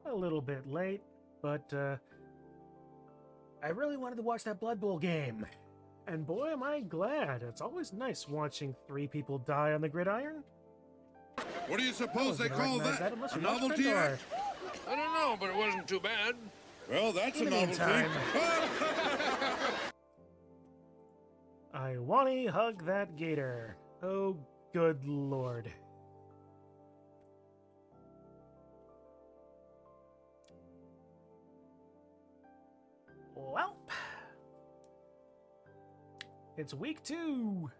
a little bit late, but I really wanted to watch that Blood Bowl game. And boy, am I glad. It's always nice watching 3 people die on the gridiron. What do you suppose they call that? A novelty act? I don't know, but it wasn't too bad. Well, that's In a the meantime, novelty. I Wani hug that gator. Oh, good lord. Well, it's week 2.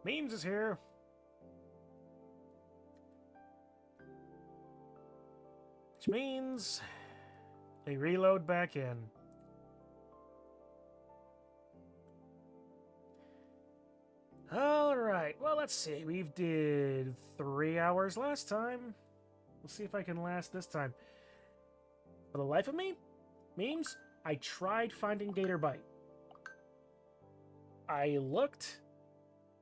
Memes is here. Which means they reload back in. Alright, well, let's see. We did 3 hours last time. We'll see if I can last this time. For the life of me, memes, I tried finding Gator Bite. I looked.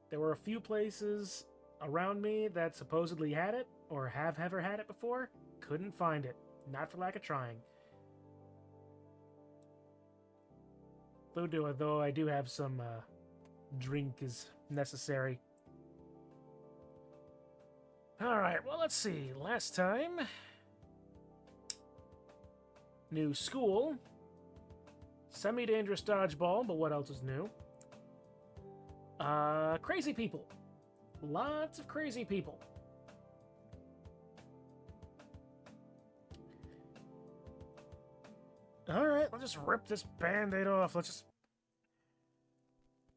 There were a few places around me that supposedly had it, or have ever had it before. Couldn't find it. Not for lack of trying. Though I do have some drink is necessary. Alright, well, let's see. Last time, new school, semi-dangerous dodgeball, but what else is new? Crazy people. Lots of crazy people. Alright, let's just rip this band-aid off.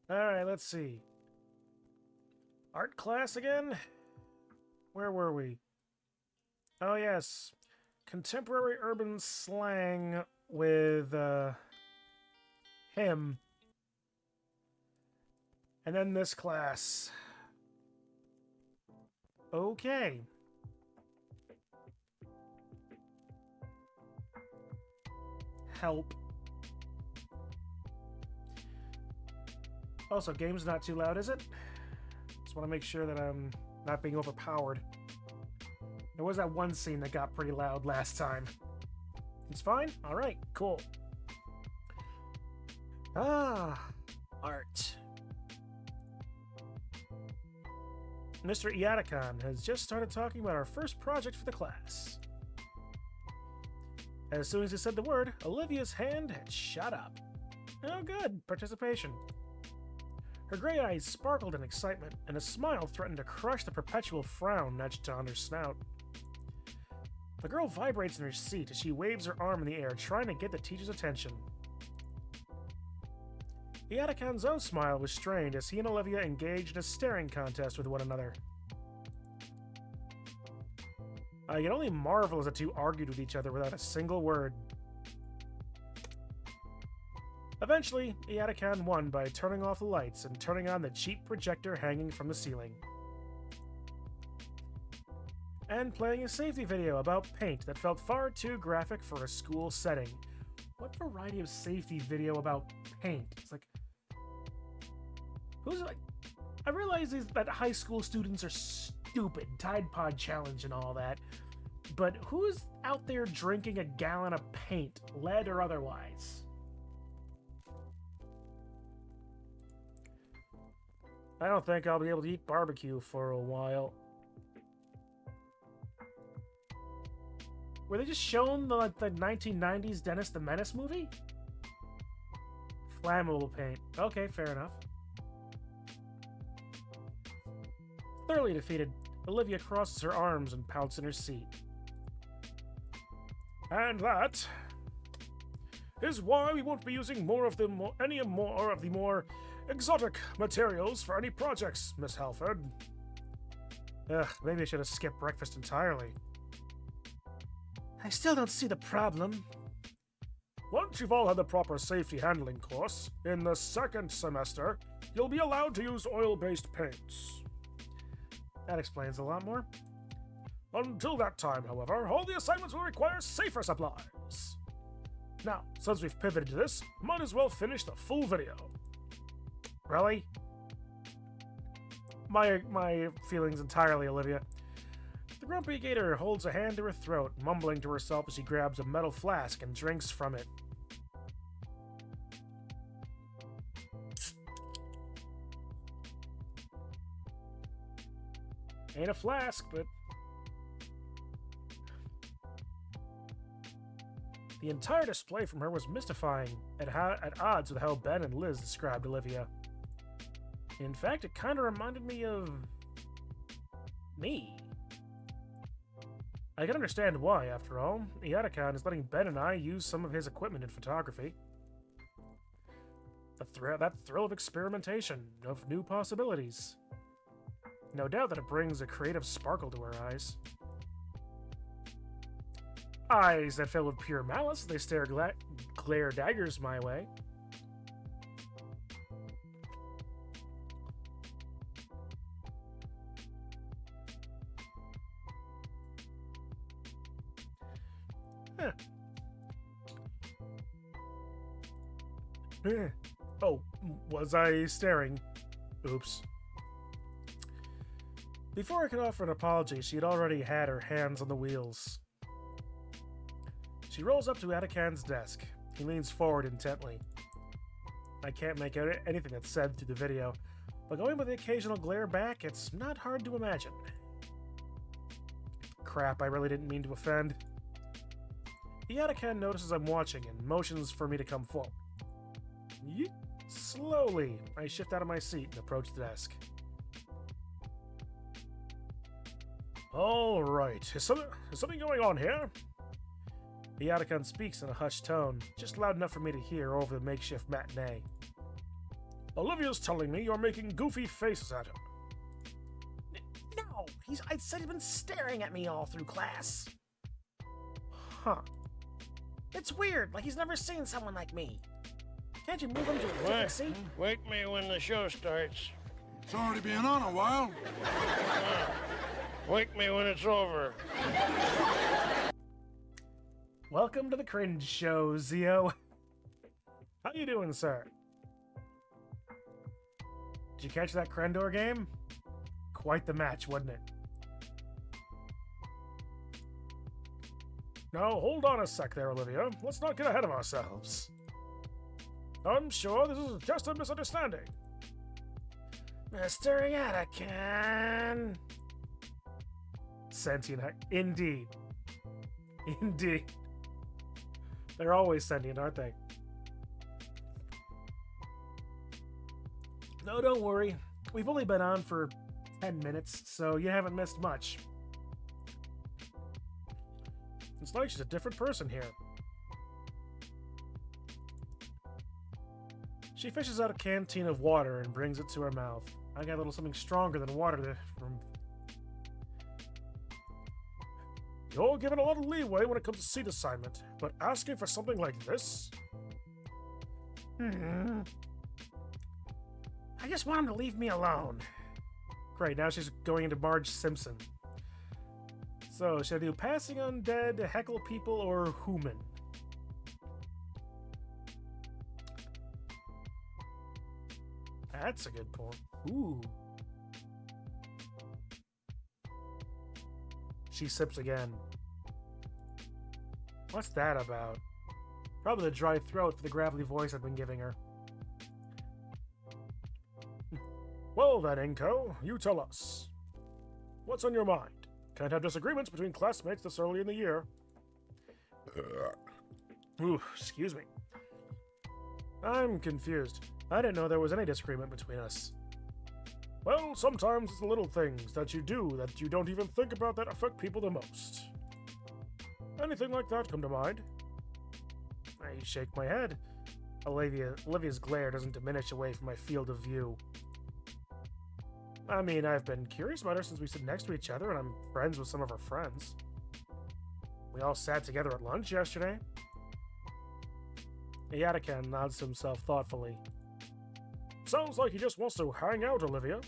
Alright, let's see. Art class again? Where were we? Oh, yes. Contemporary urban slang with, him. And then this class. Okay. Help. Also, game's not too loud, is it? Just want to make sure that I'm not being overpowered. There was that one scene that got pretty loud last time. It's fine? Alright, cool. Art. Mr. Iatakan has just started talking about our first project for the class. As soon as he said the word, Olivia's hand had shot up. Oh good, participation. Her gray eyes sparkled in excitement, and a smile threatened to crush the perpetual frown etched on her snout. The girl vibrates in her seat as she waves her arm in the air, trying to get the teacher's attention. Iatakan's own smile was strained as he and Olivia engaged in a staring contest with one another. I can only marvel as the two argued with each other without a single word. Eventually, Iatakan won by turning off the lights and turning on the cheap projector hanging from the ceiling. And playing a safety video about paint that felt far too graphic for a school setting. What variety of safety video about paint? It's like... Who's like... I realize that high school students are stupid, Tide Pod Challenge and all that, but who's out there drinking a gallon of paint, lead or otherwise? I don't think I'll be able to eat barbecue for a while. Were they just shown the 1990s Dennis the Menace movie? Flammable paint. Okay, fair enough. Thoroughly defeated, Olivia crosses her arms and pouts in her seat. And that is why we won't be using any more of the more exotic materials for any projects, Miss Halford. Ugh, maybe I should have skipped breakfast entirely. I still don't see the problem. Once you've all had the proper safety handling course, in the second semester, you'll be allowed to use oil-based paints. That explains a lot more. Until that time, however, all the assignments will require safer supplies. Now, since we've pivoted to this, might as well finish the full video. Really? My feelings entirely, Olivia. The grumpy Gator holds a hand to her throat, mumbling to herself as she grabs a metal flask and drinks from it. Ain't a flask, but... The entire display from her was mystifying, at odds with how Ben and Liz described Olivia. In fact, it kind of reminded me of... me. I can understand why, after all. Iadakan is letting Ben and I use some of his equipment in photography. That thrill of experimentation, of new possibilities. No doubt that it brings a creative sparkle to her eyes. Eyes that fill with pure malice, they stare glare daggers my way. Huh. Oh, was I staring? Oops. Before I could offer an apology, she had already had her hands on the wheels. She rolls up to Adakan's desk. He leans forward intently. I can't make out anything that's said through the video, but going with the occasional glare back, it's not hard to imagine. Crap, I really didn't mean to offend. Adakan notices I'm watching and motions for me to come forward. Yeet. Slowly, I shift out of my seat and approach the desk. All right, is something going on here? Adakan speaks in a hushed tone, just loud enough for me to hear over the makeshift matinee. Olivia's telling me you're making goofy faces at him. No, I said he's been staring at me all through class. Huh. It's weird, like he's never seen someone like me. Can't you move him to a different seat? Wake me when the show starts. It's already been on a while. Wake me when it's over. Welcome to the Cringe Show, Zio. How you doing, sir? Did you catch that Crendor game? Quite the match, wasn't it? Now, hold on a sec there, Olivia. Let's not get ahead of ourselves. I'm sure this is just a misunderstanding. Mr. Adakan. Sentient, indeed. Indeed. They're always sentient, aren't they? No, don't worry. We've only been on for 10 minutes, so you haven't missed much. It's like she's a different person here. She fishes out a canteen of water and brings it to her mouth. I got a little something stronger than water from... You're given a lot of leeway when it comes to seat assignment, but asking for something like this? I just want him to leave me alone. Great, now she's going into Marge Simpson. So, should I do passing undead, heckle people, or human? That's a good point. Ooh. She sips again. What's that about? Probably the dry throat for the gravelly voice I've been giving her. Well then, Inko, you tell us. What's on your mind? Can't have disagreements between classmates this early in the year. Ooh, excuse me. I'm confused. I didn't know there was any disagreement between us. Well, sometimes it's the little things that you do that you don't even think about that affect people the most. Anything like that come to mind? I shake my head. Olivia's glare doesn't diminish away from my field of view. I mean, I've been curious about her since we sit next to each other and I'm friends with some of her friends. We all sat together at lunch yesterday. Adakan nods to himself thoughtfully. Sounds like he just wants to hang out, Olivia.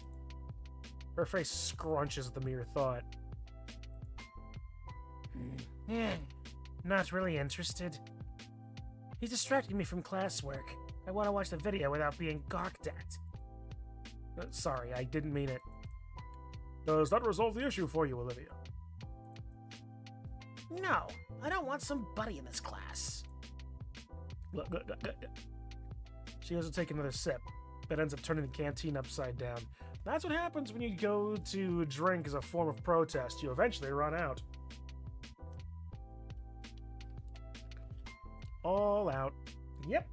Her face scrunches at the mere thought. Not really interested. He's distracting me from classwork. I want to watch the video without being gawked at. Sorry, I didn't mean it. Does that resolve the issue for you, Olivia? No, I don't want some buddy in this class. Look. She goes to take another sip, but ends up turning the canteen upside down. That's what happens when you go to drink as a form of protest. You eventually run out. All out. Yep.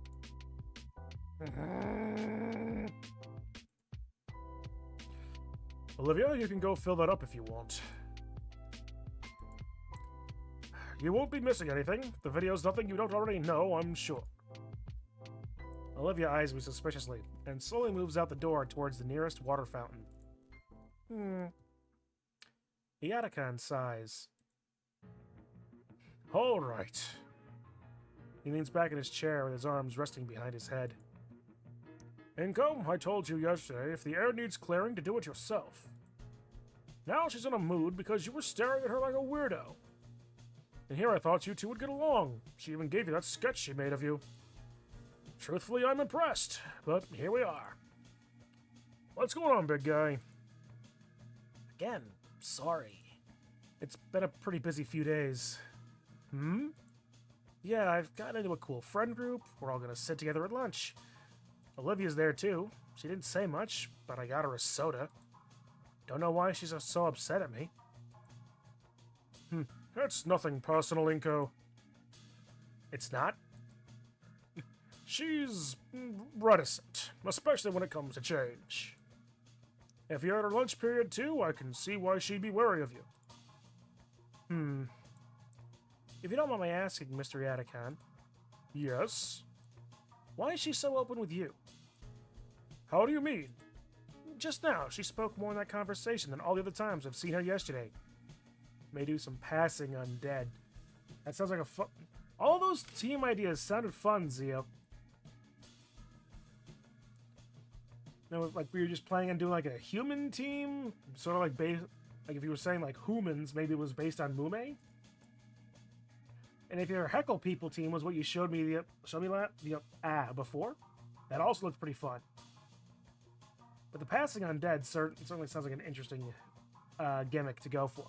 Olivia, you can go fill that up if you want. You won't be missing anything. The video's nothing you don't already know, I'm sure. Olivia eyes me suspiciously, and slowly moves out the door towards the nearest water fountain. Iadakan sighs. All right. He leans back in his chair with his arms resting behind his head. Inko, I told you yesterday, if the air needs clearing, to do it yourself. Now she's in a mood because you were staring at her like a weirdo. And here I thought you two would get along. She even gave you that sketch she made of you. Truthfully, I'm impressed, but here we are. What's going on, big guy? Again, sorry. It's been a pretty busy few days. Yeah, I've gotten into a cool friend group. We're all gonna sit together at lunch. Olivia's there too. She didn't say much, but I got her a soda. Don't know why she's so upset at me. It's nothing personal, Inko. It's not? She's reticent, especially when it comes to change. If you're at her lunch period too, I can see why she'd be wary of you. If you don't mind my asking, Mr. Iadakan. Yes? Why is she so open with you? How do you mean? Just now, she spoke more in that conversation than all the other times I've seen her yesterday. May do some passing undead. That sounds like a fun... All those team ideas sounded fun, Zio. No, like we were just planning on doing like a human team, sort of like like if you were saying like humans, maybe it was based on Mume. And if your heckle people team was what you showed me before, that also looked pretty fun. But the passing on dead certainly sounds like an interesting gimmick to go for.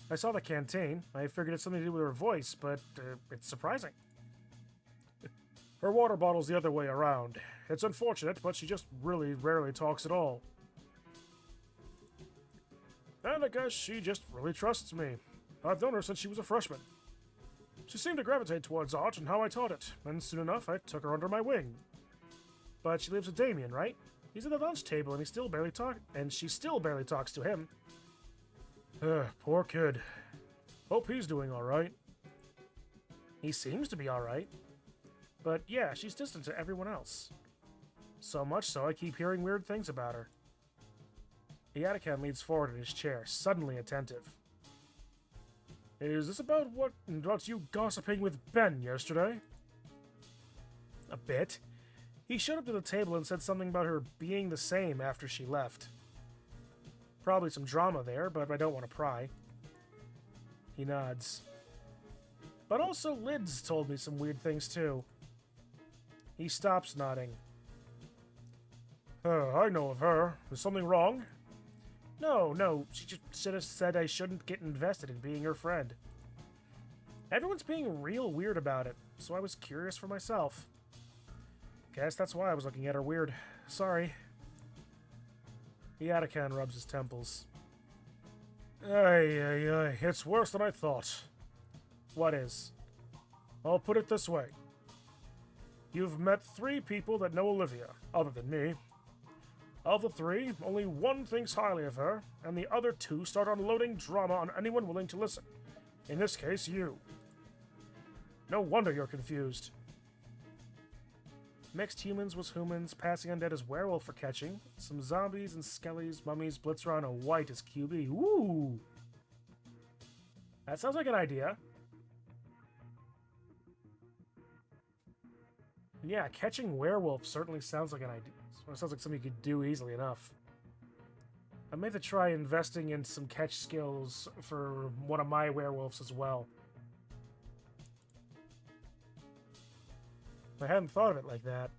I saw the canteen. I figured it's something to do with her voice, but it's surprising. Her water bottle's the other way around. It's unfortunate, but she just really rarely talks at all. And I guess she just really trusts me. I've known her since she was a freshman. She seemed to gravitate towards art and how I taught it, and soon enough I took her under my wing. But she lives with Damien, right? He's at the lunch table and she still barely talks to him. Poor kid. Hope he's doing alright. He seems to be alright. But yeah, she's distant to everyone else. So much so I keep hearing weird things about her. Iadakan leans forward in his chair, suddenly attentive. Is this about you gossiping with Ben yesterday? A bit. He showed up to the table and said something about her being the same after she left. Probably some drama there, but I don't want to pry. He nods. But also Lids told me some weird things too. He stops nodding. I know of her. Is something wrong? No, she just said I shouldn't get invested in being her friend. Everyone's being real weird about it, so I was curious for myself. Guess that's why I was looking at her weird. Sorry. Iadakan rubs his temples. Ay, it's worse than I thought. What is? I'll put it this way. You've met 3 people that know Olivia, other than me. Of the 3, only 1 thinks highly of her, and the other 2 start unloading drama on anyone willing to listen. In this case, you. No wonder you're confused. Mixed humans was humans, passing undead as werewolf for catching. Some zombies and skellies, mummies, blitzer on a white as QB. Ooh! That sounds like an idea. Yeah, catching werewolves certainly sounds like an idea. It sounds like something you could do easily enough. I may have to try investing in some catch skills for one of my werewolves as well. I hadn't thought of it like that.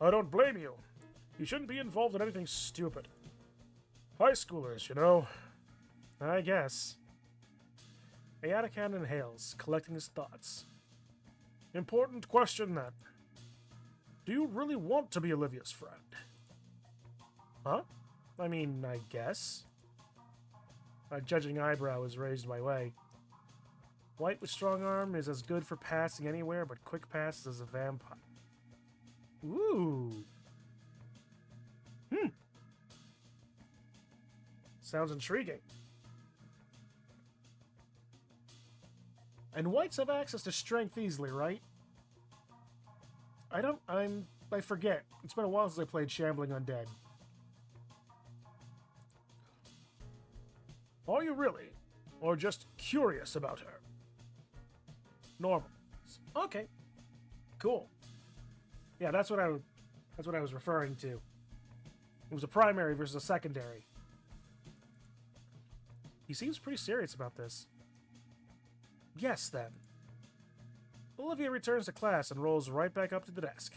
I don't blame you. You shouldn't be involved in anything stupid. High schoolers, you know. I guess. Ayatakan inhales, collecting his thoughts. Important question, then. Do you really want to be Olivia's friend? Huh? I mean, I guess. A judging eyebrow is raised my way. White with strong arm is as good for passing anywhere, but quick passes as a vampire. Ooh. Sounds intriguing. And whites have access to strength easily, right? I forget. It's been a while since I played Shambling Undead. Are you really? Or just curious about her? Normal. Okay. Cool. Yeah, that's what I was referring to. It was a primary versus a secondary. He seems pretty serious about this. Yes, then. Olivia returns to class and rolls right back up to the desk.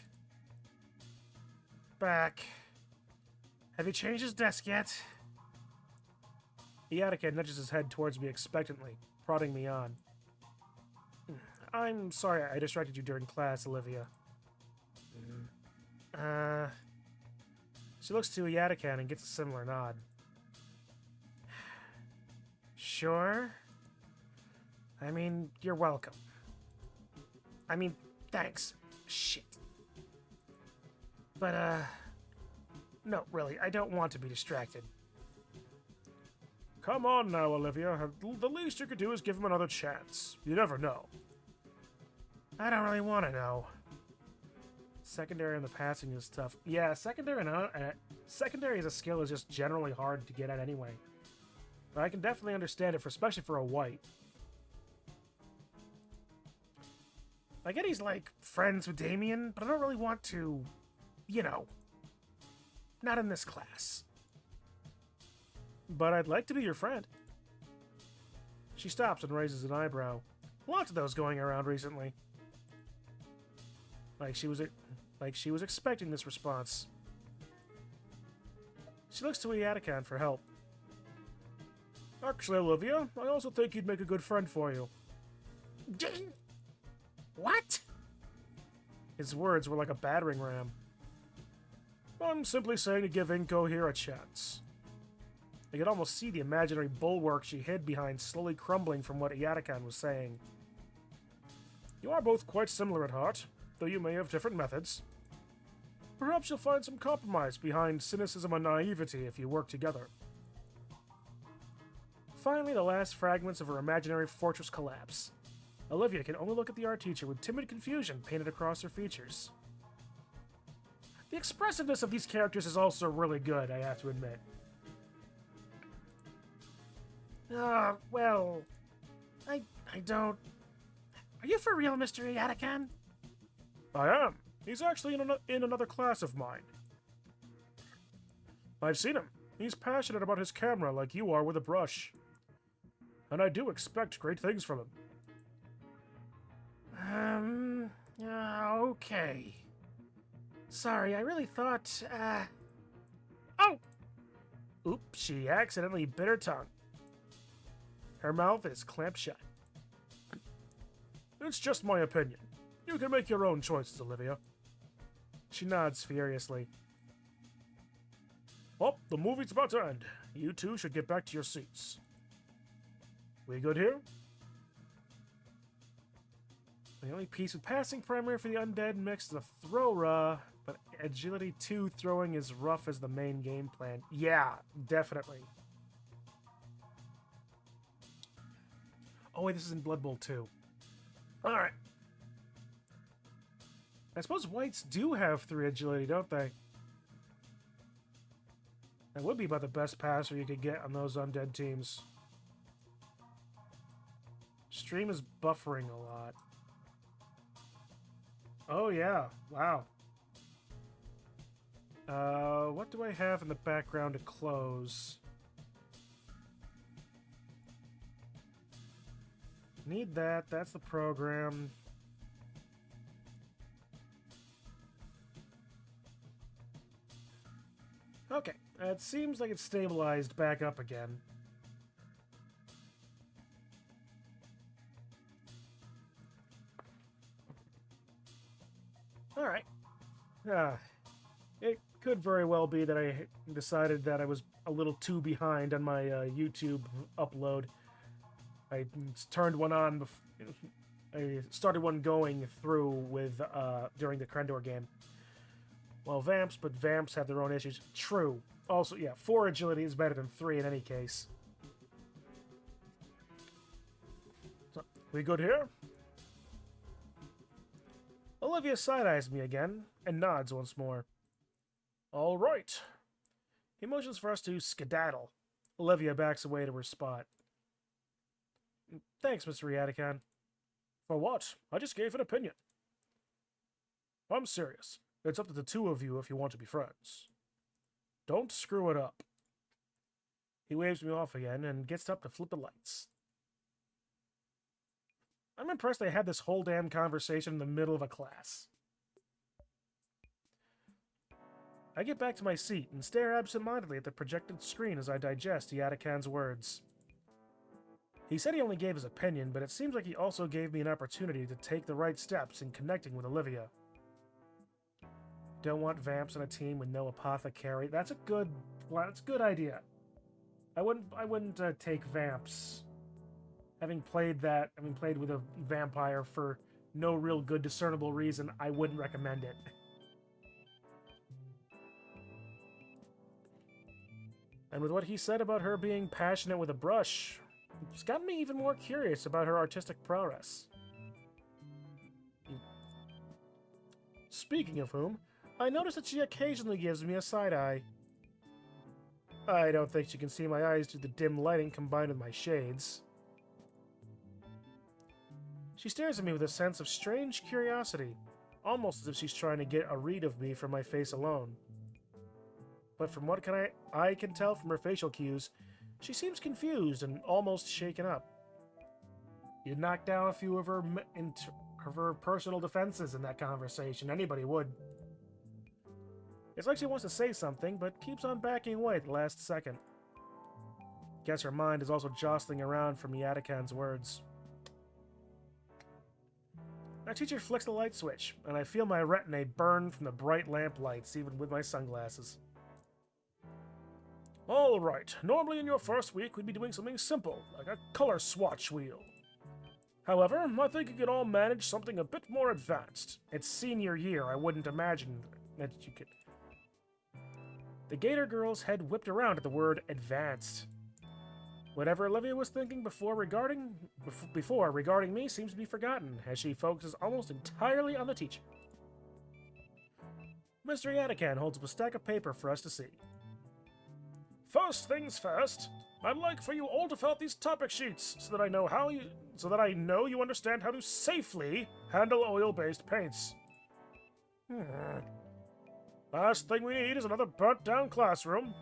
Back. Have you changed his desk yet? Iataka nudges his head towards me expectantly, prodding me on. I'm sorry I distracted you during class, Olivia. She looks to Iataka and gets a similar nod. Sure. I mean, you're welcome. I mean, thanks. Shit. But, no, really, I don't want to be distracted. Come on now, Olivia. The least you could do is give him another chance. You never know. I don't really want to know. Secondary and the passing is tough. Yeah, secondary as a skill is just generally hard to get at anyway. But I can definitely understand it, especially for a white. I get he's, like, friends with Damien, but I don't really want to, you know, not in this class. But I'd like to be your friend. She stops and raises an eyebrow. Lots of those going around recently. Like she was expecting this response. She looks to Iataka for help. Actually, Olivia, I also think he'd make a good friend for you. What? His words were like a battering ram. I'm simply saying to give Inko here a chance. I could almost see the imaginary bulwark she hid behind slowly crumbling from what Iataka was saying. You are both quite similar at heart, though you may have different methods. Perhaps you'll find some compromise behind cynicism and naivety if you work together. Finally, the last fragments of her imaginary fortress collapse. Olivia can only look at the art teacher with timid confusion painted across her features. The expressiveness of these characters is also really good, I have to admit. Well... I don't... Are you for real, Mr. Iataka? I am. He's actually in another class of mine. I've seen him. He's passionate about his camera like you are with a brush. And I do expect great things from him. Okay. Sorry, I really thought, Oh! Oops, she accidentally bit her tongue. Her mouth is clamped shut. It's just my opinion. You can make your own choices, Olivia. She nods furiously. Oh, the movie's about to end. You two should get back to your seats. We good here? The only piece with passing primary for the undead mix is the thrower, but agility 2 throwing is rough as the main game plan. Yeah, definitely. Oh wait, this is in Blood Bowl 2. Alright. I suppose whites do have 3 agility, don't they? That would be about the best passer you could get on those undead teams. Stream is buffering a lot. Oh yeah, wow. What do I have in the background to close? Need that, that's the program. Okay, it seems like it's stabilized back up again. Alright. It could very well be that I decided that I was a little too behind on my YouTube upload. I turned one on, I started one going through with during the Crendor game. Well, Vamps, but Vamps have their own issues. True. Also, yeah, 4 agility is better than 3 in any case. So, we good here? Olivia side-eyes me again, and nods once more. All right. He motions for us to skedaddle. Olivia backs away to her spot. Thanks, Mr. Yadikan. For what? I just gave an opinion. I'm serious. It's up to the two of you if you want to be friends. Don't screw it up. He waves me off again and gets up to flip the lights. I'm impressed they had this whole damn conversation in the middle of a class. I get back to my seat and stare absentmindedly at the projected screen as I digest Yadikan's words. He said he only gave his opinion, but it seems like he also gave me an opportunity to take the right steps in connecting with Olivia. Don't want Vamps on a team with no apothecary. That's a good idea. I wouldn't take Vamps. Having played with a vampire for no real good discernible reason, I wouldn't recommend it. And with what he said about her being passionate with a brush, it's gotten me even more curious about her artistic prowess. Speaking of whom, I notice that she occasionally gives me a side-eye. I don't think she can see my eyes due to the dim lighting combined with my shades. She stares at me with a sense of strange curiosity, almost as if she's trying to get a read of me from my face alone. But from what I can tell from her facial cues, she seems confused and almost shaken up. You knocked down a few of her personal defenses in that conversation. Anybody would. It's like she wants to say something, but keeps on backing away at the last second. Guess her mind is also jostling around from Yadikan's words. Our teacher flicks the light switch, and I feel my retina burn from the bright lamp lights, even with my sunglasses. Alright, normally in your first week we'd be doing something simple, like a color swatch wheel. However, I think you could all manage something a bit more advanced. It's senior year, I wouldn't imagine that you could... The Gator girl's head whipped around at the word advanced. Whatever Olivia was thinking before regarding me seems to be forgotten, as she focuses almost entirely on the teacher. Mr. Yadikan holds up a stack of paper for us to see. First things first, I'd like for you all to fill out these topic sheets so that I know you understand how to safely handle oil-based paints. Last thing we need is another burnt-down classroom.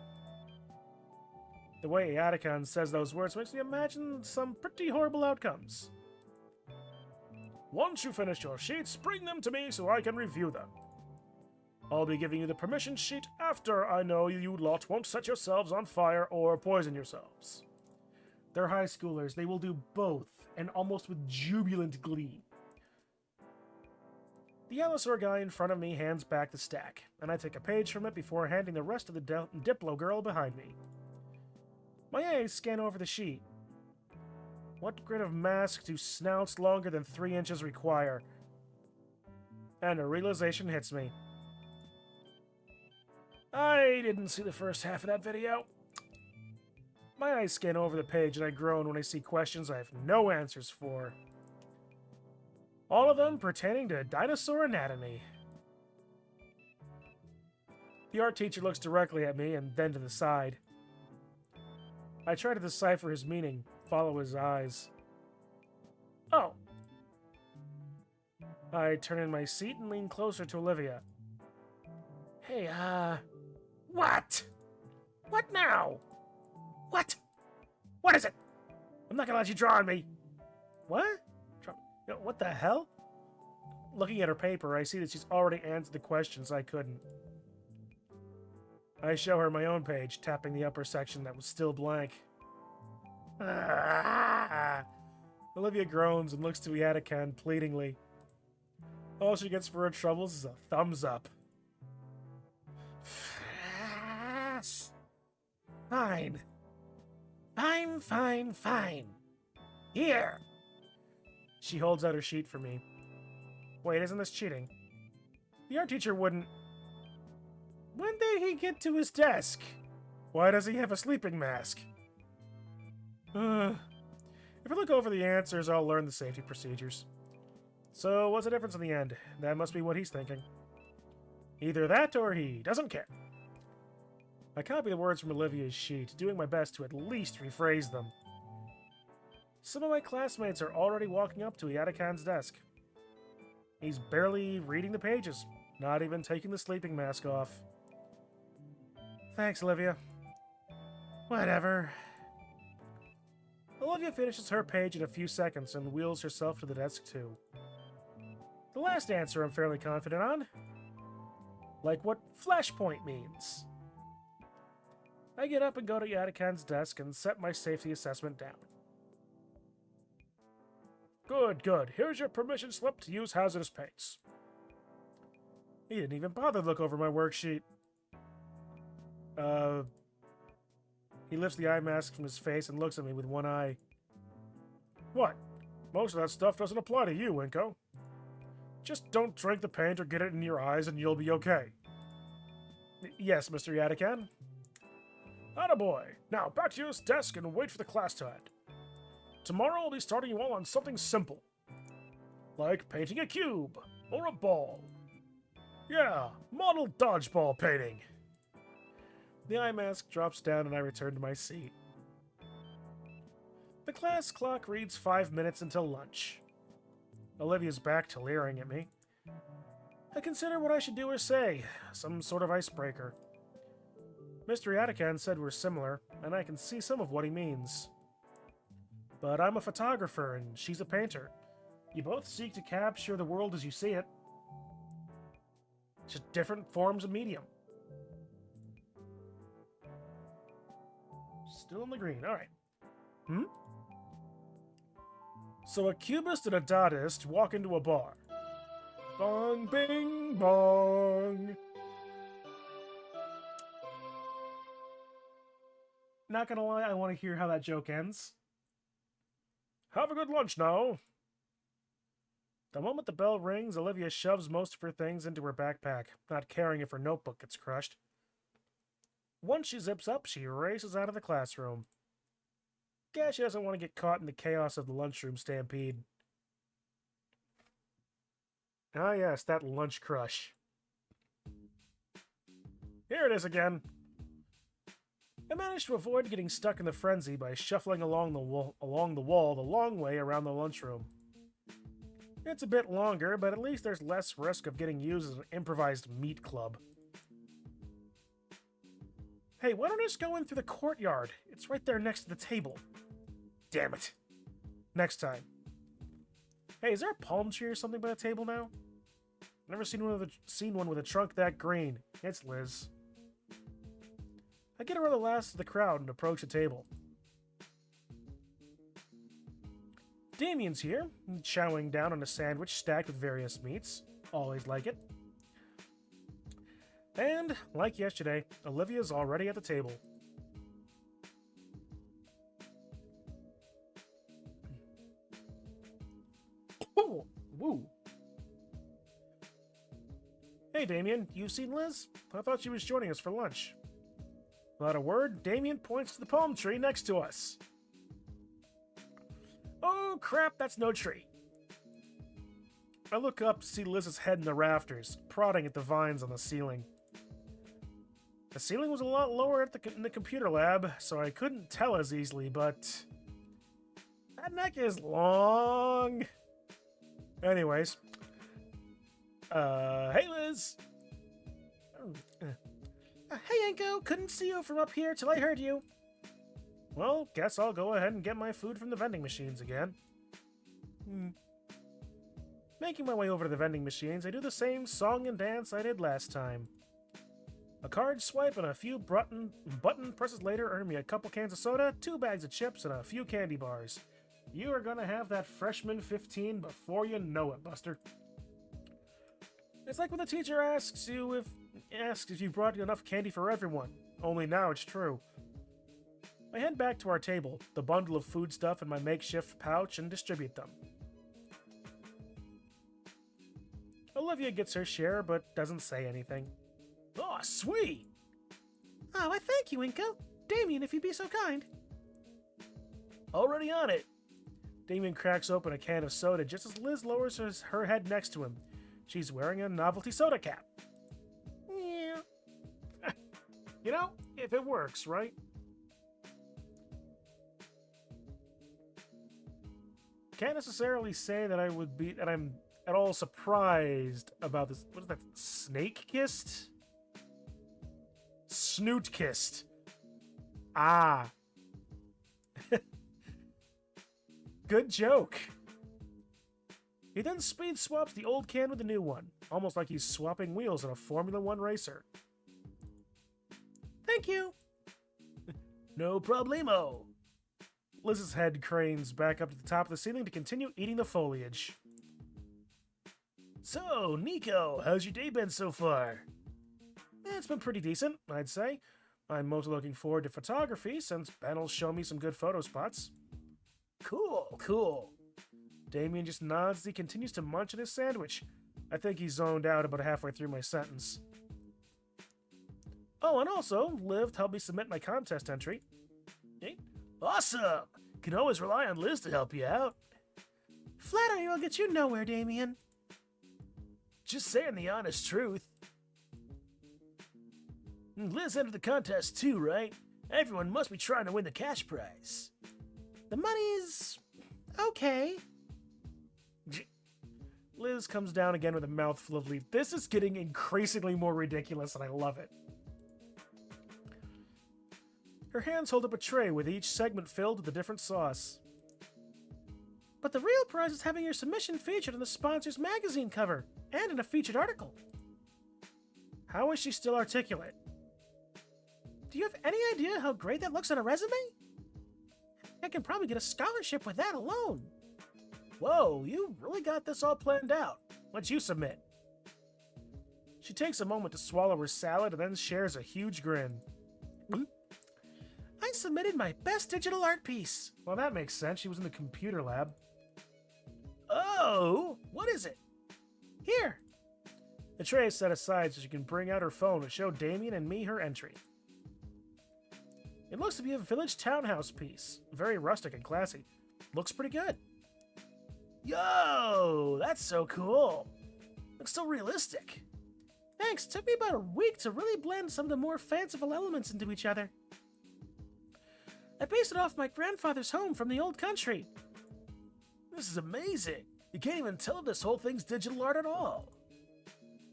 The way Yadikan says those words makes me imagine some pretty horrible outcomes. Once you finish your sheets, bring them to me so I can review them. I'll be giving you the permission sheet after I know you lot won't set yourselves on fire or poison yourselves. They're high schoolers. They will do both, and almost with jubilant glee. The Allosaur guy in front of me hands back the stack, and I take a page from it before handing the rest to the Diplo girl behind me. My eyes scan over the sheet. What grid of masks do snouts longer than 3 inches require? And a realization hits me. I didn't see the first half of that video. My eyes scan over the page and I groan when I see questions I have no answers for. All of them pertaining to dinosaur anatomy. The art teacher looks directly at me and then to the side. I try to decipher his meaning, follow his eyes. Oh. I turn in my seat and lean closer to Olivia. Hey, what? What now? What? What is it? I'm not gonna let you draw on me. What? What the hell? Looking at her paper, I see that she's already answered the questions I couldn't. I show her my own page, tapping the upper section that was still blank. Olivia groans and looks to Iadakan pleadingly. All she gets for her troubles is a thumbs up. Fine. Fine. Here! She holds out her sheet for me. Wait, isn't this cheating? The art teacher wouldn't... When did he get to his desk? Why does he have a sleeping mask? If I look over the answers, I'll learn the safety procedures. So, what's the difference in the end? That must be what he's thinking. Either that or he doesn't care. I copy the words from Olivia's sheet, doing my best to at least rephrase them. Some of my classmates are already walking up to Iadakan's desk. He's barely reading the pages, not even taking the sleeping mask off. Thanks, Olivia. Whatever. Olivia finishes her page in a few seconds and wheels herself to the desk too. The last answer I'm fairly confident on. Like what flashpoint means. I get up and go to Iadakan's desk and set my safety assessment down. Good. Here's your permission slip to use hazardous paints. He didn't even bother to look over my worksheet. He lifts the eye mask from his face and looks at me with one eye. What? Most of that stuff doesn't apply to you, Winko. Just don't drink the paint or get it in your eyes and you'll be okay. Yes, Mr. Iadakan. Attaboy. Now, back to your desk and wait for the class to end. Tomorrow I'll be starting you all on something simple. Like painting a cube, or a ball. Yeah, model dodgeball painting. The eye mask drops down and I return to my seat. The class clock reads 5 minutes until lunch. Olivia's back to leering at me. I consider what I should do or say, some sort of icebreaker. Mr. Iadakan said we're similar, and I can see some of what he means. But I'm a photographer and she's a painter. You both seek to capture the world as you see it. Just different forms of medium. Still in the green, alright. So a cubist and a Dadaist walk into a bar. Bong, bing, bong. Not gonna lie, I want to hear how that joke ends. Have a good lunch now. The moment the bell rings, Olivia shoves most of her things into her backpack, not caring if her notebook gets crushed. Once she zips up, she races out of the classroom. Guess she doesn't want to get caught in the chaos of the lunchroom stampede. Ah yes, that lunch crush. Here it is again. I managed to avoid getting stuck in the frenzy by shuffling along the wall the long way around the lunchroom. It's a bit longer, but at least there's less risk of getting used as an improvised meat club. Hey, why don't I just go in through the courtyard? It's right there next to the table. Damn it. Next time. Hey, is there a palm tree or something by the table now? Never seen one with a trunk that green. It's Liz. I get around the last of the crowd and approach the table. Damien's here, chowing down on a sandwich stacked with various meats. Always like it. And, like yesterday, Olivia's already at the table. Oh, woo. Hey, Damien, you seen Liz? I thought she was joining us for lunch. Without a word, Damien points to the palm tree next to us. Oh, crap, that's no tree. I look up to see Liz's head in the rafters, prodding at the vines on the ceiling. The ceiling was a lot lower in the computer lab, so I couldn't tell as easily, but... that neck is long. Anyways. Hey, Liz. Hey, Enko. Couldn't see you from up here till I heard you. Well, guess I'll go ahead and get my food from the vending machines again. Making my way over to the vending machines, I do the same song and dance I did last time. A card swipe and a few button presses later earn me a couple cans of soda, 2 bags of chips, and a few candy bars. You are gonna have that freshman 15 before you know it, Buster. It's like when the teacher asks if you brought enough candy for everyone. Only now it's true. I head back to our table, the bundle of foodstuff in my makeshift pouch, and distribute them. Olivia gets her share, but doesn't say anything. Oh, sweet! Oh, I thank you, Inko. Damien, if you'd be so kind. Already on it. Damien cracks open a can of soda just as Liz lowers her head next to him. She's wearing a novelty soda cap. Yeah. You know, if it works, right? Can't necessarily say that I'm at all surprised about this. What is that? Snake kissed? Snoot kissed. Ah. Good joke. He then speed swaps the old can with the new one, almost like he's swapping wheels in a Formula One racer. Thank you. No problemo. Liz's head cranes back up to the top of the ceiling to continue eating the foliage. So, Nico, how's your day been so far? It's been pretty decent, I'd say. I'm mostly looking forward to photography since Ben'll show me some good photo spots. Cool. Damien just nods as he continues to munch on his sandwich. I think he zoned out about halfway through my sentence. Oh, and also, Liv helped me submit my contest entry. Hey, awesome! Can always rely on Liz to help you out. Flattery will get you nowhere, Damien. Just saying the honest truth. Liz entered the contest too, right? Everyone must be trying to win the cash prize. The money's okay. Liz comes down again with a mouthful of leaf. This is getting increasingly more ridiculous, and I love it. Her hands hold up a tray with each segment filled with a different sauce. But the real prize is having your submission featured on the sponsor's magazine cover and in a featured article. How is she still articulate? Do you have any idea how great that looks on a resume? I can probably get a scholarship with that alone. Whoa, you really got this all planned out. What'd you submit? She takes a moment to swallow her salad and then shares a huge grin. I submitted my best digital art piece. Well, that makes sense. She was in the computer lab. Oh, what is it? Here. The tray is set aside so she can bring out her phone and show Damien and me her entry. It looks to be a village townhouse piece. Very rustic and classy. Looks pretty good. Yo, that's so cool. Looks so realistic. Thanks. Took me about a week to really blend some of the more fanciful elements into each other. I based it off my grandfather's home from the old country. This is amazing. You can't even tell if this whole thing's digital art at all.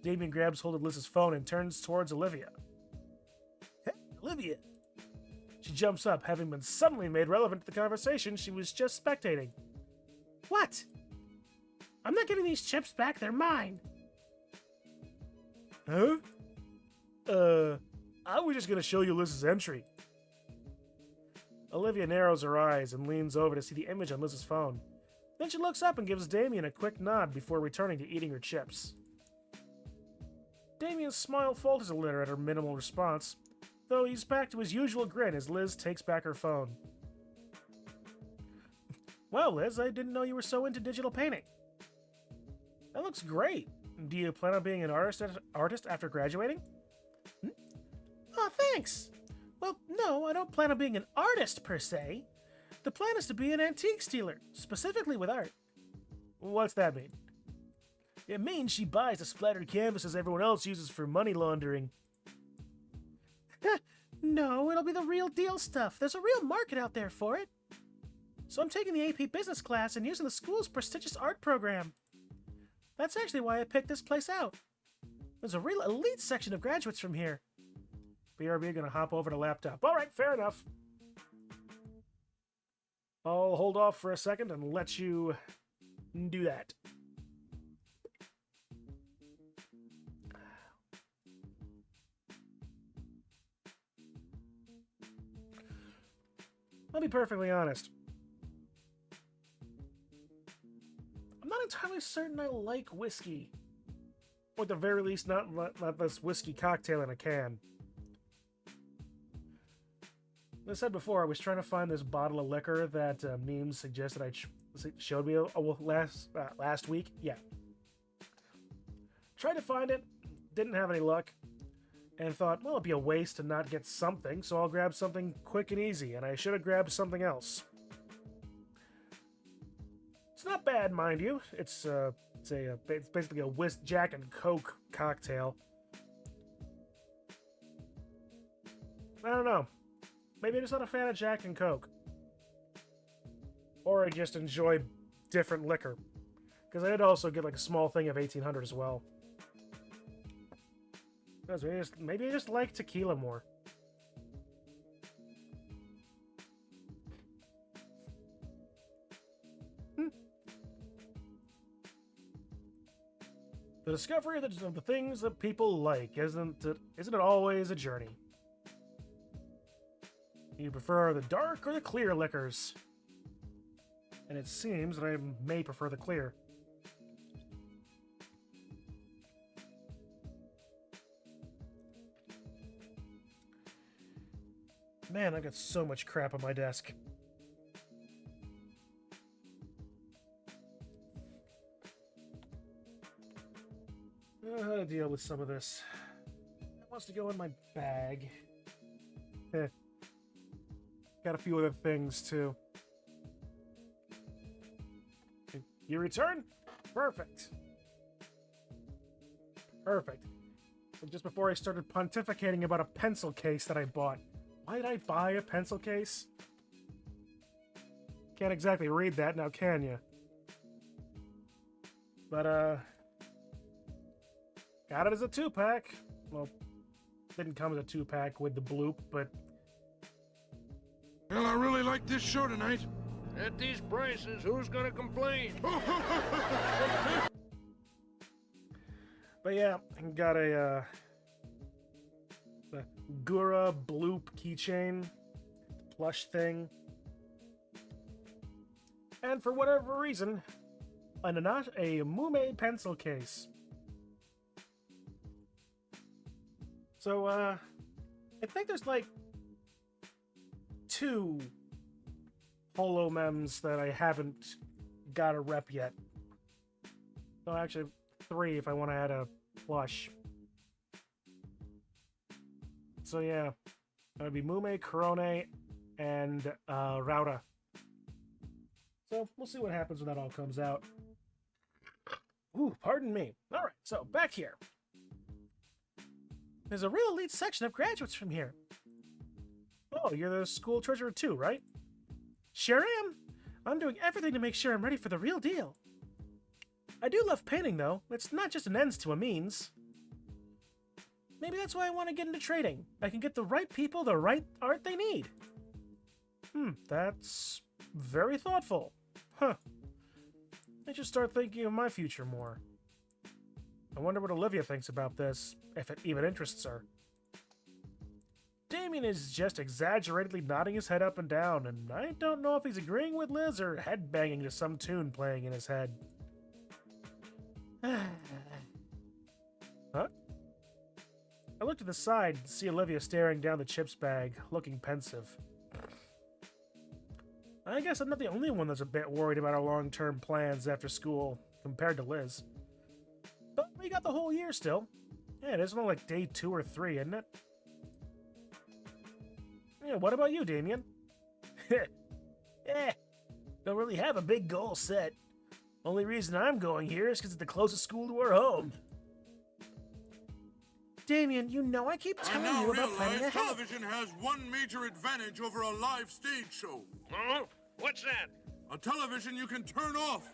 Damien grabs hold of Liz's phone and turns towards Olivia. Hey, Olivia. She jumps up, having been suddenly made relevant to the conversation she was just spectating. What? I'm not giving these chips back, they're mine. Huh? I was just gonna show you Liz's entry. Olivia narrows her eyes and leans over to see the image on Liz's phone. Then she looks up and gives Damien a quick nod before returning to eating her chips. Damien's smile falters a little at her minimal response, though he's back to his usual grin as Liz takes back her phone. Wow, Liz, I didn't know you were so into digital painting. That looks great. Do you plan on being an artist after graduating? Oh, thanks. Well, no, I don't plan on being an artist per se. The plan is to be an antiques dealer, specifically with art. What's that mean? It means she buys the splattered canvases everyone else uses for money laundering. No, it'll be the real deal stuff. There's a real market out there for it. So I'm taking the AP business class and using the school's prestigious art program. That's actually why I picked this place out. There's a real elite section of graduates from here. BRB gonna hop over to laptop. All right, fair enough. I'll hold off for a second and let you do that. I'll be perfectly honest. I'm not entirely certain I like whiskey. Or at the very least, not this whiskey cocktail in a can. As I said before, I was trying to find this bottle of liquor that memes suggested showed me last week. Yeah. Tried to find it, didn't have any luck, and thought, well, it'd be a waste to not get something, so I'll grab something quick and easy, and I should have grabbed something else. It's not bad, mind you. It's basically a Jack and Coke cocktail. I don't know. Maybe I'm just not a fan of Jack and Coke. Or I just enjoy different liquor. Because I did also get like a small thing of 1800 as well. Maybe I just like tequila more. The discovery of the things that people like, isn't it always a journey? You prefer the dark or the clear liquors? And it seems that I may prefer the clear. Man, I got so much crap on my desk. How to deal with some of this. It wants to go in my bag. Got a few other things, too. You return? Perfect. Perfect. So just before I started pontificating about a pencil case that I bought. Why did I buy a pencil case? Can't exactly read that now, can you? But, got it as a 2-pack. Well, didn't come as a 2-pack with the bloop, but... Well, I really like this show tonight. At these prices, who's gonna complain? But yeah, got a Gura bloop keychain plush thing. And for whatever reason, not a Mume pencil case. So, I think there's like 2 holomems that I haven't got a rep yet. No, actually 3 if I want to add a plush. So yeah, that would be Mume, Korone, and Rauta. So we'll see what happens when that all comes out. Ooh, pardon me. Alright, so back here. There's a real elite section of graduates from here. Oh, you're the school treasurer too, right? Sure am. I'm doing everything to make sure I'm ready for the real deal. I do love painting, though. It's not just an ends to a means. Maybe that's why I want to get into trading. I can get the right people the right art they need. That's very thoughtful. Huh. I should start thinking of my future more. I wonder what Olivia thinks about this, if it even interests her. Damien is just exaggeratedly nodding his head up and down, and I don't know if he's agreeing with Liz or headbanging to some tune playing in his head. Huh? I looked to the side to see Olivia staring down the chips bag, looking pensive. I guess I'm not the only one that's a bit worried about our long-term plans after school, compared to Liz. But we got the whole year still. Yeah, it isn't like day 2 or 3, isn't it? Yeah, what about you, Damien? Don't really have a big goal set. Only reason I'm going here is because it's the closest school to our home. Damien, you know I keep telling you about planning ahead. Television has one major advantage over a live stage show. Oh, what's that? A television you can turn off.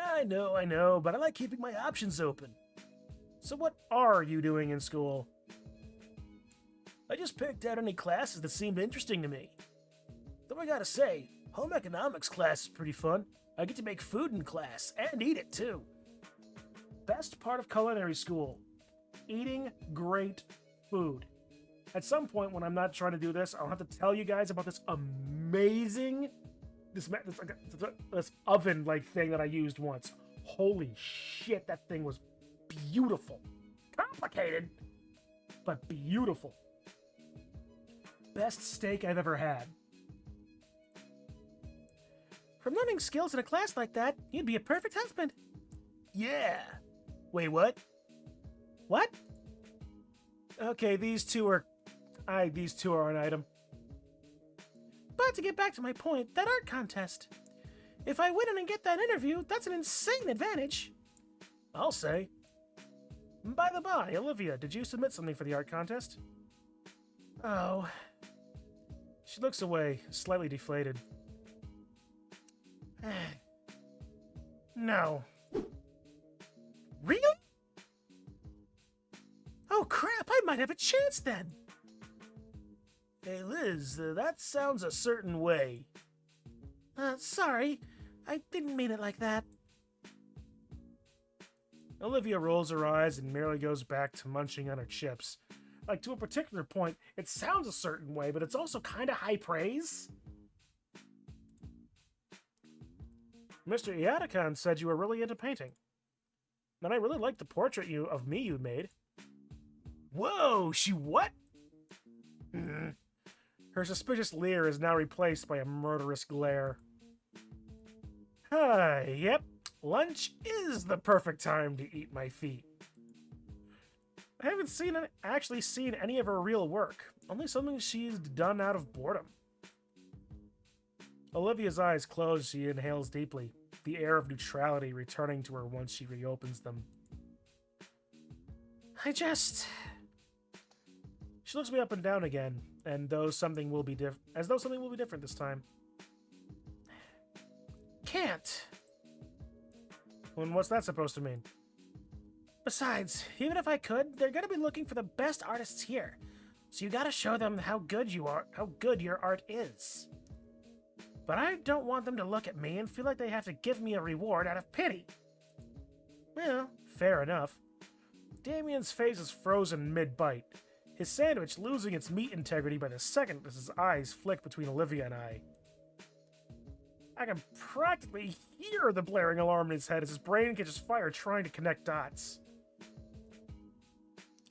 I know, but I like keeping my options open. So what are you doing in school? I just picked out any classes that seemed interesting to me. Though I gotta say, home economics class is pretty fun. I get to make food in class, and eat it too. Best part of culinary school. Eating great food. At some point when I'm not trying to do this, I'll have to tell you guys about this amazing, this oven-like thing that I used once. Holy shit, that thing was beautiful. Complicated, but beautiful. Best steak I've ever had. From learning skills in a class like that, you'd be a perfect husband. Yeah. Wait, what? What? Okay, these two are an item. But to get back to my point, that art contest. If I win and get that interview, that's an insane advantage. I'll say. By the by, Olivia, did you submit something for the art contest? Oh. She looks away, slightly deflated. No. Really? Oh crap, I might have a chance then. Hey Liz, that sounds a certain way. Sorry. I didn't mean it like that. Olivia rolls her eyes and merely goes back to munching on her chips. Like, to a particular point, it sounds a certain way, but it's also kind of high praise. Mr. Iatakan said you were really into painting. And I really liked the portrait of me you made. Whoa, she what? Her suspicious leer is now replaced by a murderous glare. Yep, lunch is the perfect time to eat my feet. I haven't actually seen any of her real work, only something she's done out of boredom. Olivia's eyes close, she inhales deeply, the air of neutrality returning to her once she reopens them. She looks me up and down again, and as though something will be different this time. Can't. And what's that supposed to mean? Besides, even if I could, they're gonna be looking for the best artists here. So you gotta show them how good your art is. But I don't want them to look at me and feel like they have to give me a reward out of pity. Well, fair enough. Damien's face is frozen mid-bite, his sandwich losing its meat integrity by the second as his eyes flick between Olivia and I. I can practically hear the blaring alarm in his head as his brain catches fire trying to connect dots.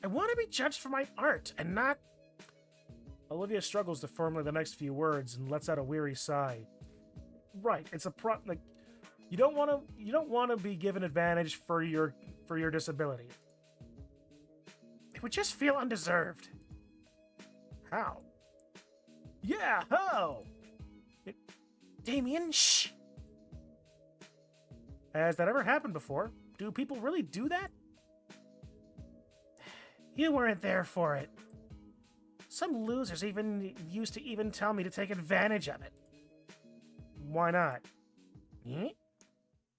I want to be judged for my art and not... Olivia struggles to formulate the next few words and lets out a weary sigh. Right, it's you don't want to be given advantage for your disability. It would just feel undeserved. How? Yeah, how? Damien, shh! Has that ever happened before? Do people really do that? You weren't there for it. Some losers used to tell me to take advantage of it. Why not?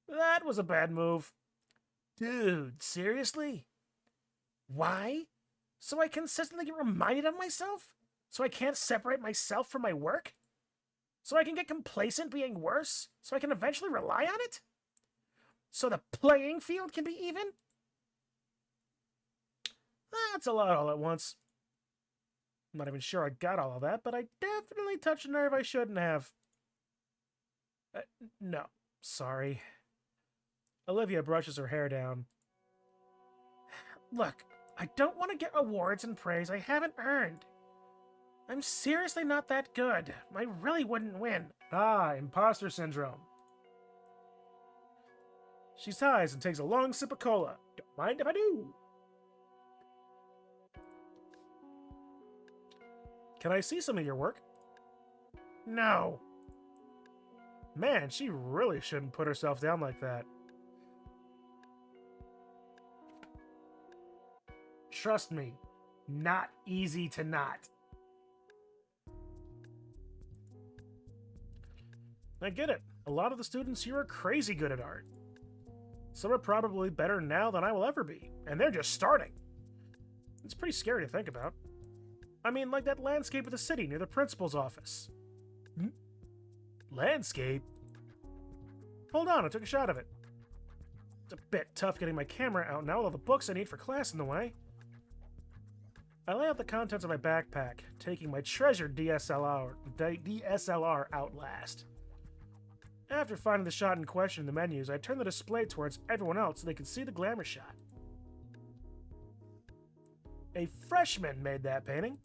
That was a bad move. Dude, seriously? Why? So I consistently get reminded of myself? So I can't separate myself from my work? So I can get complacent being worse? So I can eventually rely on it? So the playing field can be even? That's a lot all at once. I'm not even sure I got all of that, but I definitely touched a nerve I shouldn't have. No, sorry. Olivia brushes her hair down. Look, I don't want to get awards and praise I haven't earned. I'm seriously not that good. I really wouldn't win. Ah, imposter syndrome. She sighs and takes a long sip of cola. Don't mind if I do. Can I see some of your work? No. Man, she really shouldn't put herself down like that. Trust me, not easy to not. I get it. A lot of the students here are crazy good at art. Some are probably better now than I will ever be, and they're just starting. It's pretty scary to think about. I mean, like that landscape of the city near the principal's office. Landscape? Hold on, I took a shot of it. It's a bit tough getting my camera out now with all the books I need for class in the way. I lay out the contents of my backpack, taking my treasured DSLR out last. After finding the shot in question in the menus, I turned the display towards everyone else so they could see the glamour shot. A freshman made that painting.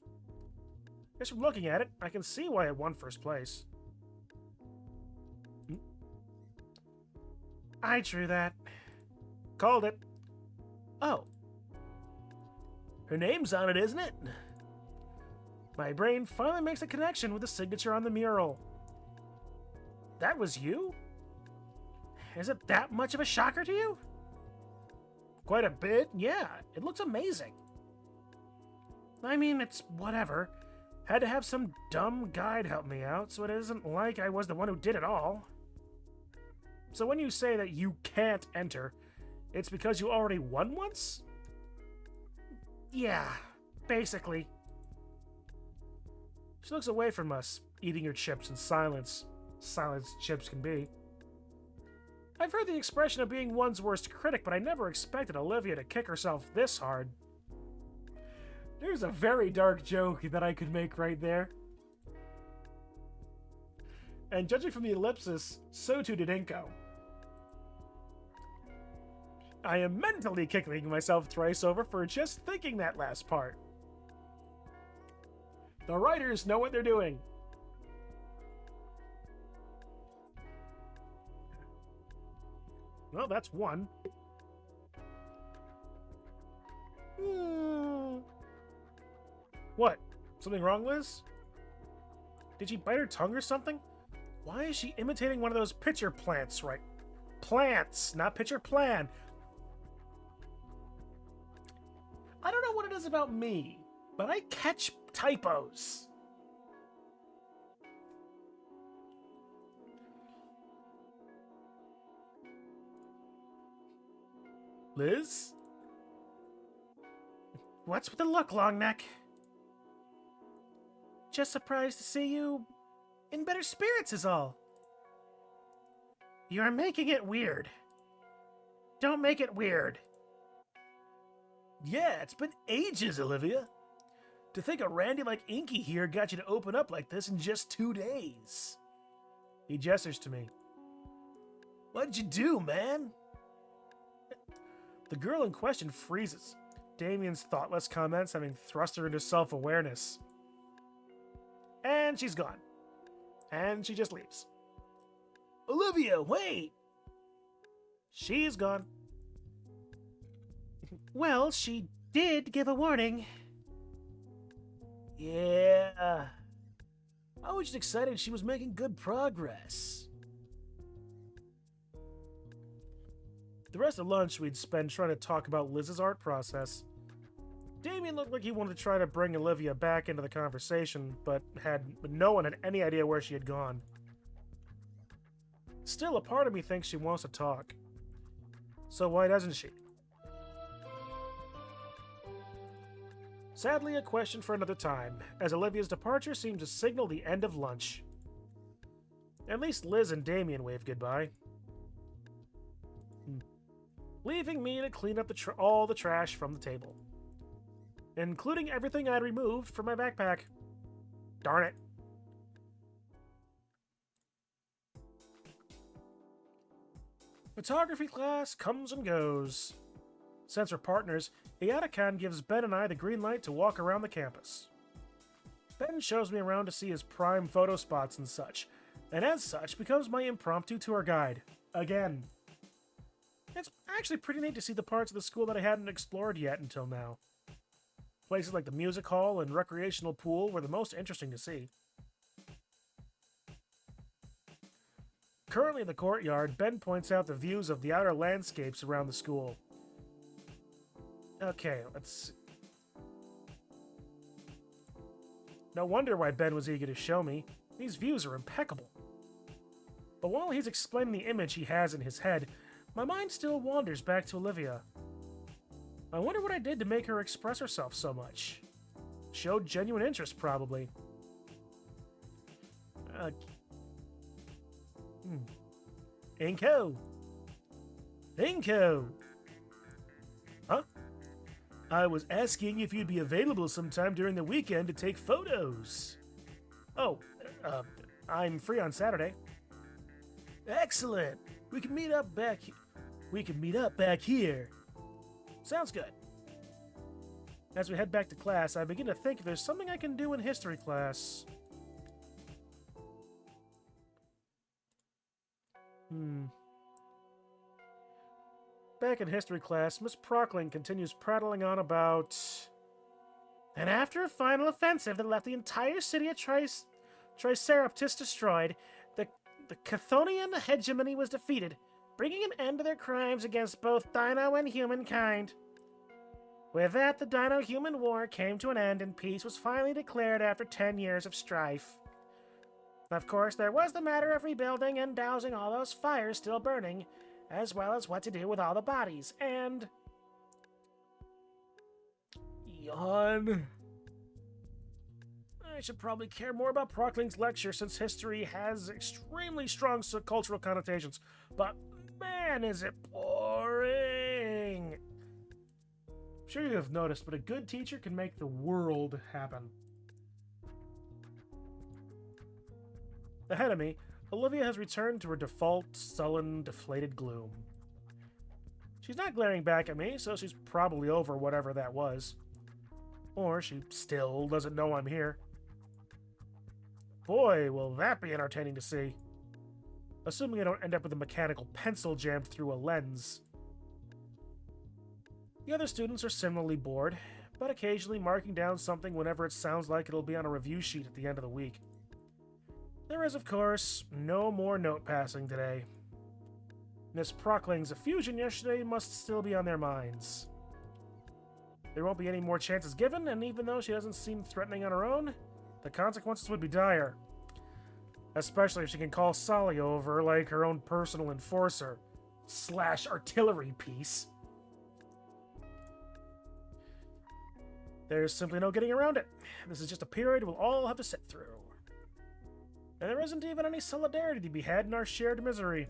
Just from looking at it, I can see why it won first place. I drew that. Called it. Oh. Her name's on it, isn't it? My brain finally makes a connection with the signature on the mural. That was you? Is it that much of a shocker to you? Quite a bit, yeah. It looks amazing. I mean, it's whatever. Had to have some dumb guide help me out, so it isn't like I was the one who did it all. So when you say that you can't enter, it's because you already won once? Yeah, basically. She looks away from us, eating her chips in silence. Silent as chips can be. I've heard the expression of being one's worst critic, but I never expected Olivia to kick herself this hard. There's a very dark joke that I could make right there. And judging from the ellipsis, so too did Inko. I am mentally kicking myself thrice over for just thinking that last part. The writers know what they're doing. Well, that's one. What? Something wrong, Liz? Did she bite her tongue or something? Why is she imitating one of those pitcher plants, right? Plants, not pitcher plan. I don't know what it is about me, but I catch typos. Liz? What's with the look, Longneck? Just surprised to see you in better spirits is all. You're making it weird. Don't make it weird. Yeah, it's been ages, Olivia. To think a Randy like Inky here got you to open up like this in just 2 days. He gestures to me. What'd you do, man? The girl in question freezes, Damien's thoughtless comments having thrust her into self-awareness. And she's gone. And she just leaves. Olivia, wait! She's gone. Well, she did give a warning. Yeah. I was just excited she was making good progress. The rest of lunch we'd spend trying to talk about Liz's art process. Damien looked like he wanted to try to bring Olivia back into the conversation, but no one had any idea where she had gone. Still, a part of me thinks she wants to talk. So why doesn't she? Sadly, a question for another time, as Olivia's departure seemed to signal the end of lunch. At least Liz and Damien waved goodbye. Leaving me to clean up all the trash from the table, including everything I'd removed from my backpack. Darn it. Photography class comes and goes. Since we're partners, Iadakan gives Ben and I the green light to walk around the campus. Ben shows me around to see his prime photo spots and such, and as such becomes my impromptu tour guide. Again. It's actually pretty neat to see the parts of the school that I hadn't explored yet until now. Places like the music hall and recreational pool were the most interesting to see. Currently in the courtyard, Ben points out the views of the outer landscapes around the school. Okay, let's... No wonder why Ben was eager to show me. These views are impeccable. But while he's explaining the image he has in his head, my mind still wanders back to Olivia. I wonder what I did to make her express herself so much. Showed genuine interest, probably. Inko! Inko! Huh? I was asking if you'd be available sometime during the weekend to take photos. Oh, I'm free on Saturday. Excellent. We can meet up back here. Sounds good. As we head back to class, I begin to think if there's something I can do in history class. Back in history class, Miss Prockling continues prattling on about... And after a final offensive that left the entire city of Triceratops destroyed, the Chthonian hegemony was defeated, bringing an end to their crimes against both Dino and humankind. With that, the Dino-Human War came to an end and peace was finally declared after 10 years of strife. Of course, there was the matter of rebuilding and dousing all those fires still burning, as well as what to do with all the bodies, and... Yawn. I should probably care more about Prockling's lecture since history has extremely strong cultural connotations, but man, is it boring! I'm sure you have noticed, but a good teacher can make the world happen. Ahead of me, Olivia has returned to her default, sullen, deflated gloom. She's not glaring back at me, so she's probably over whatever that was. Or she still doesn't know I'm here. Boy, will that be entertaining to see. Assuming I don't end up with a mechanical pencil jammed through a lens. The other students are similarly bored, but occasionally marking down something whenever it sounds like it'll be on a review sheet at the end of the week. There is, of course, no more note passing today. Miss Prockling's effusion yesterday must still be on their minds. There won't be any more chances given, and even though she doesn't seem threatening on her own, the consequences would be dire. Especially if she can call Sally over like her own personal enforcer / artillery piece. There's simply no getting around it. This is just a period we'll all have to sit through. And there isn't even any solidarity to be had in our shared misery.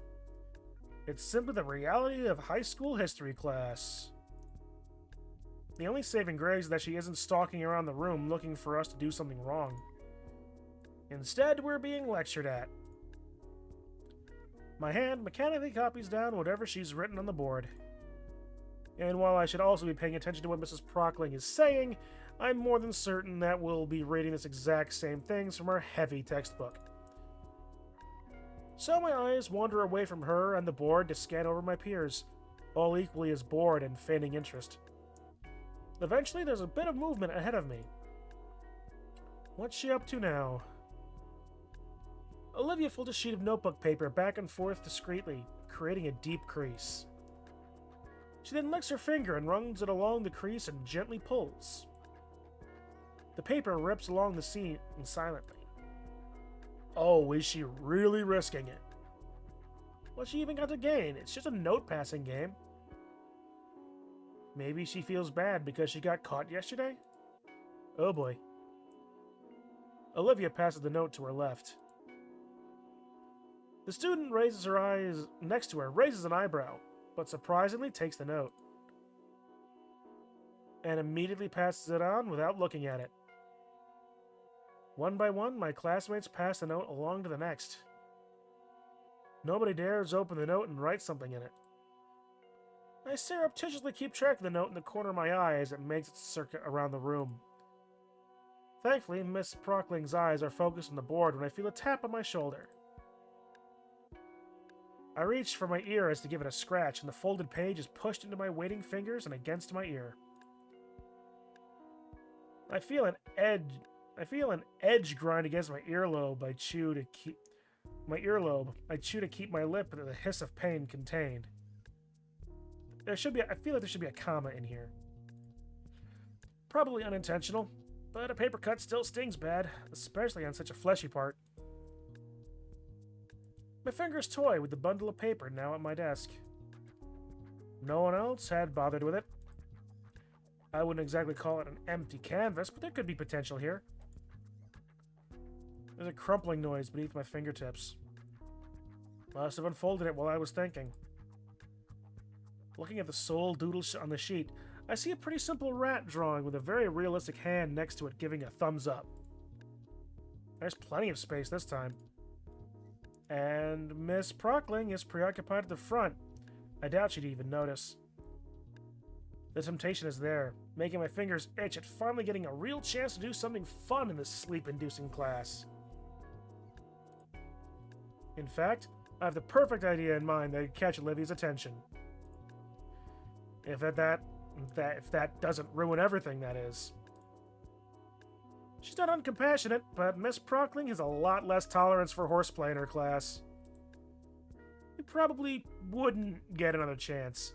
It's simply the reality of high school history class. The only saving grace is that she isn't stalking around the room looking for us to do something wrong. Instead, we're being lectured at. My hand mechanically copies down whatever she's written on the board. And while I should also be paying attention to what Mrs. Prockling is saying, I'm more than certain that we'll be reading this exact same things from our heavy textbook. So my eyes wander away from her and the board to scan over my peers, all equally as bored and feigning interest. Eventually, there's a bit of movement ahead of me. What's she up to now? Olivia folds a sheet of notebook paper back and forth discreetly, creating a deep crease. She then licks her finger and runs it along the crease and gently pulls. The paper rips along the seam silently. Oh, is she really risking it? What's she even got to gain? It's just a note-passing game. Maybe she feels bad because she got caught yesterday? Oh boy. Olivia passes the note to her left. The student raises her eyes next to her, raises an eyebrow, but surprisingly takes the note. And immediately passes it on without looking at it. One by one, my classmates pass the note along to the next. Nobody dares open the note and write something in it. I surreptitiously keep track of the note in the corner of my eye as it makes its circuit around the room. Thankfully, Miss Prockling's eyes are focused on the board when I feel a tap on my shoulder. I reach for my ear as to give it a scratch, and the folded page is pushed into my waiting fingers and against my ear. I feel an edge grind against my earlobe. I chew to keep my lip and the hiss of pain contained. I feel like there should be a comma in here. Probably unintentional, but a paper cut still stings bad, especially on such a fleshy part. My fingers toy with the bundle of paper now at my desk. No one else had bothered with it. I wouldn't exactly call it an empty canvas, but there could be potential here. There's a crumpling noise beneath my fingertips. Must have unfolded it while I was thinking. Looking at the sole doodle on the sheet, I see a pretty simple rat drawing with a very realistic hand next to it giving a thumbs up. There's plenty of space this time. And Miss Prockling is preoccupied at the front. I doubt she'd even notice. The temptation is there, making my fingers itch at finally getting a real chance to do something fun in this sleep-inducing class. In fact, I have the perfect idea in mind that would catch Olivia's attention. If that doesn't ruin everything, that is. She's not uncompassionate, but Miss Prockling has a lot less tolerance for horseplay in her class. We probably wouldn't get another chance.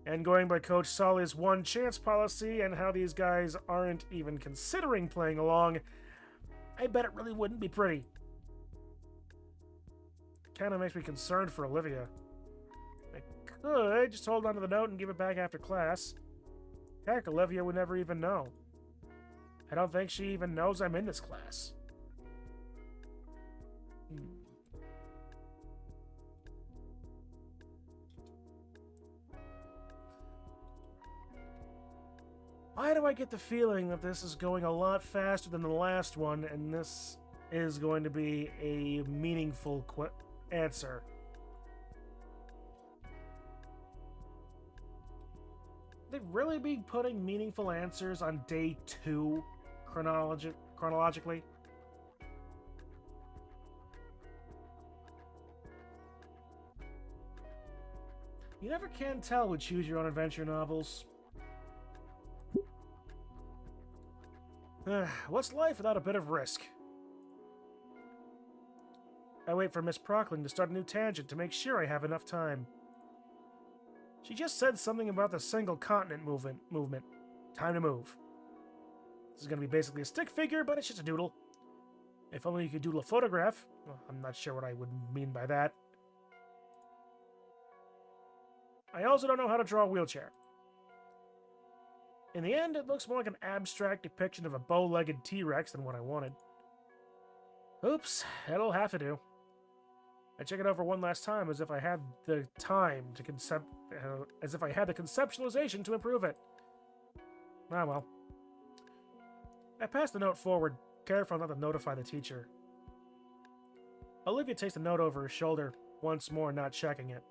And going by Coach Solly's one chance policy and how these guys aren't even considering playing along, I bet it really wouldn't be pretty. Kinda makes me concerned for Olivia. I could just hold on to the note and give it back after class. Heck, Olivia would never even know. I don't think she even knows I'm in this class. Why do I get the feeling that this is going a lot faster than the last one, and this is going to be a meaningful answer? They really be putting meaningful answers on day 2 chronologically? You never can tell with Choose Your Own Adventure novels. What's life without a bit of risk? I wait for Miss Prockling to start a new tangent to make sure I have enough time. She just said something about the single continent movement. Time to move. This is going to be basically a stick figure, but it's just a doodle. If only you could doodle a photograph. Well, I'm not sure what I would mean by that. I also don't know how to draw a wheelchair. In the end, it looks more like an abstract depiction of a bow-legged T-Rex than what I wanted. Oops, it'll have to do. I check it over one last time as if I had the time to as if I had the conceptualization to improve it. Ah well. I pass the note forward, careful not to notify the teacher. Olivia takes the note over her shoulder, once more not checking it.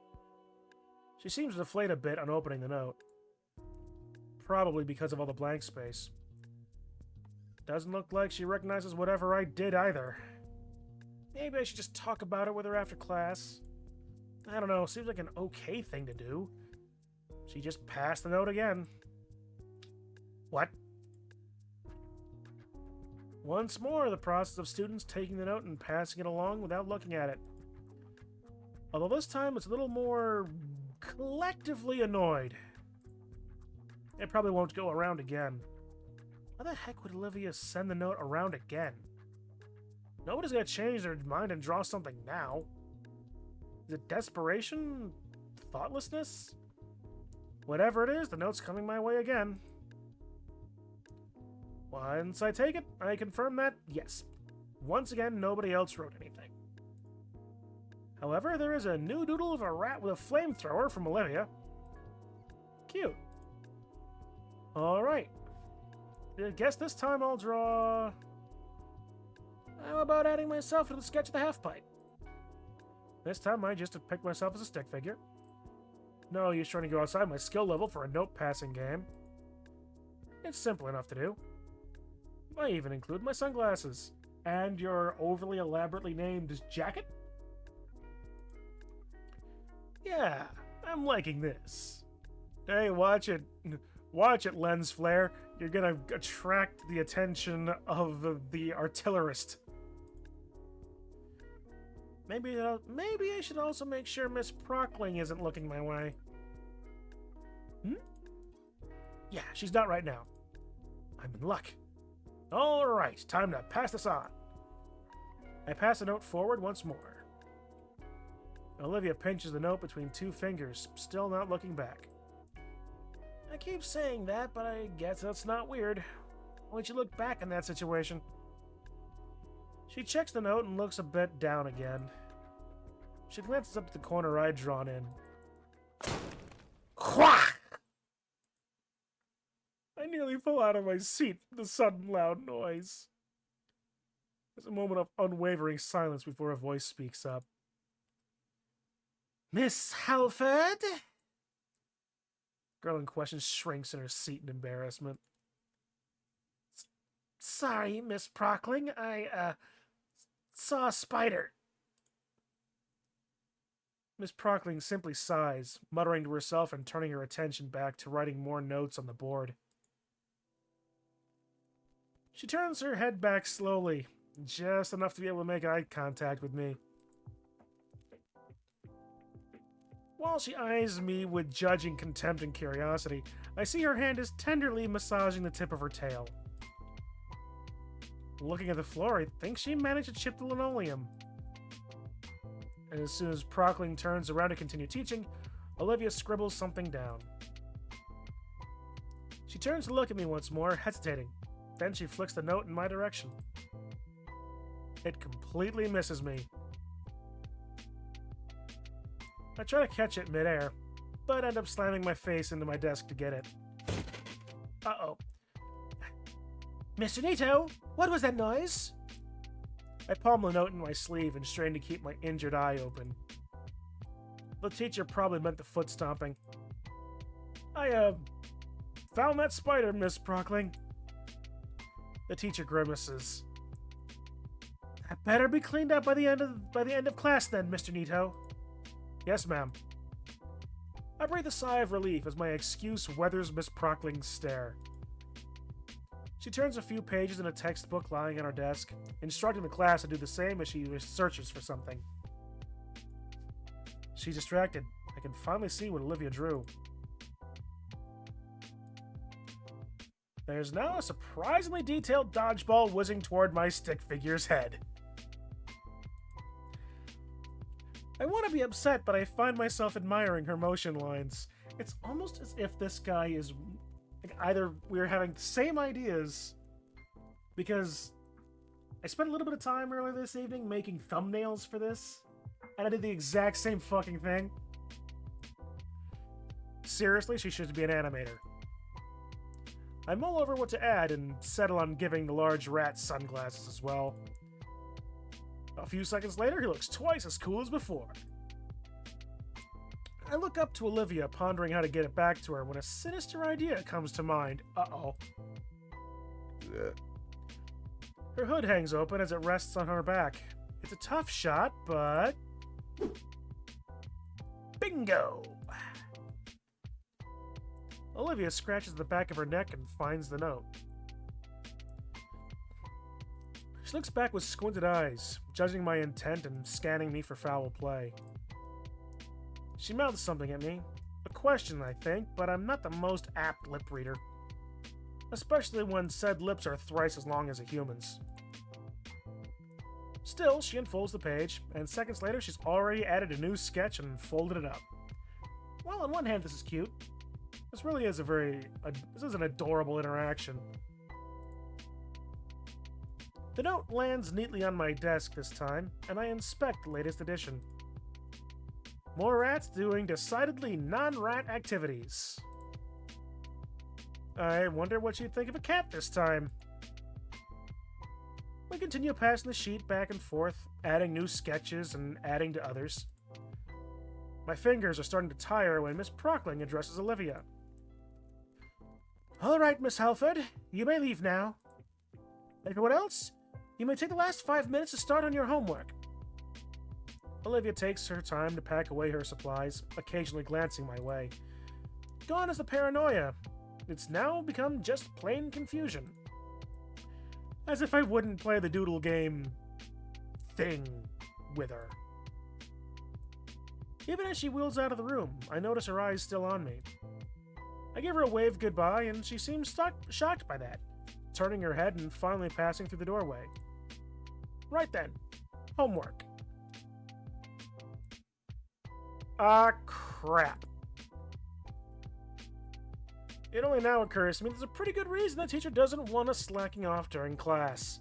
She seems to deflate a bit on opening the note. Probably because of all the blank space. Doesn't look like she recognizes whatever I did either. Maybe I should just talk about it with her after class. I don't know, seems like an okay thing to do. She just passed the note again. What? Once more, the process of students taking the note and passing it along without looking at it. Although this time it's a little more collectively annoyed. It probably won't go around again. Why the heck would Olivia send the note around again? Nobody's gonna change their mind and draw something now. Is it desperation? Thoughtlessness? Whatever it is, the note's coming my way again. Once I take it, I confirm that, yes. Once again, nobody else wrote anything. However, there is a new doodle of a rat with a flamethrower from Olivia. Cute. Alright. I guess this time I'll draw... How about adding myself to the sketch of the half-pipe? This time I just picked myself as a stick figure. No use trying to go outside my skill level for a note-passing game. It's simple enough to do. I even include my sunglasses. And your overly elaborately named jacket? Yeah, I'm liking this. Hey, watch it. Watch it, lens flare. You're gonna attract the attention of the artillerist. Maybe I should also make sure Miss Prockling isn't looking my way. Yeah, she's not right now. I'm in luck. Alright, time to pass this on. I pass the note forward once more. Olivia pinches the note between 2 fingers, still not looking back. I keep saying that, but I guess that's not weird. Why don't you look back in that situation? She checks the note and looks a bit down again. She glances up at the corner I'd drawn in. Wha! I nearly fell out of my seat with the sudden loud noise. There's a moment of unwavering silence before a voice speaks up. Miss Halford? Girl in question shrinks in her seat in embarrassment. Sorry, Miss Prockling. I saw a spider. Miss Prockling simply sighs, muttering to herself and turning her attention back to writing more notes on the board. She turns her head back slowly, just enough to be able to make eye contact with me. While she eyes me with judging contempt and curiosity, I see her hand is tenderly massaging the tip of her tail. Looking at the floor, I think she managed to chip the linoleum. And as soon as Prockling turns around to continue teaching, Olivia scribbles something down. She turns to look at me once more, hesitating. Then she flicks the note in my direction. It completely misses me. I try to catch it midair, but end up slamming my face into my desk to get it. Uh-oh. Mr. Nito, what was that noise? I palm the note in my sleeve and strain to keep my injured eye open. The teacher probably meant the foot stomping. I, found that spider, Miss Prockling. The teacher grimaces. That better be cleaned up by the end of class then, Mr. Nito. Yes, ma'am. I breathe a sigh of relief as my excuse weathers Miss Prockling's stare. She turns a few pages in a textbook lying on her desk, instructing the class to do the same as she searches for something. She's distracted. I can finally see what Olivia drew. There's now a surprisingly detailed dodgeball whizzing toward my stick figure's head. I want to be upset, but I find myself admiring her motion lines. It's almost as if this guy is... like, either we're having the same ideas, because I spent a little bit of time earlier this evening making thumbnails for this, and I did the exact same fucking thing. Seriously, she should be an animator. I mull over what to add and settle on giving the large rat sunglasses as well. A few seconds later, he looks twice as cool as before. I look up to Olivia, pondering how to get it back to her, when a sinister idea comes to mind. Uh-oh. Her hood hangs open as it rests on her back. It's a tough shot, but... bingo! Olivia scratches the back of her neck and finds the note. She looks back with squinted eyes, judging my intent and scanning me for foul play. She mouths something at me. A question, I think, but I'm not the most apt lip reader. Especially when said lips are thrice as long as a human's. Still, she unfolds the page, and seconds later she's already added a new sketch and folded it up. Well, on one hand, this is cute. This really is this is an adorable interaction. The note lands neatly on my desk this time, and I inspect the latest edition. More rats doing decidedly non-rat activities. I wonder what you'd think of a cat this time. We continue passing the sheet back and forth, adding new sketches and adding to others. My fingers are starting to tire when Miss Prockling addresses Olivia. All right, Miss Halford, you may leave now. Everyone else, you may take the last 5 minutes to start on your homework. Olivia takes her time to pack away her supplies, occasionally glancing my way. Gone is the paranoia. It's now become just plain confusion. As if I wouldn't play the doodle game thing with her. Even as she wheels out of the room, I notice her eyes still on me. I give her a wave goodbye, and she seems shocked by that, turning her head and finally passing through the doorway. Right then, homework. Ah, crap. It only now occurs to me there's a pretty good reason the teacher doesn't want us slacking off during class.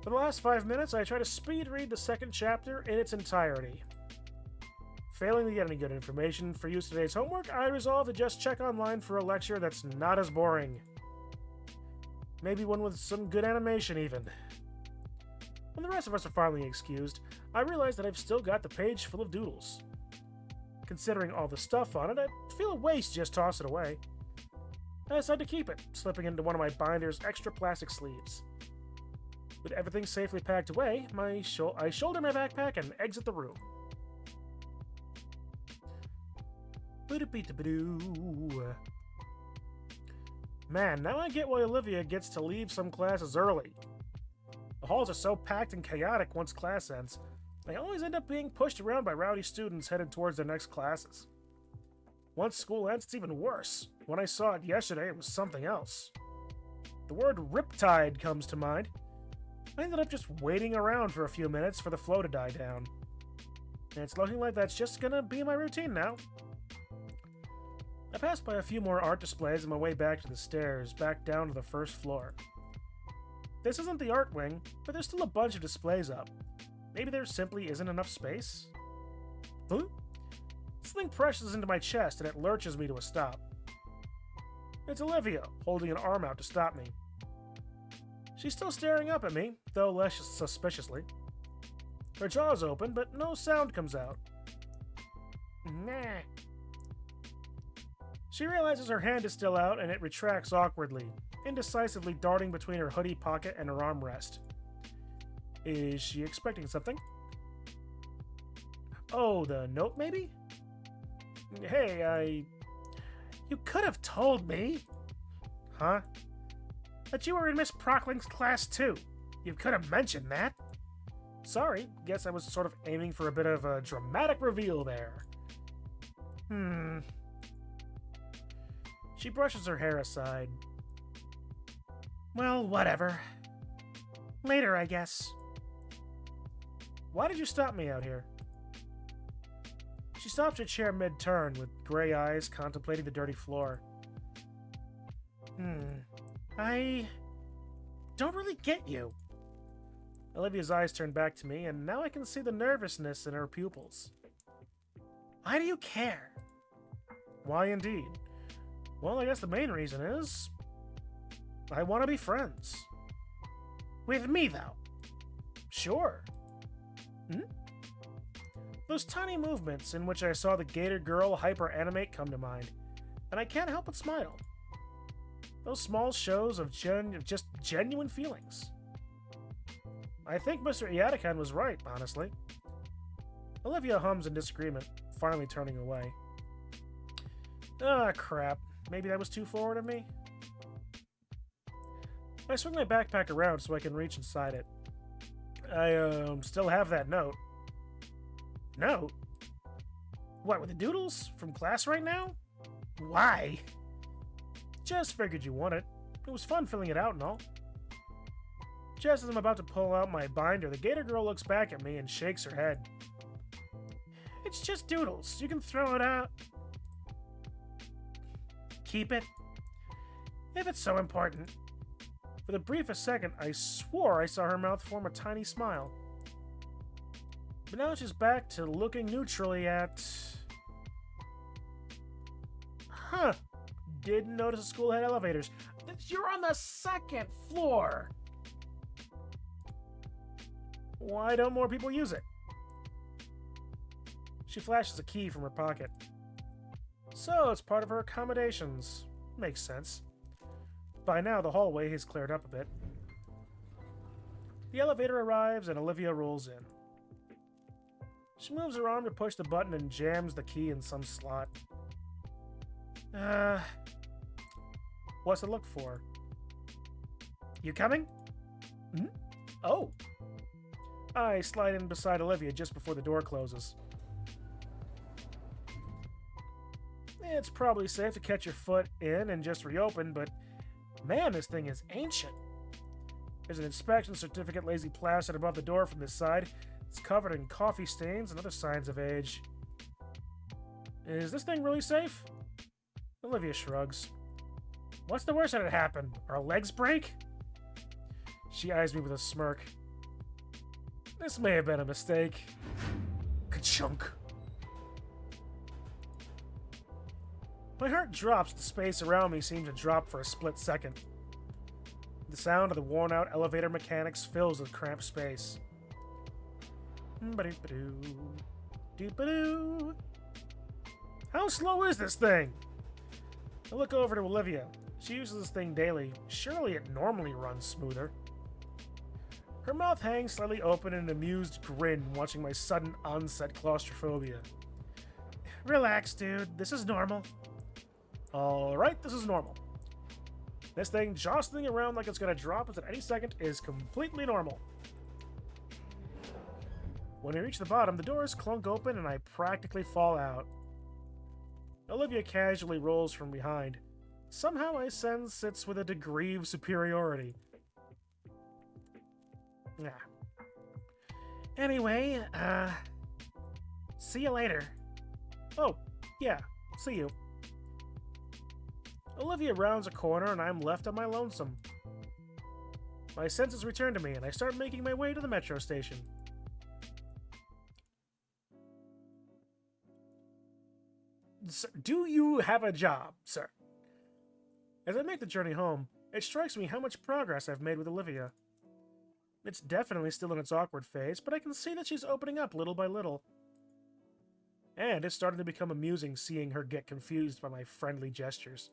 For the last 5 minutes, I try to speed read the second chapter in its entirety. Failing to get any good information for use today's homework, I resolve to just check online for a lecture that's not as boring. Maybe one with some good animation, even. When the rest of us are finally excused, I realize that I've still got the page full of doodles. Considering all the stuff on it, I feel a waste just toss it away. I decide to keep it, slipping into one of my binder's extra plastic sleeves. With everything safely packed away, I shoulder my backpack and exit the room. Man, now I get why Olivia gets to leave some classes early. The halls are so packed and chaotic once class ends, they always end up being pushed around by rowdy students headed towards their next classes. Once school ends, it's even worse. When I saw it yesterday, it was something else. The word riptide comes to mind. I ended up just waiting around for a few minutes for the flow to die down. And it's looking like that's just gonna be my routine now. I passed by a few more art displays on my way back to the stairs, back down to the first floor. This isn't the art wing, but there's still a bunch of displays up. Maybe there simply isn't enough space? Huh? Something presses into my chest and it lurches me to a stop. It's Olivia, holding an arm out to stop me. She's still staring up at me, though less suspiciously. Her jaw's open, but no sound comes out. Nah. She realizes her hand is still out and it retracts awkwardly, indecisively darting between her hoodie pocket and her armrest. Is she expecting something? Oh, the note maybe? Hey, You could have told me. Huh? That you were in Miss Prockling's class too. You could have mentioned that. Sorry, guess I was sort of aiming for a bit of a dramatic reveal there. She brushes her hair aside. Well, whatever. Later, I guess. Why did you stop me out here? She stops her chair mid-turn, with gray eyes contemplating the dirty floor. I don't really get you. Olivia's eyes turn back to me, and now I can see the nervousness in her pupils. Why do you care? Why indeed? Well, I guess the main reason is I want to be friends. With me, though? Sure. Those tiny movements in which I saw the Gator girl hyper-animate come to mind, and I can't help but smile. Those small shows of just genuine feelings. I think Mr. Iadikan was right, honestly. Olivia hums in disagreement, finally turning away. Ah, crap. Maybe that was too forward of me? I swing my backpack around so I can reach inside it. I, still have that note. Note? What, with the doodles? From class right now? Why? Just figured you wanted. It was fun filling it out and all. Just as I'm about to pull out my binder, the Gator girl looks back at me and shakes her head. It's just doodles. You can throw it out. Keep it. If it's so important. For the briefest second, I swore I saw her mouth form a tiny smile. But now she's back to looking neutrally at... Huh. Didn't notice the school had elevators. You're on the second floor! Why don't more people use it? She flashes a key from her pocket. So it's part of her accommodations. Makes sense. By now, the hallway has cleared up a bit. The elevator arrives and Olivia rolls in. She moves her arm to push the button and jams the key in some slot. What's to look for? You coming? Oh. I slide in beside Olivia just before the door closes. It's probably safe to catch your foot in and just reopen, but man, this thing is ancient. There's an inspection certificate lazily plastered above the door from this side. It's covered in coffee stains and other signs of age. Is this thing really safe? Olivia shrugs. What's the worst that had happened? Our legs break? She eyes me with a smirk. This may have been a mistake. Ka-chunk. My heart drops. The space around me seems to drop for a split second. The sound of the worn-out elevator mechanics fills the cramped space. How slow is this thing? I look over to Olivia. She uses this thing daily. Surely it normally runs smoother. Her mouth hangs slightly open in an amused grin, watching my sudden onset claustrophobia. Relax, dude. This is normal. Alright, this is normal. This thing jostling around like it's gonna drop us at any second is completely normal. When I reach the bottom, the doors clunk open and I practically fall out. Olivia casually rolls from behind. Somehow I sense it's with a degree of superiority. Yeah. Anyway, see you later. Oh, yeah, see you. Olivia rounds a corner and I'm left on my lonesome. My senses return to me and I start making my way to the metro station. Do you have a job, sir? As I make the journey home, it strikes me how much progress I've made with Olivia. It's definitely still in its awkward phase, but I can see that she's opening up little by little. And it's starting to become amusing seeing her get confused by my friendly gestures.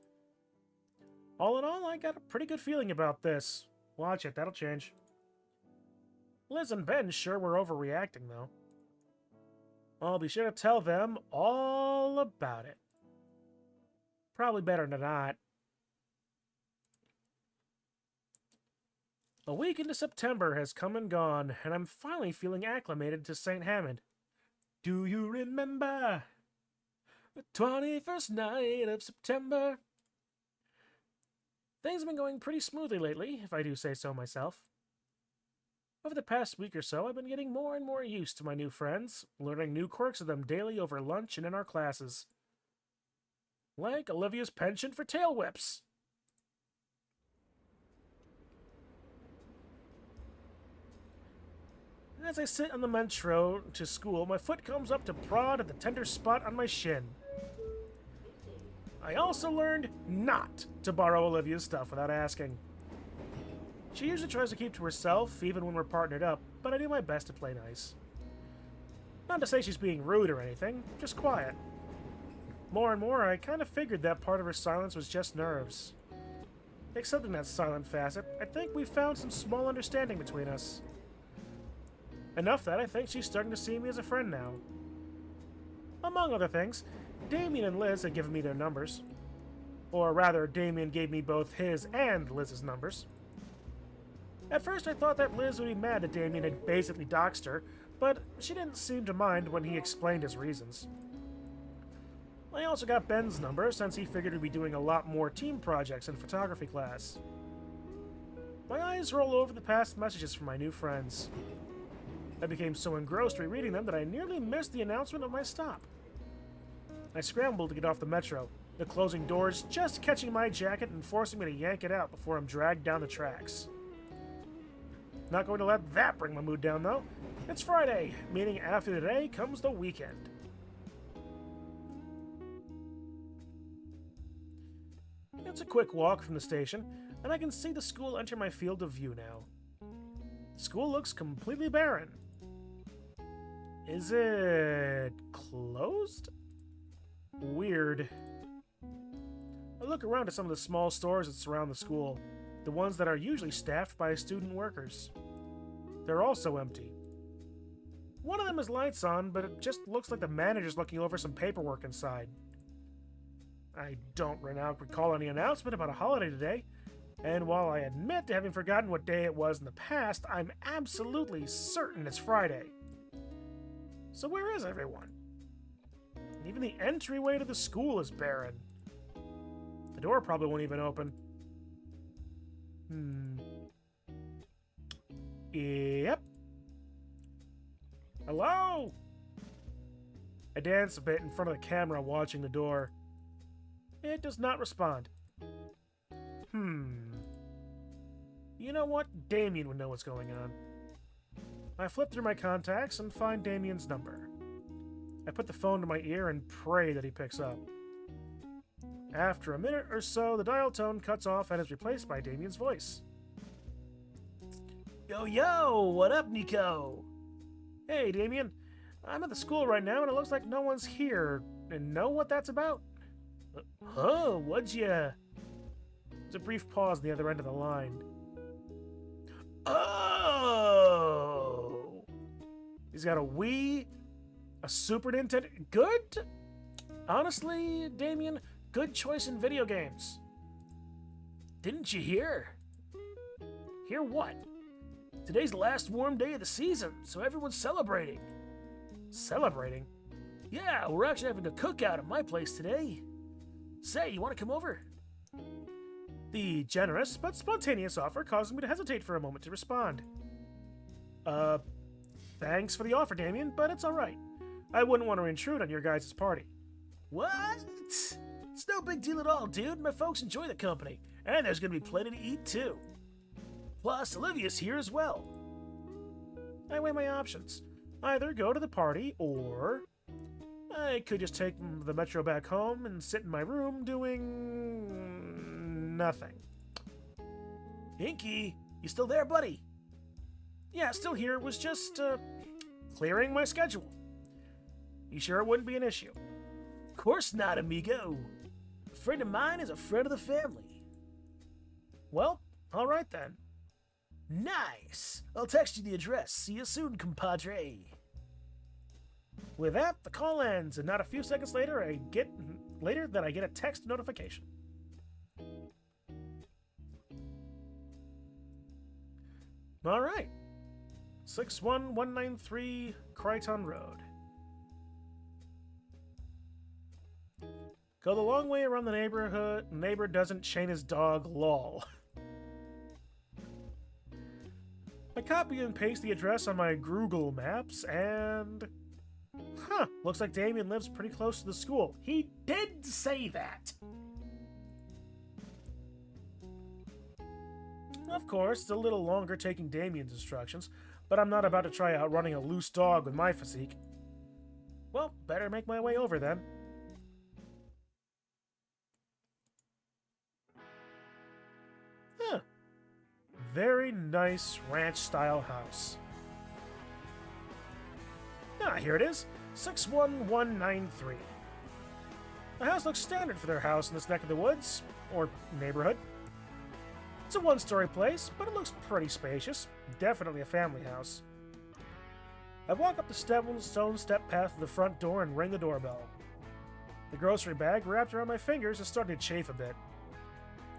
All in all, I got a pretty good feeling about this. Watch it, that'll change. Liz and Ben sure were overreacting, though. I'll be sure to tell them all about it. Probably better than not. A week into September has come and gone, and I'm finally feeling acclimated to St. Hammond. Do you remember the 21st night of September? Things have been going pretty smoothly lately, if I do say so myself. Over the past week or so, I've been getting more and more used to my new friends, learning new quirks of them daily over lunch and in our classes. Like Olivia's penchant for tail whips. As I sit on the metro to school, my foot comes up to prod at the tender spot on my shin. I also learned not to borrow Olivia's stuff without asking. She usually tries to keep to herself, even when we're partnered up, but I do my best to play nice. Not to say she's being rude or anything, just quiet. More and more, I kind of figured that part of her silence was just nerves. Accepting that silent facet, I think we've found some small understanding between us. Enough that I think she's starting to see me as a friend now. Among other things, Damien and Liz had given me their numbers. Or rather, Damien gave me both his and Liz's numbers. At first I thought that Liz would be mad that Damien had basically doxed her, but she didn't seem to mind when he explained his reasons. I also got Ben's number since he figured we'd be doing a lot more team projects in photography class. My eyes roll over the past messages from my new friends. I became so engrossed rereading them that I nearly missed the announcement of my stop. I scrambled to get off the metro, the closing doors just catching my jacket and forcing me to yank it out before I'm dragged down the tracks. Not going to let that bring my mood down, though. It's Friday, meaning after today comes the weekend. It's a quick walk from the station, and I can see the school enter my field of view now. The school looks completely barren. Is it closed? Weird. I look around at some of the small stores that surround the school, the ones that are usually staffed by student workers. They're also empty. One of them has lights on, but it just looks like the manager's looking over some paperwork inside. I don't recall any announcement about a holiday today, and while I admit to having forgotten what day it was in the past, I'm absolutely certain it's Friday. So where is everyone? Even the entryway to the school is barren. The door probably won't even open. Yep. Hello? I dance a bit in front of the camera watching the door. It does not respond. You know what? Damien would know what's going on. I flip through my contacts and find Damien's number. I put the phone to my ear and pray that he picks up. After a minute or so, the dial tone cuts off and is replaced by Damien's voice. Yo, yo! What up, Nico? Hey, Damien. I'm at the school right now, and it looks like no one's here. And know what that's about? Oh, what'd ya... There's a brief pause on the other end of the line. Oh! He's got a Wii, a Super Nintendo. Good? Honestly, Damien, good choice in video games. Didn't you hear? Hear what? Today's the last warm day of the season, so everyone's celebrating. Celebrating? Yeah, we're actually having a cookout at my place today. Say, you want to come over? The generous but spontaneous offer caused me to hesitate for a moment to respond. Thanks for the offer, Damien, but it's alright. I wouldn't want to intrude on your guys' party. What? It's no big deal at all, dude. My folks enjoy the company, and there's gonna be plenty to eat, too. Plus, Olivia's here as well. I weigh my options. Either go to the party, or I could just take the metro back home and sit in my room doing... nothing. Inky, you still there, buddy? Yeah, still here. Was just, clearing my schedule. You sure it wouldn't be an issue? Of course not, amigo. A friend of mine is a friend of the family. Well, alright then. Nice! I'll text you the address. See you soon, compadre. With that, the call ends, and not a few seconds later, I get a text notification. Alright. 61193 Crichton Road. Go the long way around the neighborhood. Neighbor doesn't chain his dog, lol. I copy and paste the address on my Google Maps and... looks like Damien lives pretty close to the school. He did say that! Of course, it's a little longer taking Damien's instructions, but I'm not about to try out running a loose dog with my physique. Well, better make my way over then. Very nice ranch-style house. Here it is. 61193. The house looks standard for their house in this neck of the woods, or neighborhood. It's a one-story place, but it looks pretty spacious. Definitely a family house. I walk up the stone step path to the front door and ring the doorbell. The grocery bag wrapped around my fingers is starting to chafe a bit.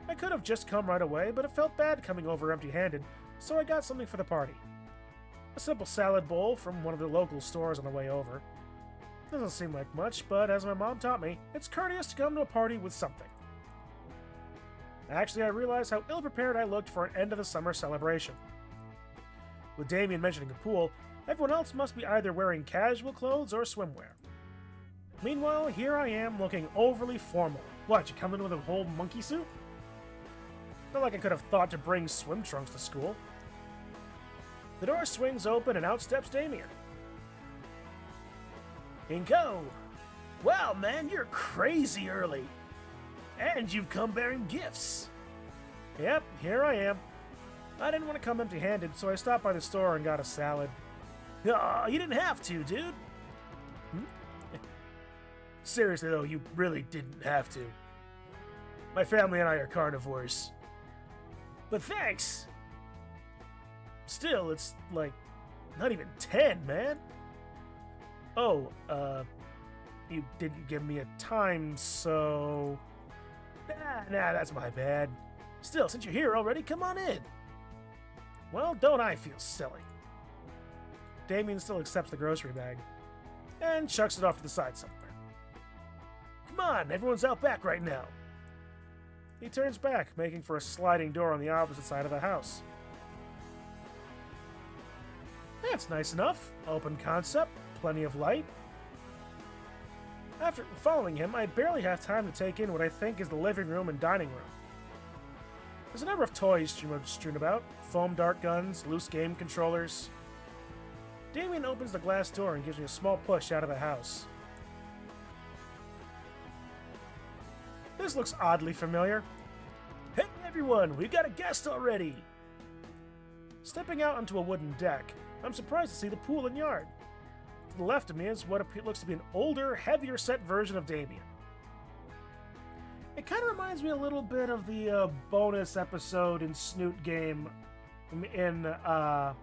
I could have just come right away, but it felt bad coming over empty-handed, so I got something for the party. A simple salad bowl from one of the local stores on the way over. Doesn't seem like much, but as my mom taught me, it's courteous to come to a party with something. Actually, I realized how ill-prepared I looked for an end-of-the-summer celebration. With Damien mentioning a pool, everyone else must be either wearing casual clothes or swimwear. Meanwhile, here I am looking overly formal. What, you come in with a whole monkey suit? Not like I could have thought to bring swim trunks to school. The door swings open and out steps Damien. Inko! Wow, man, you're crazy early. And you've come bearing gifts. Yep, here I am. I didn't want to come empty-handed, so I stopped by the store and got a salad. Aw, you didn't have to, dude. Seriously, though, you really didn't have to. My family and I are carnivores. But thanks. Still, it's like not even 10, man. Oh, you didn't give me a time, so... Nah, that's my bad. Still, since you're here already, come on in. Well, don't I feel silly. Damien still accepts the grocery bag and chucks it off to the side somewhere. Come on, everyone's out back right now. He turns back, making for a sliding door on the opposite side of the house. That's nice enough. Open concept, plenty of light. After following him, I barely have time to take in what I think is the living room and dining room. There's a number of toys strewn about, foam dart guns, loose game controllers. Damien opens the glass door and gives me a small push out of the house. This looks oddly familiar. Hey everyone, we got a guest already! Stepping out onto a wooden deck, I'm surprised to see the pool and yard. To the left of me is what looks to be an older, heavier set version of Damien. It kind of reminds me a little bit of the bonus episode in Snoot Game in the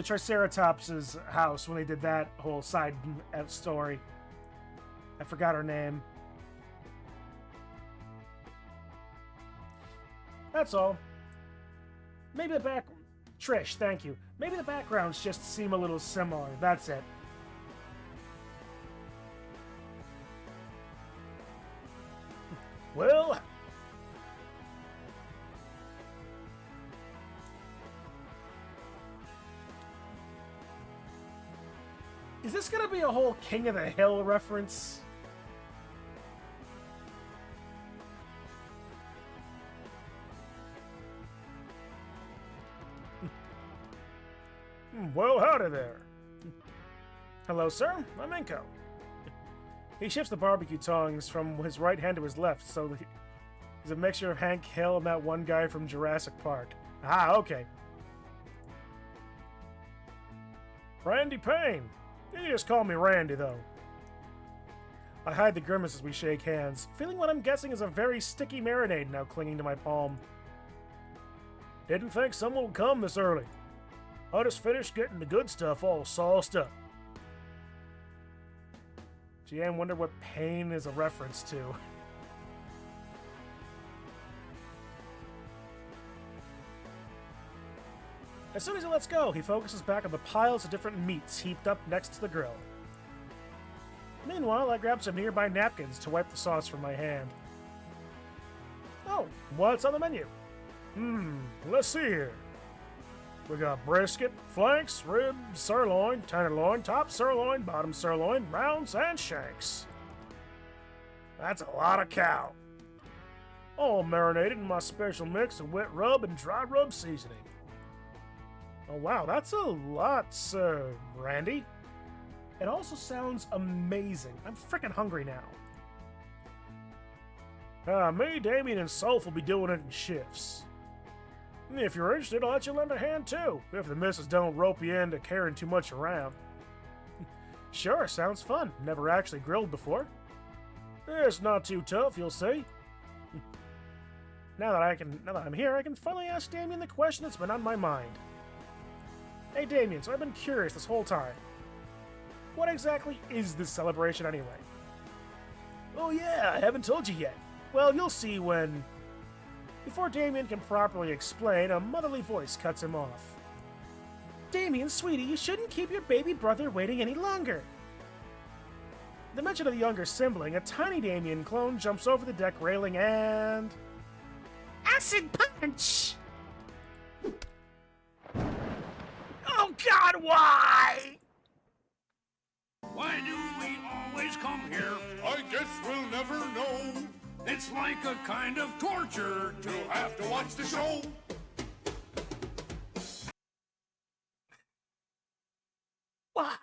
Triceratops' house when they did that whole side story. I forgot her name. That's all. Maybe the back... Trish, thank you. Maybe the backgrounds just seem a little similar. That's it. Well... Is this gonna be a whole King of the Hill reference? Well, howdy there. Hello, sir. I'm Inko. He shifts the barbecue tongs from his right hand to his left, so he's a mixture of Hank Hill and that one guy from Jurassic Park. Ah, okay. Randy Payne. You can just call me Randy, though. I hide the grimace as we shake hands, feeling what I'm guessing is a very sticky marinade now clinging to my palm. Didn't think someone would come this early. I just finished getting the good stuff all sauced up. GM wonder what pain is a reference to. As soon as he lets go, he focuses back on the piles of different meats heaped up next to the grill. Meanwhile, I grab some nearby napkins to wipe the sauce from my hand. Oh, what's on the menu? Let's see here. We got brisket, flanks, ribs, sirloin, tenderloin, top sirloin, bottom sirloin, rounds, and shanks. That's a lot of cow. All marinated in my special mix of wet rub and dry rub seasoning. Oh wow, that's a lot, Sir Randy. It also sounds amazing. I'm freaking hungry now. Me, Damien, and Soph will be doing it in shifts. If you're interested, I'll let you lend a hand too, if the missus don't rope you into carrying too much around. Sure, sounds fun. Never actually grilled before. It's not too tough, you'll see. Now that I'm here, I can finally ask Damien the question that's been on my mind. Hey Damien, so I've been curious this whole time. What exactly is this celebration anyway? Oh yeah, I haven't told you yet. Well, you'll see when... Before Damien can properly explain, a motherly voice cuts him off. Damien, sweetie, you shouldn't keep your baby brother waiting any longer. The mention of the younger sibling, a tiny Damien clone jumps over the deck railing and... Acid punch! Oh God, why? Why do we always come here? I guess we'll never know. It's like a kind of torture to have to watch the show. Why?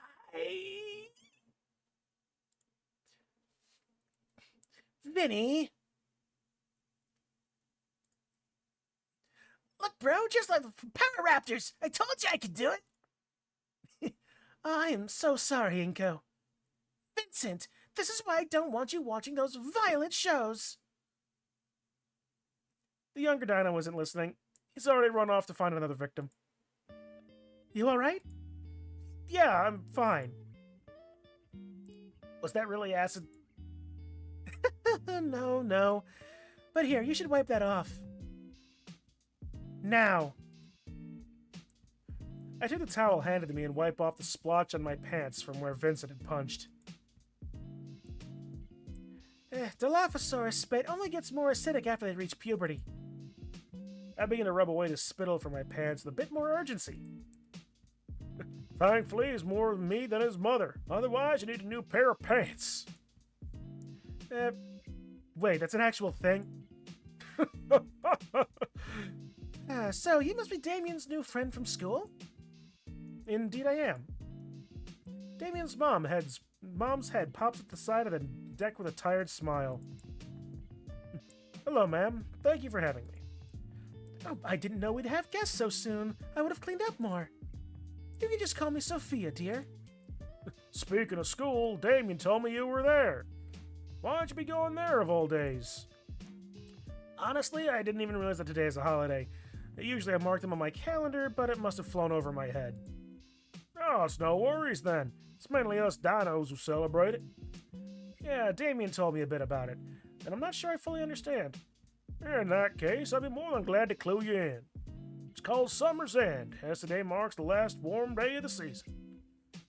Vinny? Look, bro, just like the Power Raptors. I told you I could do it. I am so sorry, Inko. Vincent, this is why I don't want you watching those violent shows. The younger Dino wasn't listening. He's already run off to find another victim. You alright? Yeah, I'm fine. Was that really acid? No. But here, you should wipe that off. Now. I took the towel handed to me and wipe off the splotch on my pants from where Vincent had punched. Dilophosaurus spit only gets more acidic after they reach puberty. I begin to rub away the spittle from my pants with a bit more urgency. Thankfully, he's more with me than his mother. Otherwise, you need a new pair of pants. Wait, that's an actual thing? So you must be Damien's new friend from school? Indeed I am. Damien's mom heads Mom's head pops at the side of the deck with a tired smile. Hello, ma'am. Thank you for having me. Oh, I didn't know we'd have guests so soon. I would have cleaned up more. You can just call me Sophia, dear. Speaking of school, Damien told me you were there. Why'd you be going there of all days? Honestly, I didn't even realize that today is a holiday. Usually I mark them on my calendar, but it must have flown over my head. Oh, it's no worries then. It's mainly us dinos who celebrate it. Yeah, Damien told me a bit about it, and I'm not sure I fully understand. In that case, I'd be more than glad to clue you in. It's called Summer's End, as today marks the last warm day of the season.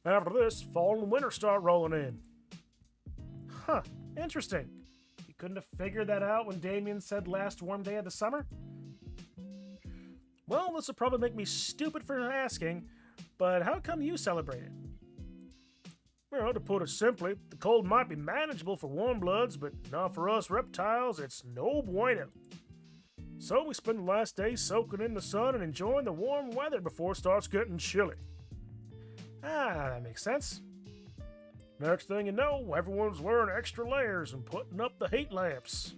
After this, fall and winter start rolling in. Huh, interesting. You couldn't have figured that out when Damien said last warm day of the summer? Well, this will probably make me stupid for asking, but how come you celebrate it? Well, to put it simply, the cold might be manageable for warm bloods, but not for us reptiles, it's no bueno. So we spend the last day soaking in the sun and enjoying the warm weather before it starts getting chilly. Ah, that makes sense. Next thing you know, everyone's wearing extra layers and putting up the heat lamps.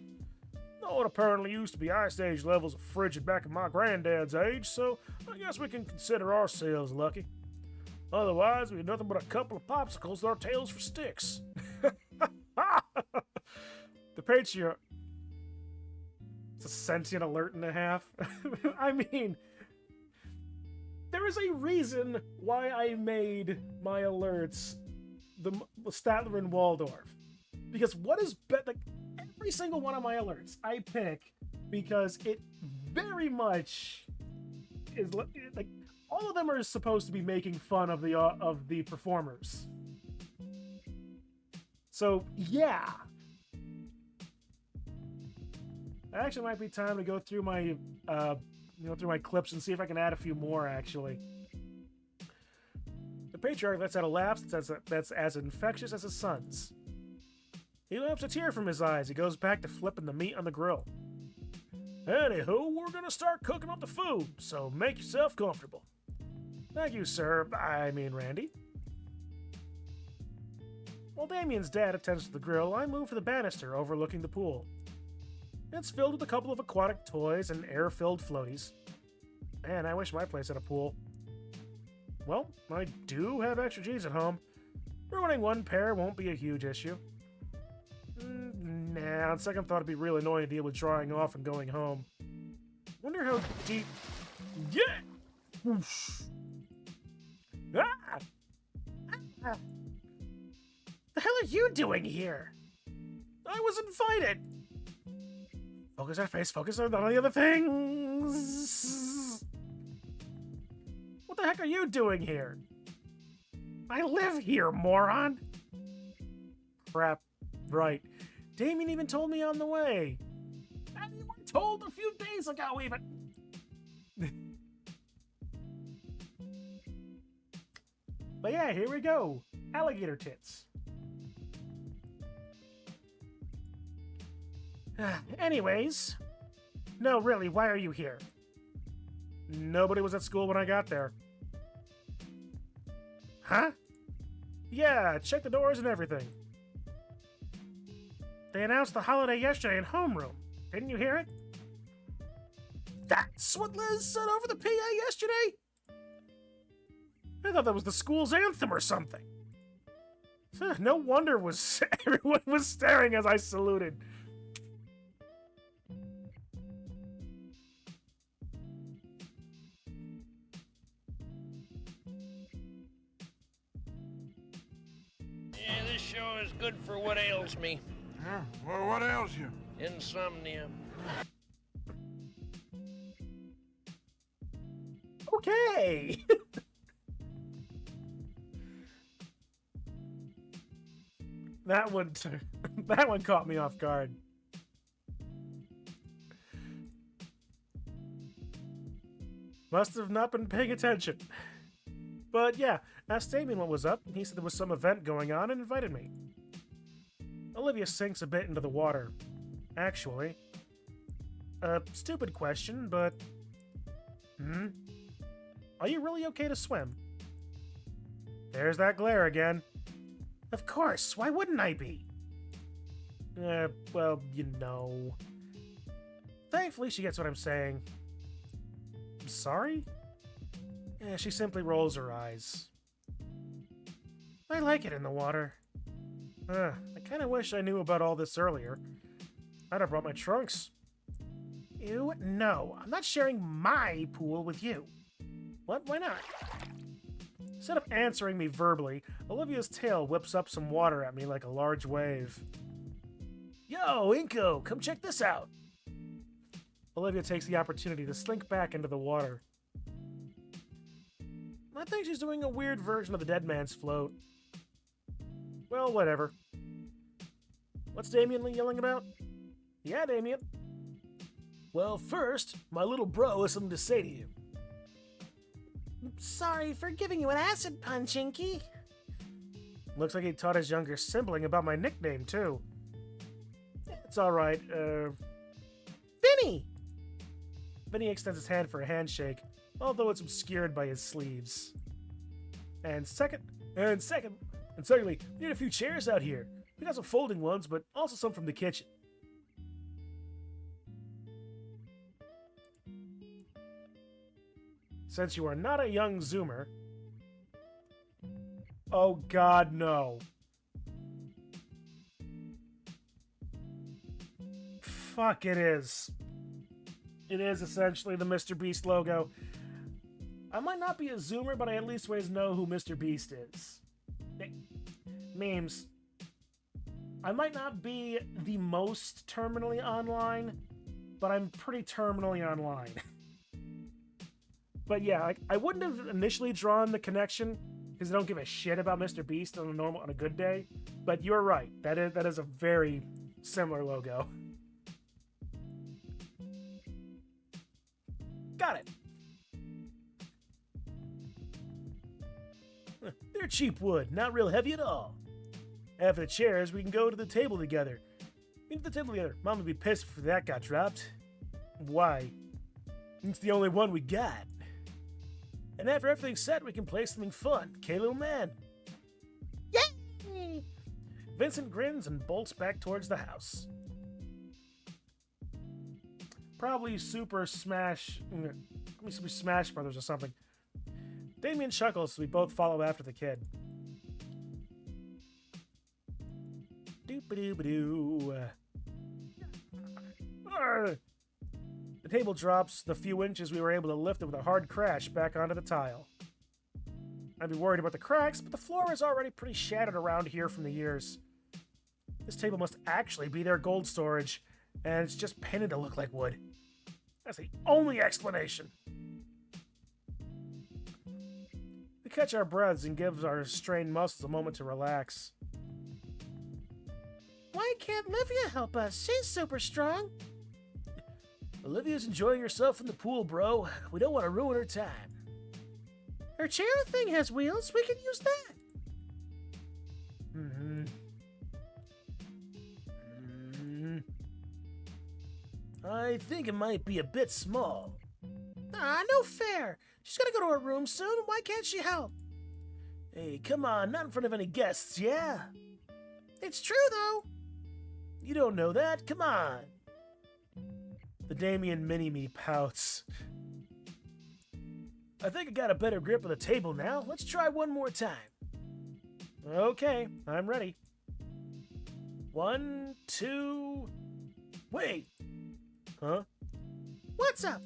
Though it apparently used to be ice age levels of frigid back in my granddad's age, so I guess we can consider ourselves lucky. Otherwise, we'd nothing but a couple of popsicles with our tails for sticks. The patriarch. It's a sentient alert and a half. I mean, there is a reason why I made my alerts the Statler and Waldorf. Because what is like every single one of my alerts I pick because it very much is like all of them are supposed to be making fun of the performers. So yeah, it actually might be time to go through my through my clips and see if I can add a few more. Actually, the patriarch lets out a laugh that's as infectious as his son's. He wipes a tear from his eyes. He goes back to flipping the meat on the grill. Anywho, we're gonna start cooking up the food, so make yourself comfortable. Thank you, sir. I mean, Randy. While Damien's dad attends to the grill, I move to the banister overlooking the pool. It's filled with a couple of aquatic toys and air-filled floaties. Man, I wish my place had a pool. Well, I do have extra G's at home. Ruining one pair won't be a huge issue. Nah, on second thought it'd be really annoying to deal with drying off and going home. Wonder how deep... Yeah! Whoosh. Ah! Ah. The hell are you doing here? I was invited! Focus our face, focus on all the other things! What the heck are you doing here? I live here, moron! Crap. Right. Damien even told me on the way. And you were told a few days ago, even. But yeah, here we go. Alligator tits. Anyways. No, really, why are you here? Nobody was at school when I got there. Huh? Yeah, check the doors and everything. They announced the holiday yesterday in homeroom. Didn't you hear it? That's what Liz said over the PA yesterday? I thought that was the school's anthem or something. No wonder everyone was staring as I saluted. Yeah, this show is good for what ails me. Yeah, well, what ails you? Insomnia. Okay. That one caught me off guard. Must have not been paying attention. But yeah, asked Damien what was up, and he said there was some event going on and invited me. Olivia sinks a bit into the water. Actually. A stupid question, but... Are you really okay to swim? There's that glare again. Of course, why wouldn't I be? Well, you know. Thankfully, she gets what I'm saying. I'm sorry? She simply rolls her eyes. I like it in the water. I kind of wish I knew about all this earlier. I'd have brought my trunks. Ew, no. I'm not sharing my pool with you. What? Why not? Instead of answering me verbally, Olivia's tail whips up some water at me like a large wave. Yo, Inko, come check this out. Olivia takes the opportunity to slink back into the water. I think she's doing a weird version of the dead man's float. Well, whatever. What's Damien yelling about? Yeah, Damien. Well, first, my little bro has something to say to you. Sorry for giving you an acid punch, Inky. Looks like he taught his younger sibling about my nickname, too. It's alright, Vinny! Vinny extends his hand for a handshake, although it's obscured by his sleeves. And secondly, we need a few chairs out here. We got some folding ones, but also some from the kitchen. Since you are not a young Zoomer... Oh god, no. Fuck, it is. It is essentially the Mr. Beast logo. I might not be a Zoomer, but I at least always know who Mr. Beast is. Memes. I might not be the most terminally online, but I'm pretty terminally online. But yeah, I wouldn't have initially drawn the connection because I don't give a shit about Mr. Beast on a good day. But you're right. That is a very similar logo. Got it. They're cheap wood, not real heavy at all. After the chairs, we can go to the table together. Mom would be pissed if that got dropped. Why? It's the only one we got. And after everything's set, we can play something fun. Okay, little man? Yay! Vincent grins and bolts back towards the house. Probably Super Smash Brothers or something. Damien chuckles as we both follow after the kid. Doop-a-doo-ba-doo. The table drops the few inches we were able to lift it with a hard crash back onto the tile. I'd be worried about the cracks, but the floor is already pretty shattered around here from the years. This table must actually be their gold storage, and it's just painted to look like wood. That's the only explanation. We catch our breaths and give our strained muscles a moment to relax. Why can't Livia help us? She's super strong. Olivia's enjoying herself in the pool, bro. We don't want to ruin her time. Her chair thing has wheels. We can use that. I think it might be a bit small. No fair. She's gonna go to her room soon. Why can't she help? Hey, come on. Not in front of any guests, yeah? It's true, though. You don't know that. Come on. The Damien mini-me pouts. I think I got a better grip of the table now. Let's try one more time. Okay, I'm ready. 1, 2... Wait! Huh? What's up?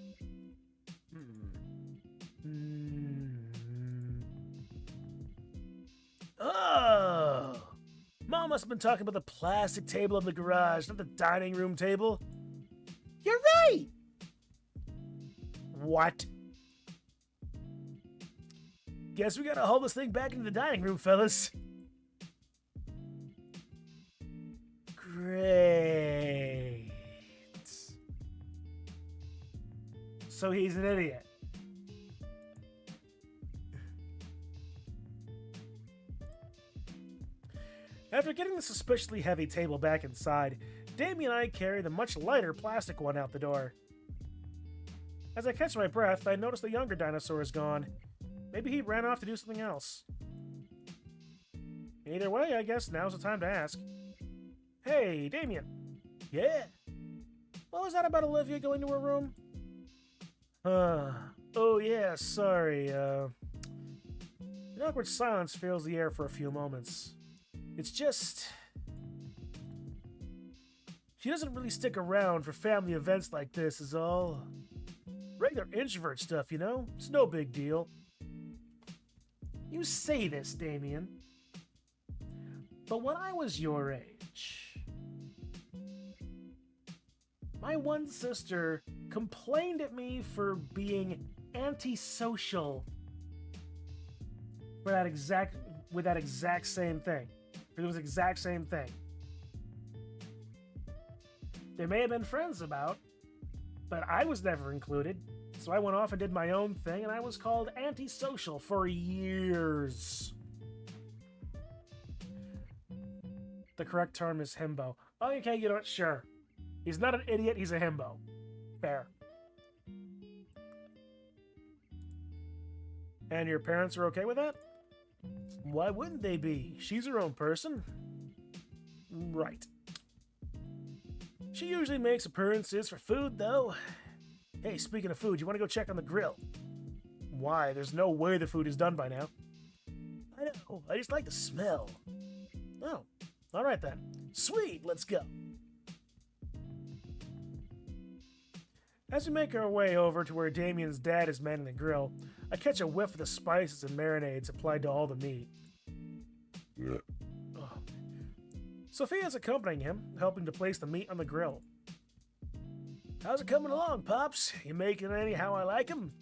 Oh! Mom must have been talking about the plastic table in the garage, not the dining room table. You're right! What? Guess we gotta haul this thing back into the dining room, fellas. Great. So he's an idiot. After getting the suspiciously heavy table back inside, Damien and I carry the much lighter plastic one out the door. As I catch my breath, I notice the younger dinosaur is gone. Maybe he ran off to do something else. Either way, I guess now's the time to ask. Hey, Damien. Yeah? What was that about Olivia going to her room? Oh yeah, sorry, An awkward silence fills the air for a few moments. It's just... She doesn't really stick around for family events like this is all. Regular introvert stuff, you know? It's no big deal. You say this, Damien. But when I was your age, my one sister complained at me for being antisocial with that exact same thing. For this exact same thing. They may have been friends about, but I was never included. So I went off and did my own thing, and I was called antisocial for years. The correct term is himbo. Okay, you know what? Sure. He's not an idiot, he's a himbo. Fair. And your parents are okay with that? Why wouldn't they be? She's her own person. Right. She usually makes appearances for food, though. Hey, speaking of food, you want to go check on the grill? Why? There's no way the food is done by now. I know. I just like the smell. Oh, all right then. Sweet, let's go. As we make our way over to where Damien's dad is manning the grill, I catch a whiff of the spices and marinades applied to all the meat. Yeah. Oh. Sophia's accompanying him, helping to place the meat on the grill. How's it coming along, Pops? You making any how I like 'em?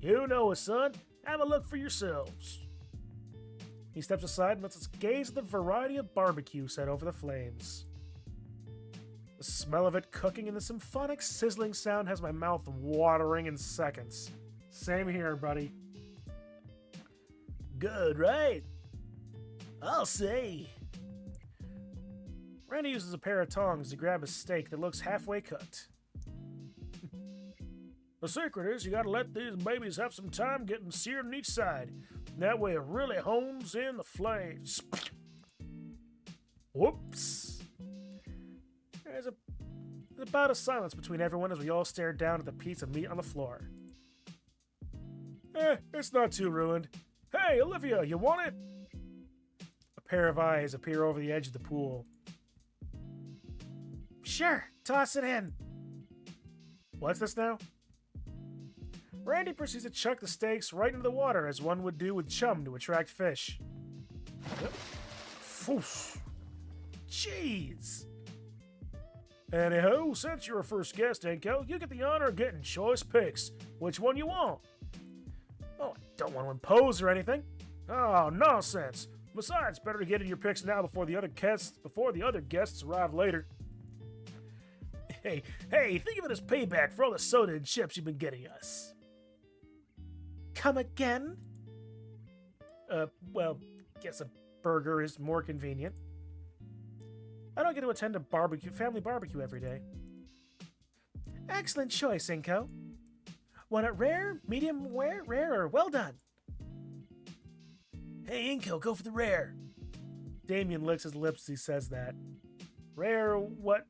You know it, son. Have a look for yourselves. He steps aside and lets us gaze at the variety of barbecue set over the flames. The smell of it cooking and the symphonic sizzling sound has my mouth watering in seconds. Same here, buddy. Good, right? I'll say. Randy uses a pair of tongs to grab a steak that looks halfway cooked. The secret is you gotta let these babies have some time getting seared on each side. That way it really hones in the flames. Whoops. There's about a silence between everyone as we all stare down at the piece of meat on the floor. It's not too ruined. Hey, Olivia, you want it? A pair of eyes appear over the edge of the pool. Sure, toss it in. What's this now? Randy proceeds to chuck the steaks right into the water as one would do with chum to attract fish. Yep. Foosh. Jeez. Anyhow, since you're a first guest, Enko, you get the honor of getting choice picks. Which one you want? Oh, I don't want to impose or anything. Oh, nonsense. Besides, better to get in your picks now before the other guests arrive later. Hey, think of it as payback for all the soda and chips you've been getting us. Come again? Well, guess a burger is more convenient. I don't get to attend a family barbecue every day. Excellent choice, Inko. Want it rare, medium rare, or well done? Hey, Inko, go for the rare. Damien licks his lips as he says that. Rare, what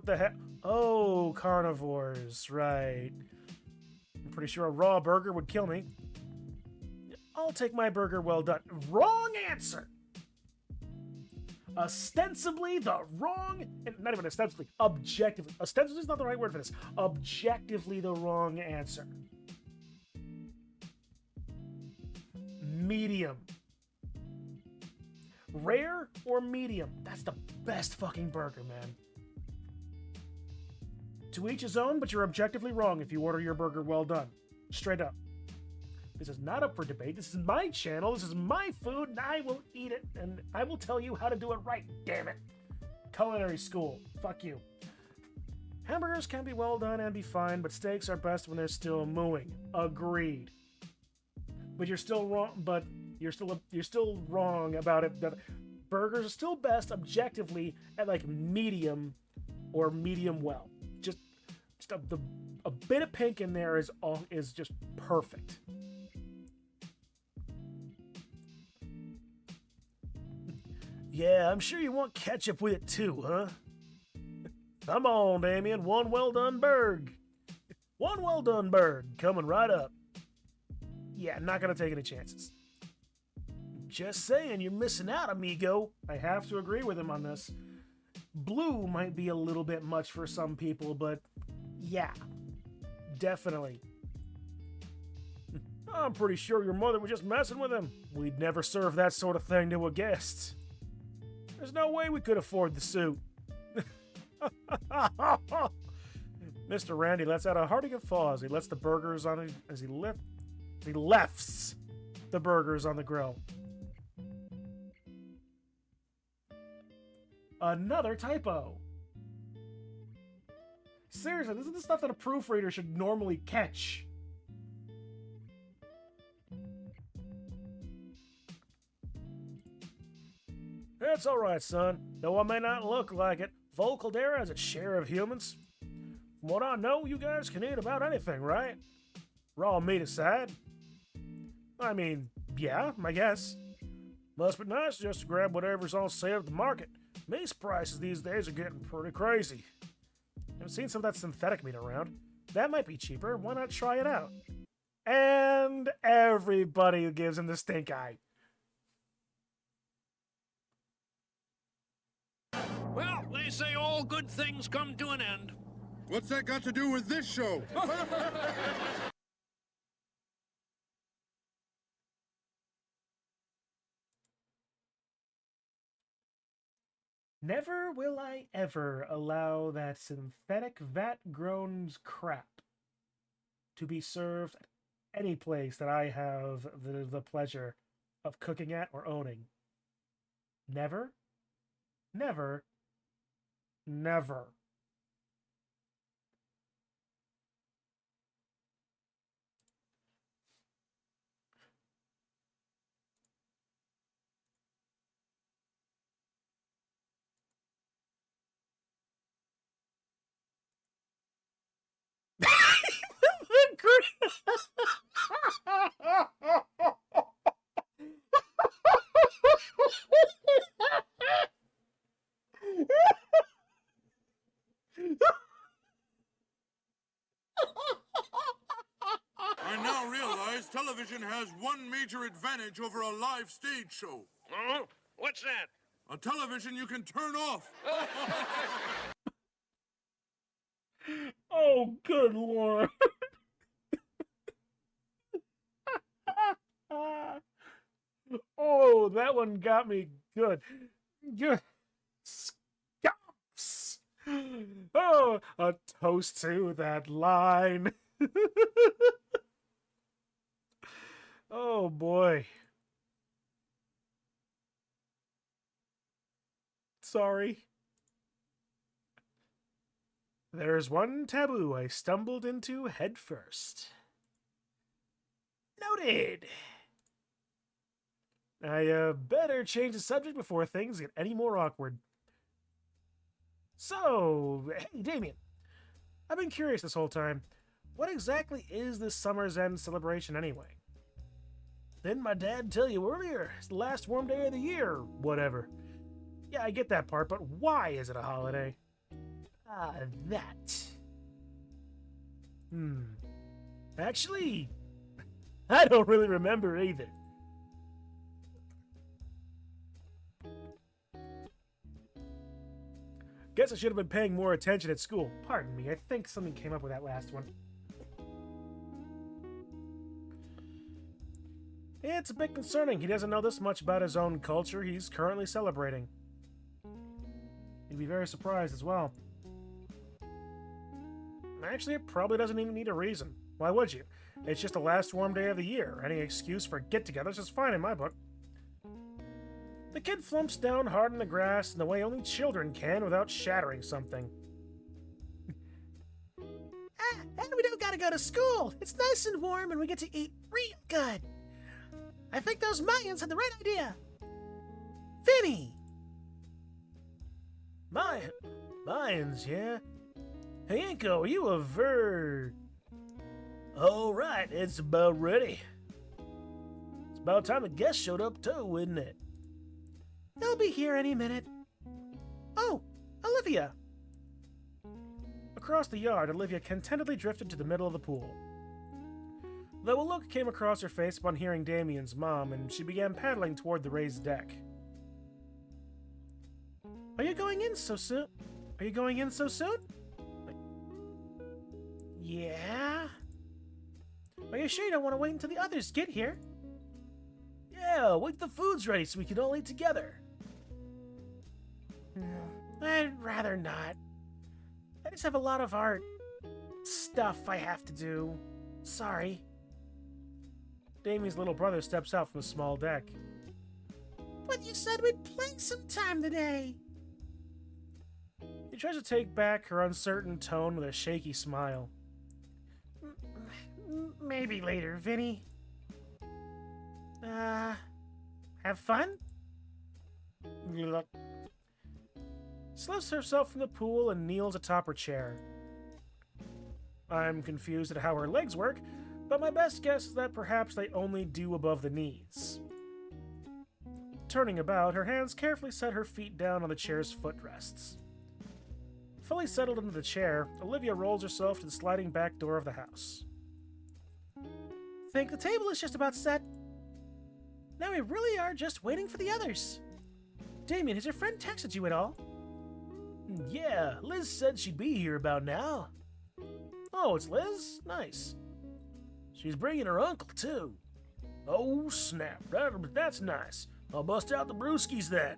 the heck? Oh, carnivores, right. I'm pretty sure a raw burger would kill me. I'll take my burger well done. Wrong answer! Ostensibly the wrong, and not even ostensibly, objectively. Ostensibly is not the right word for this. Objectively the wrong answer. Medium. Rare or medium? That's the best fucking burger, man. To each his own, but you're objectively wrong if you order your burger well done. Straight up. This is not up for debate. This is my channel. This is my food, and I will eat it, and I will tell you how to do it right, damn it. Culinary school. Fuck you. Hamburgers can be well done and be fine, but steaks are best when they're still mooing. Agreed. But you're still wrong. But you're still wrong about it. That burgers are still best objectively at like medium or medium well. Just a bit of pink in there is just perfect. yeah, I'm sure you want ketchup with it too, huh? Come on, Damien, one well done burg. One well done burg, coming right up. Yeah, not gonna take any chances. Just saying, you're missing out, amigo. I have to agree with him on this. Blue might be a little bit much for some people, but yeah, definitely. I'm pretty sure your mother was just messing with him. We'd never serve that sort of thing to a guest. There's no way we could afford the suit. Mr. Randy lets out a hearty guffaw as he lets the burgers on it, as he lefts the burgers on the grill. Another typo. Seriously, this is the stuff that a proofreader should normally catch. It's alright, son. Though I may not look like it, Vol Caldera has its share of humans. From what I know, you guys can eat about anything, right? Raw meat aside. I mean, yeah, I guess. Must be nice just to grab whatever's on sale at the market. Meat prices these days are getting pretty crazy. I've seen some of that synthetic meat around. That might be cheaper. Why not try it out? And everybody gives him the stink eye. Well, they say all good things come to an end. What's that got to do with this show? Never will I ever allow that synthetic vat-grown crap to be served at any place that I have the pleasure of cooking at or owning. Never, never, never. I now realize television has one major advantage over a live stage show. Oh, what's that? A television you can turn off. Oh, good lord. Oh, that one got me good. Good. Scalps. Oh, a toast to that line. Oh, boy. Sorry. There's one taboo I stumbled into head first. Noted. I better change the subject before things get any more awkward. So, hey, Damien. I've been curious this whole time. What exactly is this summer's end celebration anyway? Didn't my dad tell you earlier? It's the last warm day of the year, whatever. Yeah, I get that part, but why is it a holiday? That. Actually, I don't really remember either. Guess I should have been paying more attention at school. Pardon me, I think something came up with that last one. It's a bit concerning. He doesn't know this much about his own culture he's currently celebrating. He'd be very surprised as well. Actually, it probably doesn't even need a reason. Why would you? It's just the last warm day of the year. Any excuse for get-togethers is fine in my book. The kid flumps down hard in the grass in the way only children can without shattering something. And we don't gotta go to school. It's nice and warm and we get to eat real good. I think those Mayans had the right idea. Vinny! Mayans, yeah? Hey, Inko, are you a All right, it's about ready. It's about time the guest showed up too, isn't it? They'll be here any minute. Oh, Olivia! Across the yard, Olivia contentedly drifted to the middle of the pool. Though a look came across her face upon hearing Damien's mom, and she began paddling toward the raised deck. Are you going in so soon? Are you going in so soon? Yeah? Are you sure you don't want to wait until the others get here? Yeah, wait till the food's ready so we can all eat together. I'd rather not. I just have a lot of art stuff I have to do. Sorry. Damien's little brother steps out from the small deck. But you said we'd play sometime today. He tries to take back her uncertain tone with a shaky smile. Maybe later, Vinny. Have fun? Slips herself from the pool and kneels atop her chair. I'm confused at how her legs work, but my best guess is that perhaps they only do above the knees. Turning about, her hands carefully set her feet down on the chair's footrests. Fully settled into the chair, Olivia rolls herself to the sliding back door of the house. Think the table is just about set. Now we really are just waiting for the others. Damien, has your friend texted you at all? Yeah, Liz said she'd be here about now. Oh, it's Liz? Nice. She's bringing her uncle, too. Oh, snap. That's nice. I'll bust out the brewskis then.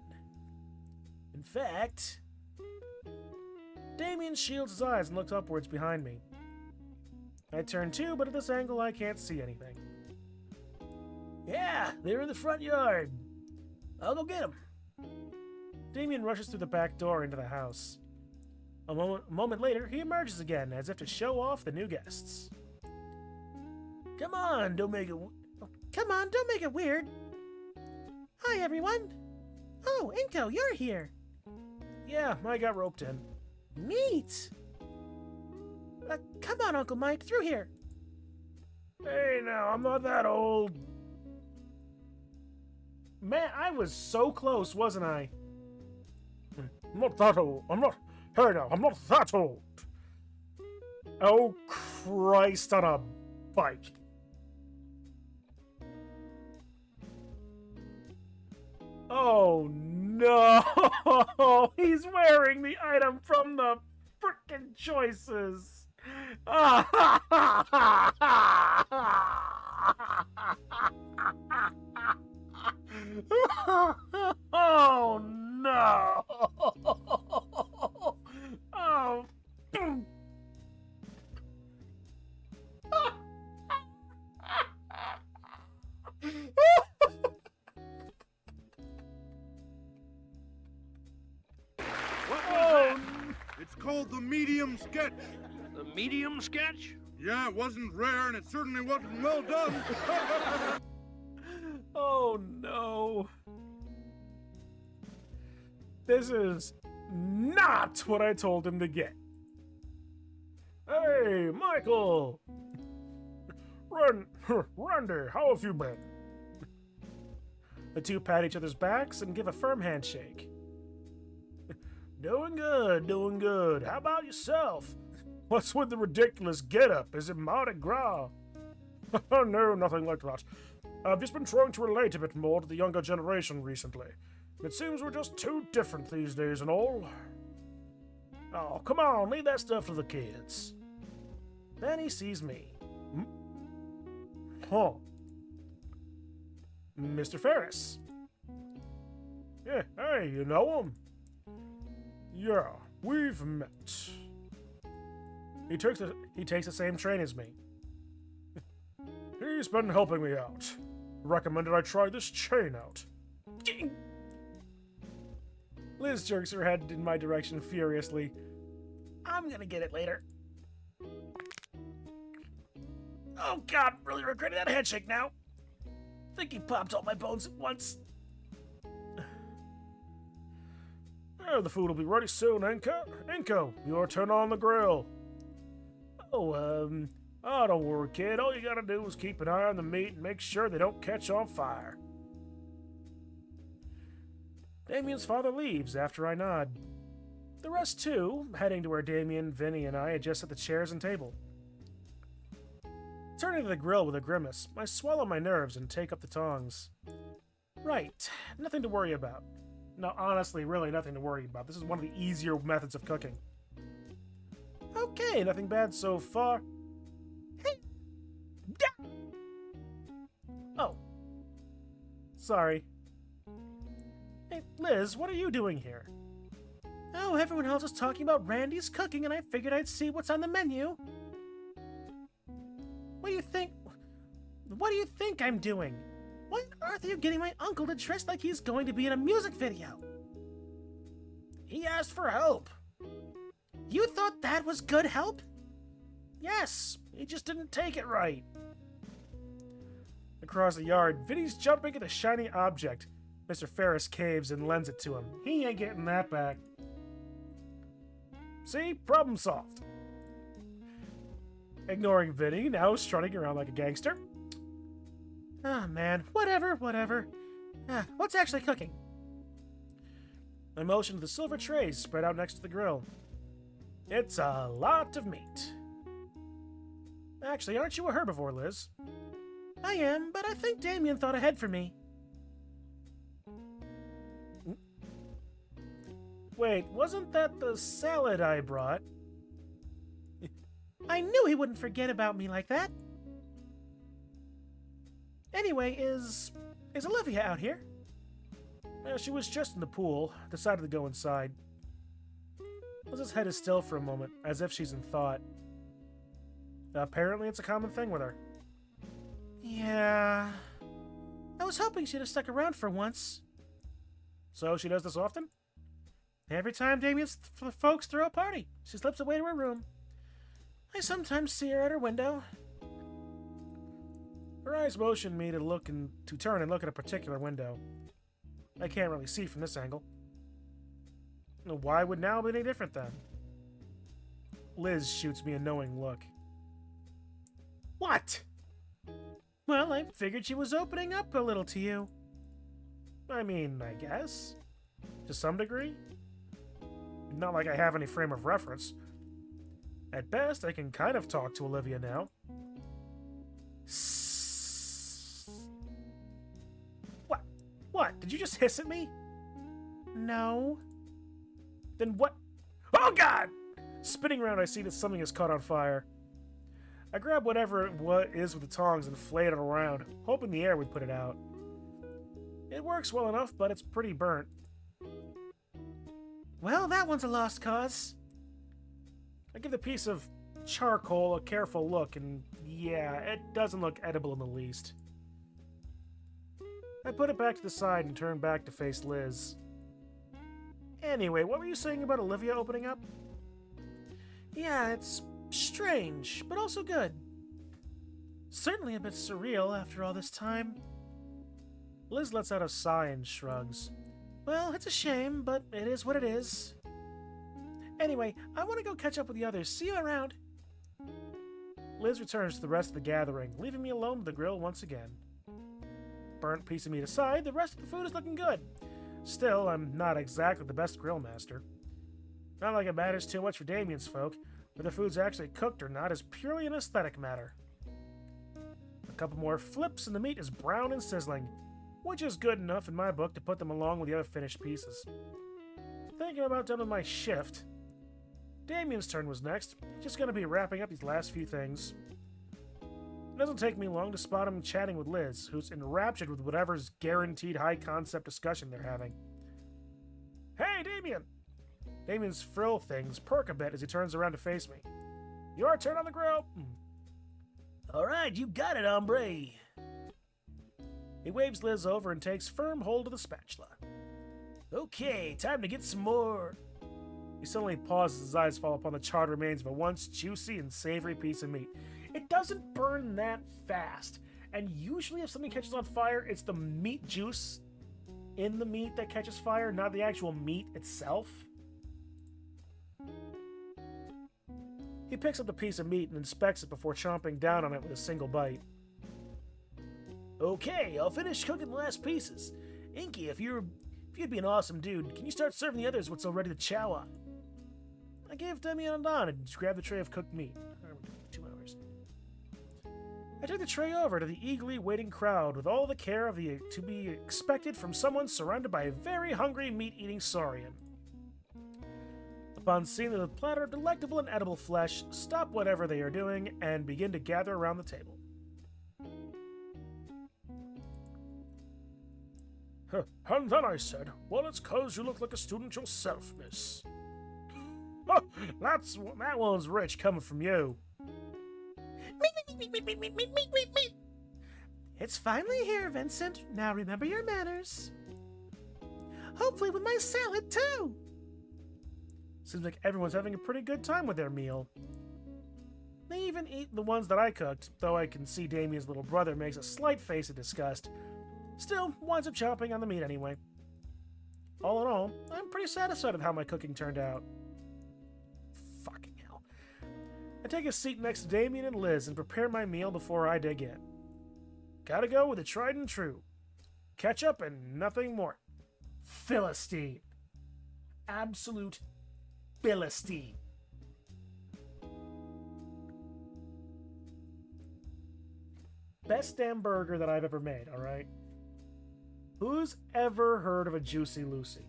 In fact... Damien shields his eyes and looks upwards behind me. I turn too, but at this angle I can't see anything. Yeah, they're in the front yard. I'll go get them. Damien rushes through the back door into the house. A moment later, he emerges again, as if to show off the new guests. Come on, don't make it weird. Hi, everyone. Oh, Inko, you're here. Yeah, I got roped in. Neat. Come on, Uncle Mike, through here. Hey, now, I'm not that old. Man, I was so close, wasn't I? I'm not that old. Hey, now, I'm not that old. Oh, Christ on a bike. Oh, no. He's wearing the item from the frickin' choices. Oh no! Oh. It's called the medium sketch. The medium sketch? Yeah, it wasn't rare, and it certainly wasn't well done. Oh no. This is not what I told him to get. Hey, Michael! Randy, how have you been? The two pat each other's backs and give a firm handshake. Doing good, doing good. How about yourself? What's with the ridiculous getup? Is it Mardi Gras? No, nothing like that. I've just been trying to relate a bit more to the younger generation recently. It seems we're just too different these days and all. Oh, come on, leave that stuff to the kids. Then he sees me. Huh. Mr. Ferris. Yeah, hey, you know him? Yeah, we've met. He takes the same train as me. He's been helping me out. Recommended I try this chain out. Liz jerks her head in my direction furiously. I'm gonna get it later. Oh god, really regretting that handshake now. Think he popped all my bones at once. Oh, the food will be ready soon, Inko. Inko, your turn on the grill. Oh, don't worry, kid. All you gotta do is keep an eye on the meat and make sure they don't catch on fire. Damien's father leaves after I nod. The rest, too, heading to where Damien, Vinny, and I adjust at the chairs and table. Turning to the grill with a grimace, I swallow my nerves and take up the tongs. Right, nothing to worry about. No, honestly, really nothing to worry about. This is one of the easier methods of cooking. Okay, nothing bad so far. Hey! Oh. Sorry. Hey, Liz, what are you doing here? Oh, everyone else is talking about Randy's cooking, and I figured I'd see what's on the menu. What do you think? What do you think I'm doing? Why on earth are you getting my uncle to dress like he's going to be in a music video? He asked for help. You thought that was good help? Yes, he just didn't take it right. Across the yard, Vinny's jumping at a shiny object. Mr. Ferris caves and lends it to him. He ain't getting that back. See? Problem solved. Ignoring Vinny, now strutting around like a gangster. Ah, man. Whatever. What's actually cooking? I motion to the silver trays spread out next to the grill. It's a lot of meat. Actually, aren't you a herbivore, Liz? I am, but I think Damien thought ahead for me. Wait, wasn't that the salad I brought? I knew he wouldn't forget about me like that. Anyway, is Olivia out here? She was just in the pool. Decided to go inside. Liz's head is still for a moment, as if she's in thought. Apparently it's a common thing with her. Yeah... I was hoping she'd have stuck around for once. So she does this often? Every time Damien's folks throw a party, she slips away to her room. I sometimes see her at her window. Her eyes motion me to turn and look at a particular window. I can't really see from this angle. Why would now be any different then? Liz shoots me a knowing look. What? Well, I figured she was opening up a little to you. I mean, I guess. To some degree. Not like I have any frame of reference. At best, I can kind of talk to Olivia now. What? Did you just hiss at me? No. Then what? Oh, God! Spinning around, I see that something is caught on fire. I grab whatever it is with the tongs and flay it around, hoping the air would put it out. It works well enough, but it's pretty burnt. Well, that one's a lost cause. I give the piece of charcoal a careful look, and yeah, it doesn't look edible in the least. I put it back to the side and turn back to face Liz. Anyway, what were you saying about Olivia opening up? Yeah, it's strange, but also good. Certainly a bit surreal after all this time. Liz lets out a sigh and shrugs. Well, it's a shame, but it is what it is. Anyway, I want to go catch up with the others. See you around. Liz returns to the rest of the gathering, leaving me alone with the grill once again. Burnt piece of meat aside, the rest of the food is looking good. Still, I'm not exactly the best grill master. Not like it matters too much for Damien's folk, whether the food's actually cooked or not is purely an aesthetic matter. A couple more flips and the meat is brown and sizzling, which is good enough in my book to put them along with the other finished pieces. Thinking about done with my shift. Damien's turn was next. Just gonna be wrapping up these last few things. It doesn't take me long to spot him chatting with Liz, who's enraptured with whatever's guaranteed high-concept discussion they're having. Hey, Damien! Damien's frill things perk a bit as he turns around to face me. Your turn on the grill! Alright, you got it, hombre! He waves Liz over and takes firm hold of the spatula. Okay, time to get some more... He suddenly pauses as his eyes fall upon the charred remains of a once juicy and savory piece of meat. It doesn't burn that fast, and usually if something catches on fire, it's the meat juice in the meat that catches fire, not the actual meat itself. He picks up the piece of meat and inspects it before chomping down on it with a single bite. Okay, I'll finish cooking the last pieces. Inky, if you're If you'd be an awesome dude, can you start serving the others what's already to chow on? I gave Demi a nod and grabbed the tray of cooked meat. 2 hours. I took the tray over to the eagerly waiting crowd with all the care of the to be expected from someone surrounded by a very hungry meat-eating saurian. Upon seeing the platter of delectable and edible flesh, stop whatever they are doing and begin to gather around the table. And then I said, well, it's 'cause you look like a student yourself, miss. That one's rich coming from you. It's finally here, Vincent. Now remember your manners. Hopefully with my salad, too. Seems like everyone's having a pretty good time with their meal. They even eat the ones that I cooked, though I can see Damien's little brother makes a slight face of disgust. Still, winds up chomping on the meat anyway. All in all, I'm pretty satisfied with how my cooking turned out. Fucking hell. I take a seat next to Damien and Liz and prepare my meal before I dig in. Gotta go with the tried and true. Ketchup and nothing more. Philistine. Absolute Philistine. Best damn burger that I've ever made, alright? Who's ever heard of a Juicy Lucy?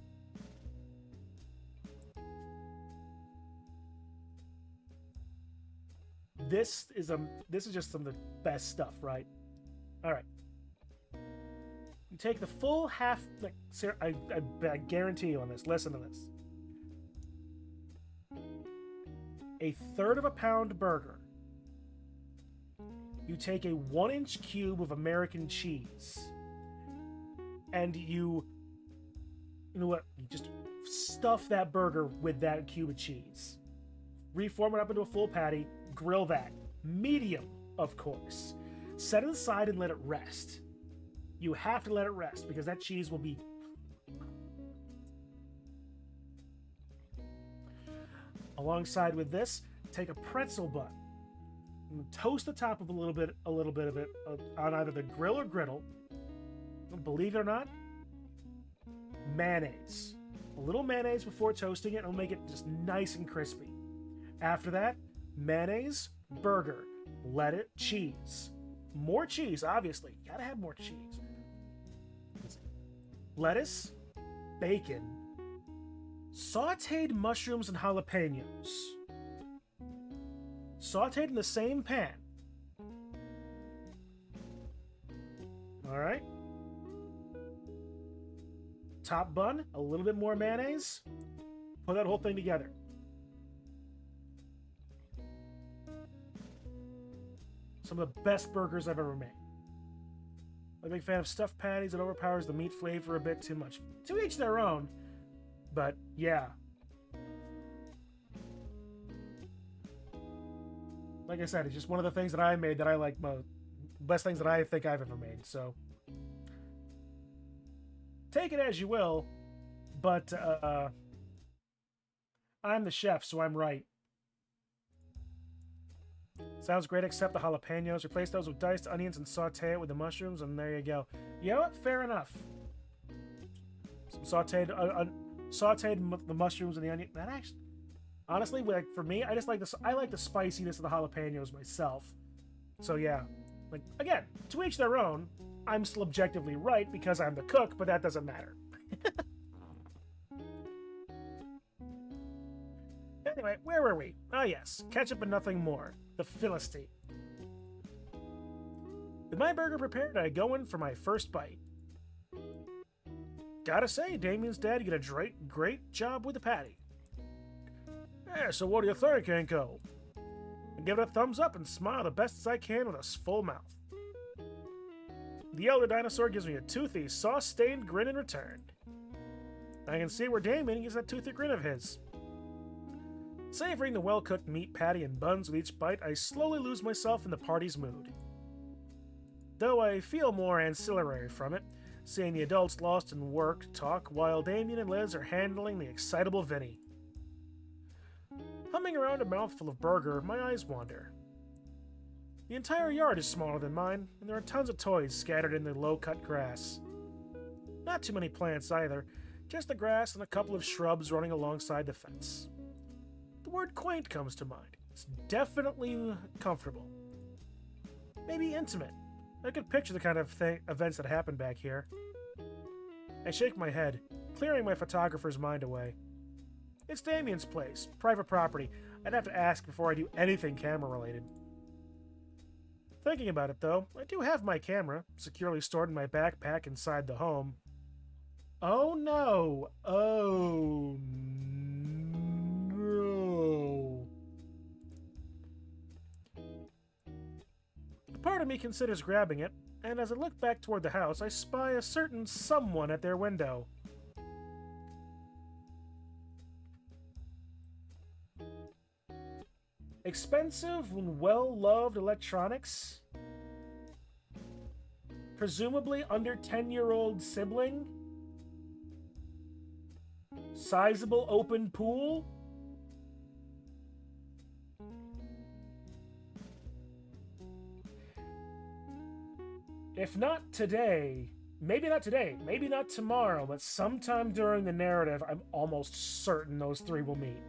This is just some of the best stuff, right? Alright. You take the full half, like, I guarantee you on this, listen to this. A third of a pound burger. You take a 1-inch cube of American cheese. And you know what? You just stuff that burger with that cube of cheese. Reform it up into a full patty. Grill that. Medium, of course. Set it aside and let it rest. You have to let it rest because that cheese will be... Alongside with this, take a pretzel bun. And toast the top of a little bit of it on either the grill or griddle. Believe it or not, mayonnaise. A little mayonnaise before toasting it will make it just nice and crispy. After that, mayonnaise, burger, lettuce, cheese. More cheese, obviously. Gotta have more cheese. Lettuce, bacon, sauteed mushrooms and jalapenos. Sauteed in the same pan. Alright. Top bun, a little bit more mayonnaise. Put that whole thing together. Some of the best burgers I've ever made. I'm a big fan of stuffed patties. It overpowers the meat flavor a bit too much. To each their own. But, yeah. Like I said, it's just one of the things that I made that I like most. Best things that I think I've ever made, so... Take it as you will, but, I'm the chef, so I'm right. Sounds great, except the jalapenos. Replace those with diced onions and saute it with the mushrooms, and there you go. You know what? Fair enough. Some sauteed the mushrooms and the onion. That actually, honestly, like for me, I just like this. I like the spiciness of the jalapenos myself. So yeah, like again, to each their own. I'm still objectively right because I'm the cook, but that doesn't matter. Anyway, where were we? Ah yes, ketchup and nothing more. The Philistine. With my burger prepared, I go in for my first bite. Gotta say, Damien's dad did a great job with the patty. Yeah, so what do you think, Anko? I give it a thumbs up and smile the best as I can with a full mouth. The elder dinosaur gives me a toothy, sauce-stained grin in return. I can see where Damien gets that toothy grin of his. Savoring the well-cooked meat patty and buns with each bite, I slowly lose myself in the party's mood. Though I feel more ancillary from it, seeing the adults lost in work talk while Damien and Liz are handling the excitable Vinny. Humming around a mouthful of burger, my eyes wander. The entire yard is smaller than mine, and there are tons of toys scattered in the low-cut grass. Not too many plants either, Just the grass and a couple of shrubs running alongside the fence. The word quaint comes to mind. It's definitely comfortable. Maybe intimate. I could picture the kind of events that happen back here. I shake my head, clearing my photographer's mind away. It's Damien's place, private property. I'd have to ask before I do anything camera-related. Thinking about it, though, I do have my camera, securely stored in my backpack inside the home. Oh no! Oh no! A part of me considers grabbing it, and as I look back toward the house, I spy a certain someone at their window. Expensive and well-loved electronics? Presumably under 10-year-old sibling? Sizable open pool? If not today, maybe not today, maybe not tomorrow, but sometime during the narrative, I'm almost certain those three will meet.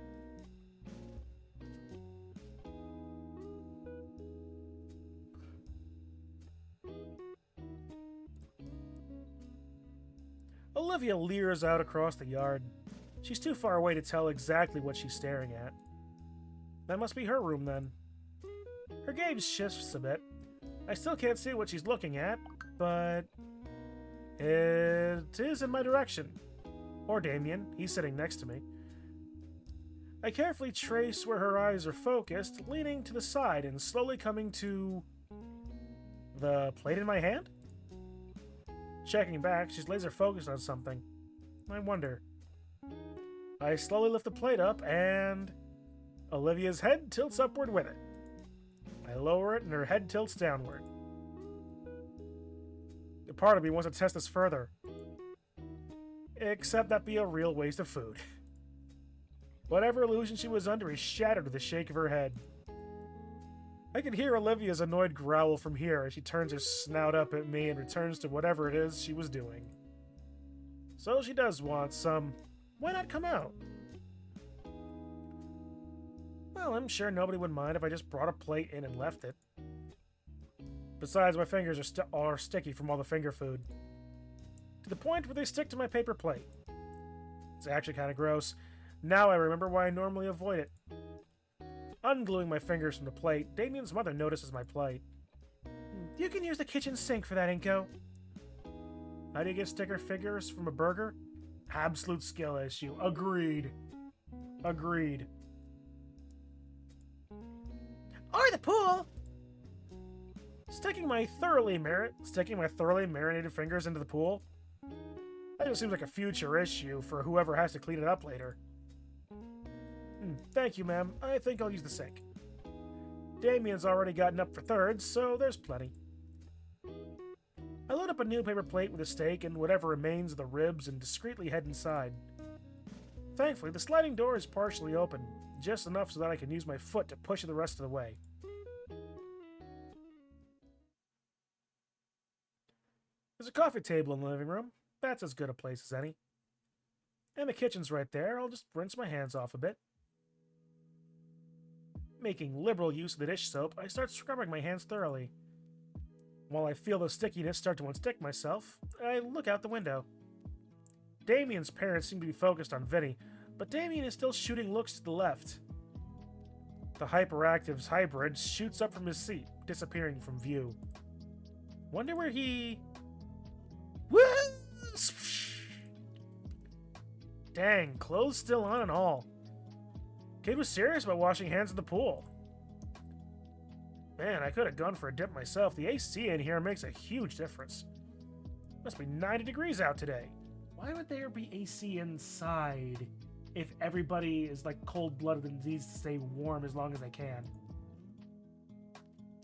Olivia leers out across the yard. She's too far away to tell exactly what she's staring at. That must be her room, then. Her gaze shifts a bit. I still can't see what she's looking at, but it is in my direction. Or Damien, he's sitting next to me. I carefully trace where her eyes are focused, leaning to the side and slowly coming to the plate in my hand? Checking back, she's laser focused on something. I wonder. I slowly lift the plate up and Olivia's head tilts upward with it. I lower it and her head tilts downward. A part of me wants to test this further. Except that'd be a real waste of food. Whatever illusion she was under is shattered with a shake of her head. I can hear Olivia's annoyed growl from here as she turns her snout up at me and returns to whatever it is she was doing. So she does want some. Why not come out? Well, I'm sure nobody would mind if I just brought a plate in and left it. Besides, my fingers are sticky from all the finger food. To the point where they stick to my paper plate. It's actually kind of gross. Now I remember why I normally avoid it. Ungluing my fingers from the plate, Damien's mother notices my plight. You can use the kitchen sink for that, Inko. How do you get sticker figures from a burger? Absolute skill issue. Agreed. Agreed. Or the pool! Sticking my thoroughly marinated fingers into the pool? That just seems like a future issue for whoever has to clean it up later. Thank you, ma'am. I think I'll use the sink. Damien's already gotten up for thirds, so there's plenty. I load up a new paper plate with a steak and whatever remains of the ribs and discreetly head inside. Thankfully, the sliding door is partially open, just enough so that I can use my foot to push it the rest of the way. There's a coffee table in the living room. That's as good a place as any. And the kitchen's right there. I'll just rinse my hands off a bit. Making liberal use of the dish soap, I start scrubbing my hands thoroughly. While I feel the stickiness start to unstick myself, I look out the window. Damien's parents seem to be focused on Vinny, but Damien is still shooting looks to the left. The hyperactive's hybrid shoots up from his seat, disappearing from view. Wonder where he... Woo! Dang, clothes still on and all. Kid was serious about washing hands in the pool. Man, I could have gone for a dip myself. The AC in here makes a huge difference. Must be 90 degrees out today. Why would there be AC inside if everybody is like cold-blooded and needs to stay warm as long as they can?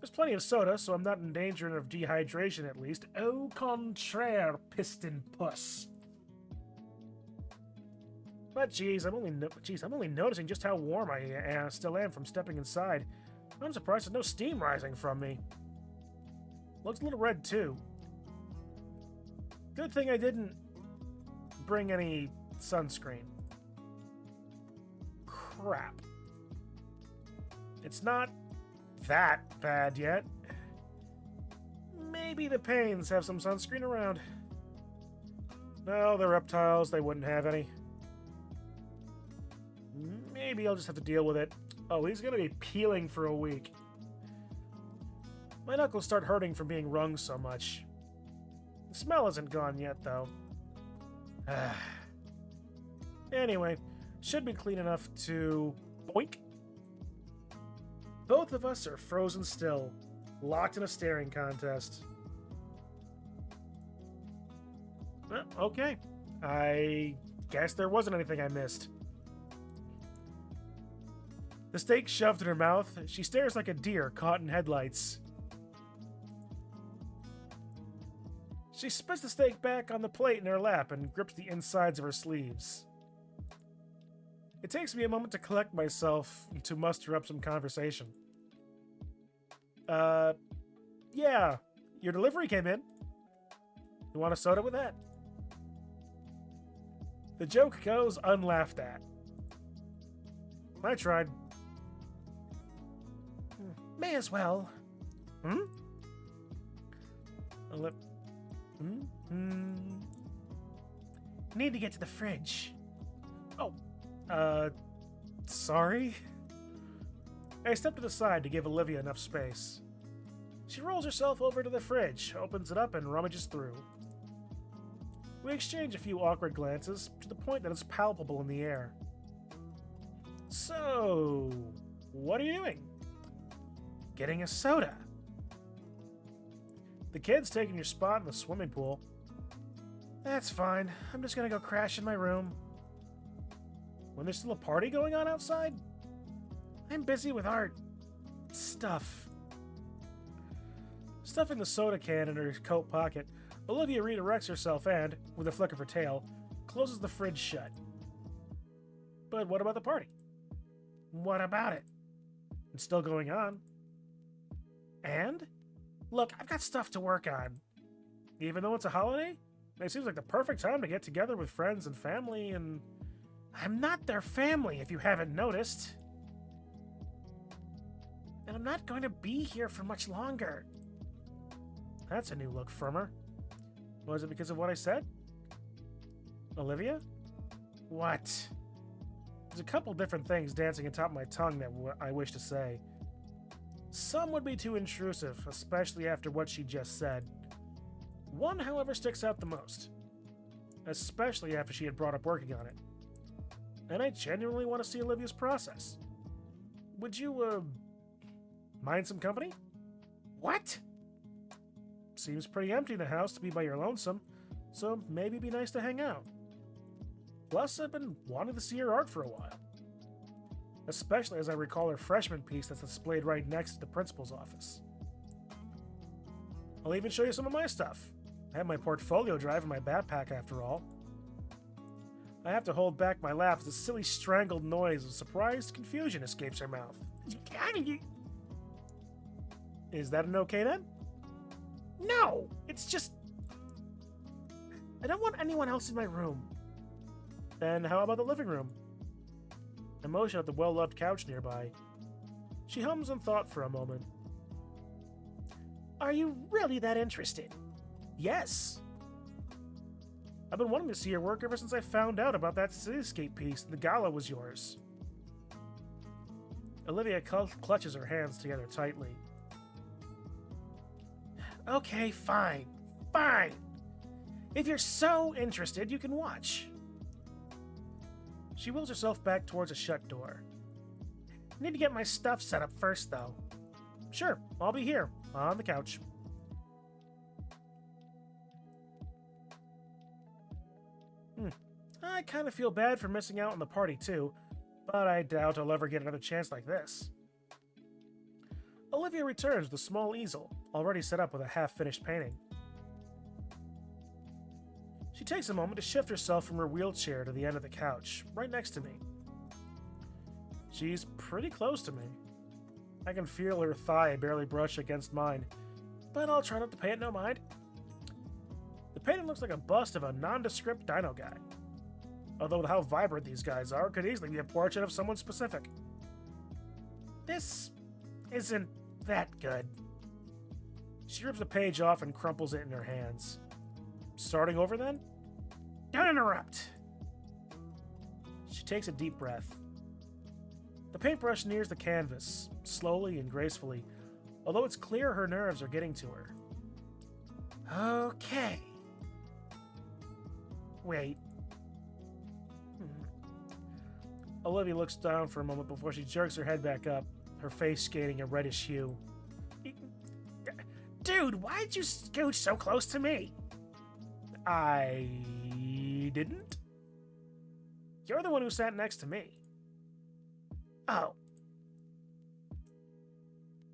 There's plenty of soda, so I'm not in danger of dehydration at least. Au contraire, piston puss. But geez, I'm only noticing just how warm I still am from stepping inside. I'm surprised there's no steam rising from me. Looks a little red too. Good thing I didn't bring any sunscreen. Crap. It's not that bad yet. Maybe the Pains have some sunscreen around. No, they're reptiles. They wouldn't have any. Maybe I'll just have to deal with it. Oh, he's going to be peeling for a week. My knuckles start hurting from being wrung so much. The smell isn't gone yet, though. Anyway, should be clean enough to... Boink! Both of us are frozen still, locked in a staring contest. Okay. I guess there wasn't anything I missed. The steak shoved in her mouth, she stares like a deer caught in headlights. She spits the steak back on the plate in her lap and grips the insides of her sleeves. It takes me a moment to collect myself and to muster up some conversation. Yeah, your delivery came in. You want a soda with that? The joke goes unlaughed at. I tried. May as well. Need to get to the fridge. Oh, sorry? I step to the side to give Olivia enough space. She rolls herself over to the fridge, opens it up, and rummages through. We exchange a few awkward glances, to the point that it's palpable in the air. So, what are you doing? Getting a soda. The kid's taking your spot in the swimming pool. That's fine. I'm just gonna go crash in my room. When there's still a party going on outside? I'm busy with art stuff. Stuffing the soda can in her coat pocket, Olivia redirects herself and, with a flick of her tail, closes the fridge shut. But what about the party? What about it? It's still going on. And? Look, I've got stuff to work on. Even though it's a holiday? It seems like the perfect time to get together with friends and family and... I'm not their family, if you haven't noticed. And I'm not going to be here for much longer. That's a new look, firmer. Was it because of what I said? Olivia? What? There's a couple different things dancing atop my tongue that I wish to say. Some would be too intrusive, especially after what she just said. One, however, sticks out the most. Especially after she had brought up working on it. And I genuinely want to see Olivia's process. Would you, mind some company? What? Seems pretty empty in the house to be by your lonesome, so maybe it'd be nice to hang out. Plus, I've been wanting to see her art for a while. Especially as I recall her freshman piece that's displayed right next to the principal's office. I'll even show you some of my stuff. I have my portfolio drive in my backpack after all. I have to hold back my laugh as a silly strangled noise of surprised confusion escapes her mouth. Is that an okay then? No, it's just... I don't want anyone else in my room. Then how about the living room? I motion at the well-loved couch nearby. She hums in thought for a moment. Are you really that interested? Yes. I've been wanting to see your work ever since I found out about that cityscape piece and the gala was yours. Olivia clutches her hands together tightly. Okay, fine. Fine. If you're so interested, you can watch. She wheels herself back towards a shut door. I need to get my stuff set up first, though. Sure, I'll be here, on the couch. I kind of feel bad for missing out on the party, too, but I doubt I'll ever get another chance like this. Olivia returns with a small easel, already set up with a half-finished painting. She takes a moment to shift herself from her wheelchair to the end of the couch, right next to me. She's pretty close to me. I can feel her thigh barely brush against mine, but I'll try not to pay it no mind. The painting looks like a bust of a nondescript dino guy. Although with how vibrant these guys are, it could easily be a portrait of someone specific. This isn't that good. She rips the page off and crumples it in her hands. Starting over then? Don't interrupt. She takes a deep breath. The paintbrush nears the canvas, slowly and gracefully, although it's clear her nerves are getting to her. Okay. Wait. Olivia looks down for a moment before she jerks her head back up, her face gaining a reddish hue. Dude, why'd you scooch so close to me? I didn't? You're the one who sat next to me. Oh.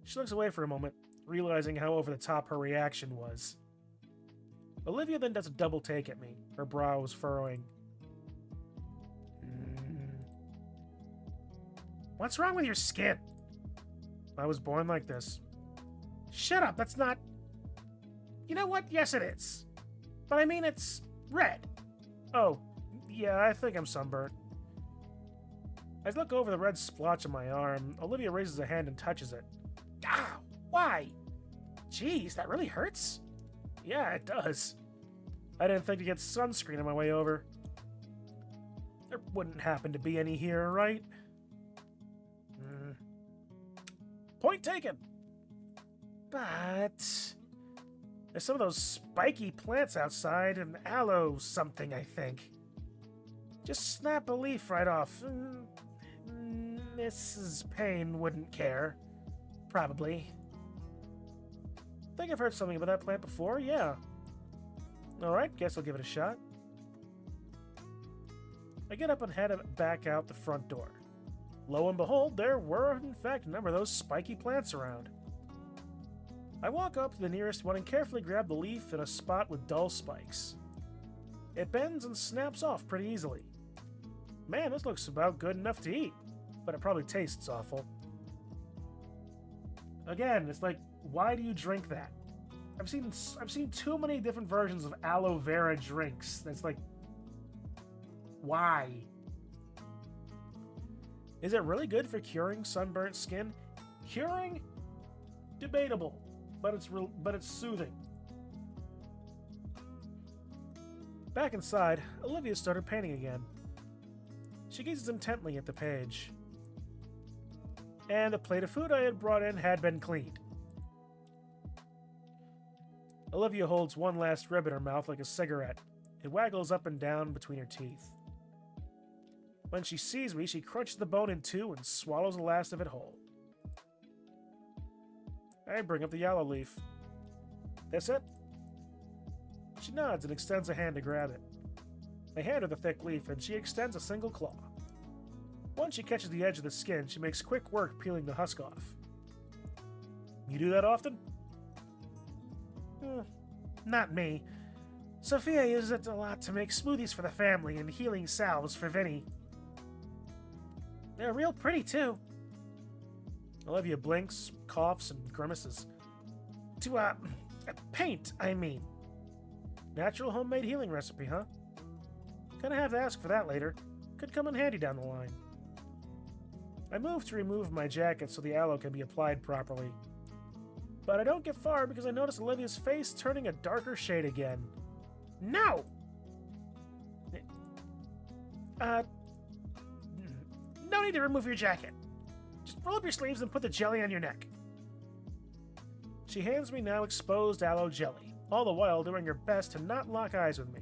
She looks away for a moment, realizing how over the top her reaction was. Olivia then does a double take at me, her brows furrowing. What's wrong with your skin? I was born like this. Shut up, that's not... You know what? Yes, it is. But I mean, it's red. Oh, yeah, I think I'm sunburnt. As I look over the red splotch on my arm, Olivia raises a hand and touches it. Ah, why? Jeez, that really hurts. Yeah, it does. I didn't think to get sunscreen on my way over. There wouldn't happen to be any here, right? Point taken. But there's some of those spiky plants outside and aloe something, I think. Just snap a leaf right off. Mrs. Payne wouldn't care. Probably. Think I've heard something about that plant before? Yeah. Alright, guess I'll give it a shot. I get up and head back out the front door. Lo and behold, there were, in fact, a number of those spiky plants around. I walk up to the nearest one and carefully grab the leaf in a spot with dull spikes. It bends and snaps off pretty easily. Man, this looks about good enough to eat, but it probably tastes awful. Again, it's like, why do you drink that? I've seen too many different versions of aloe vera drinks. That's like, why? Is it really good for curing sunburnt skin? Curing? Debatable, but it's soothing. Back inside, Olivia started painting again. She gazes intently at the page. And the plate of food I had brought in had been cleaned. Olivia holds one last rib in her mouth like a cigarette. It waggles up and down between her teeth. When she sees me, she crunches the bone in two and swallows the last of it whole. I bring up the yellow leaf. That's it? She nods and extends a hand to grab it. I hand her the thick leaf, and she extends a single claw. Once she catches the edge of the skin, she makes quick work peeling the husk off. You do that often? Not me. Sophia uses it a lot to make smoothies for the family and healing salves for Vinny. They're real pretty, too. Olivia blinks, coughs, and grimaces. To, paint, I mean. Natural homemade healing recipe, huh? Gonna have to ask for that later. Could come in handy down the line. I move to remove my jacket so the aloe can be applied properly. But I don't get far because I notice Olivia's face turning a darker shade again. No! No need to remove your jacket. Just roll up your sleeves and put the jelly on your neck. She hands me now exposed aloe jelly, all the while doing her best to not lock eyes with me.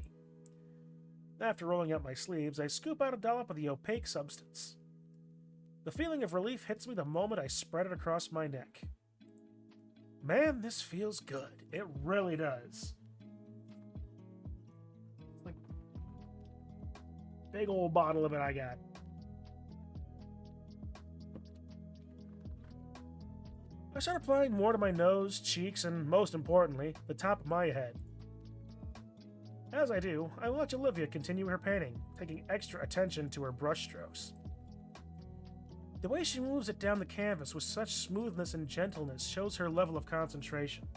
After rolling up my sleeves, I scoop out a dollop of the opaque substance. The feeling of relief hits me the moment I spread it across my neck. Man, this feels good. It really does. It's like big old bottle of it I got. I start applying more to my nose, cheeks, and most importantly, the top of my head. As I do, I watch Olivia continue her painting, taking extra attention to her brush strokes. The way she moves it down the canvas with such smoothness and gentleness shows her level of concentration.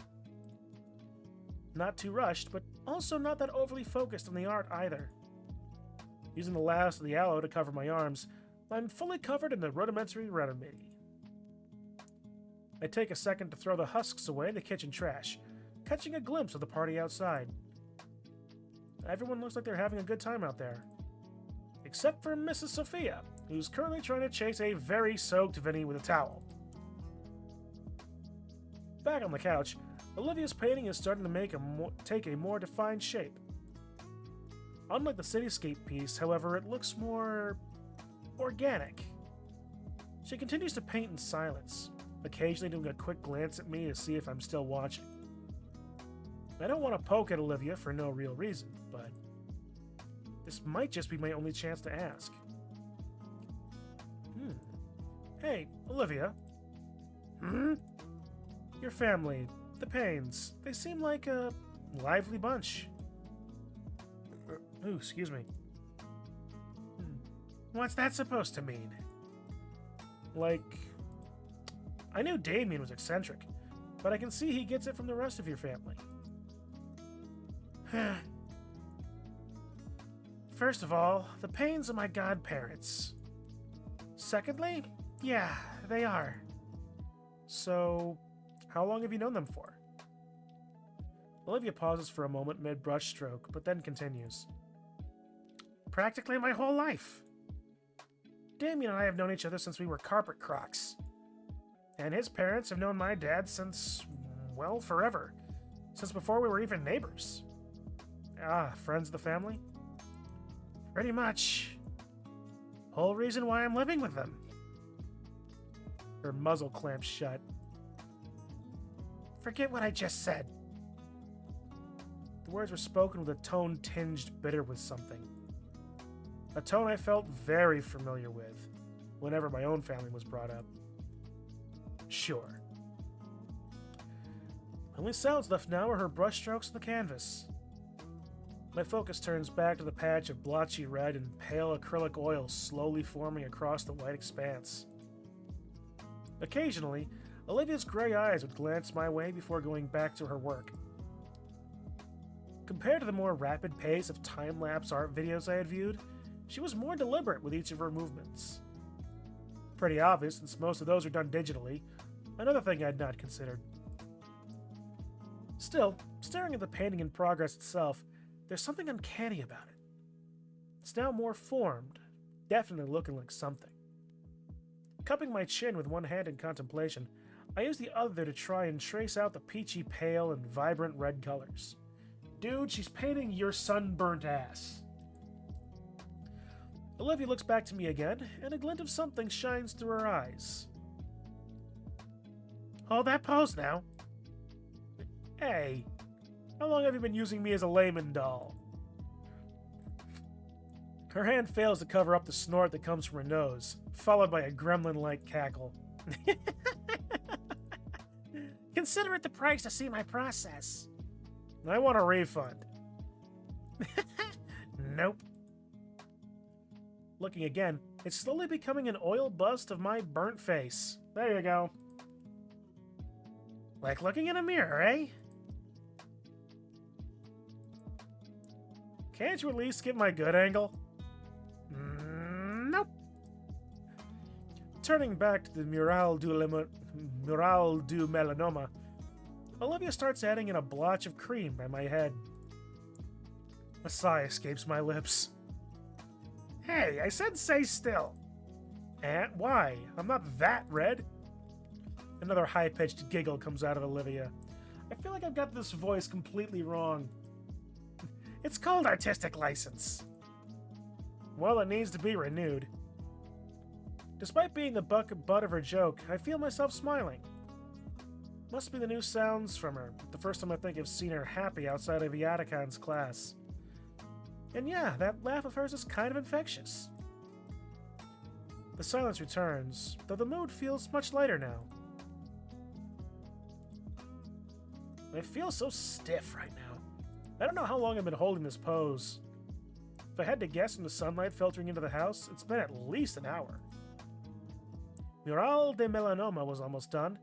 Not too rushed, but also not that overly focused on the art either. Using the last of the aloe to cover my arms, I'm fully covered in the rudimentary remedy. I take a second to throw the husks away in the kitchen trash, catching a glimpse of the party outside. Everyone looks like they're having a good time out there. Except for Mrs. Sophia, who's currently trying to chase a very soaked Vinny with a towel. Back on the couch, Olivia's painting is starting to take a more defined shape. Unlike the cityscape piece, however, it looks more organic. She continues to paint in silence, occasionally doing a quick glance at me to see if I'm still watching. I don't want to poke at Olivia for no real reason, but this might just be my only chance to ask. Hey, Olivia. Your family, the Paynes, they seem like a lively bunch. Ooh, excuse me. What's that supposed to mean? Like, I knew Damien was eccentric, but I can see he gets it from the rest of your family. First of all, the Paynes are my godparents. Secondly, yeah, they are. So, how long have you known them for? Olivia pauses for a moment mid-brushstroke, but then continues. Practically my whole life. Damien and I have known each other since we were carpet crocs. And his parents have known my dad since, well, forever. Since before we were even neighbors. Ah, friends of the family? Pretty much. Whole reason why I'm living with them. Her muzzle clamps shut. Forget what I just said. The words were spoken with a tone tinged bitter with something. A tone I felt very familiar with whenever my own family was brought up. Sure. The only sounds left now are her brushstrokes on the canvas. My focus turns back to the patch of blotchy red and pale acrylic oil slowly forming across the white expanse. Occasionally, Olivia's gray eyes would glance my way before going back to her work. Compared to the more rapid pace of time-lapse art videos I had viewed, she was more deliberate with each of her movements. Pretty obvious since most of those are done digitally, another thing I'd not considered. Still, staring at the painting in progress itself, there's something uncanny about it. It's now more formed, definitely looking like something. Cupping my chin with one hand in contemplation, I use the other to try and trace out the peachy pale and vibrant red colors. Dude, she's painting your sunburnt ass. Olivia looks back to me again, and a glint of something shines through her eyes. Hold that pose now. Hey, how long have you been using me as a layman doll? Her hand fails to cover up the snort that comes from her nose, followed by a gremlin-like cackle. Consider it the price to see my process. I want a refund. Nope. Looking again, it's slowly becoming an oil bust of my burnt face. There you go. Like looking in a mirror, eh? Can't you at least get my good angle? Nope. Turning back to the mural du melanoma, Olivia starts adding in a blotch of cream by my head. A sigh escapes my lips. Hey, I said stay still. And why? I'm not that red. Another high-pitched giggle comes out of Olivia. I feel like I've got this voice completely wrong. It's called artistic license. Well, it needs to be renewed. Despite being the butt of her joke, I feel myself smiling. Must be the new sounds from her, the first time I think I've seen her happy outside of Yatakan's class. And yeah, that laugh of hers is kind of infectious. The silence returns, though the mood feels much lighter now. I feel so stiff right now. I don't know how long I've been holding this pose. If I had to guess from the sunlight filtering into the house, it's been at least an hour. Mural de Melanoma was almost done,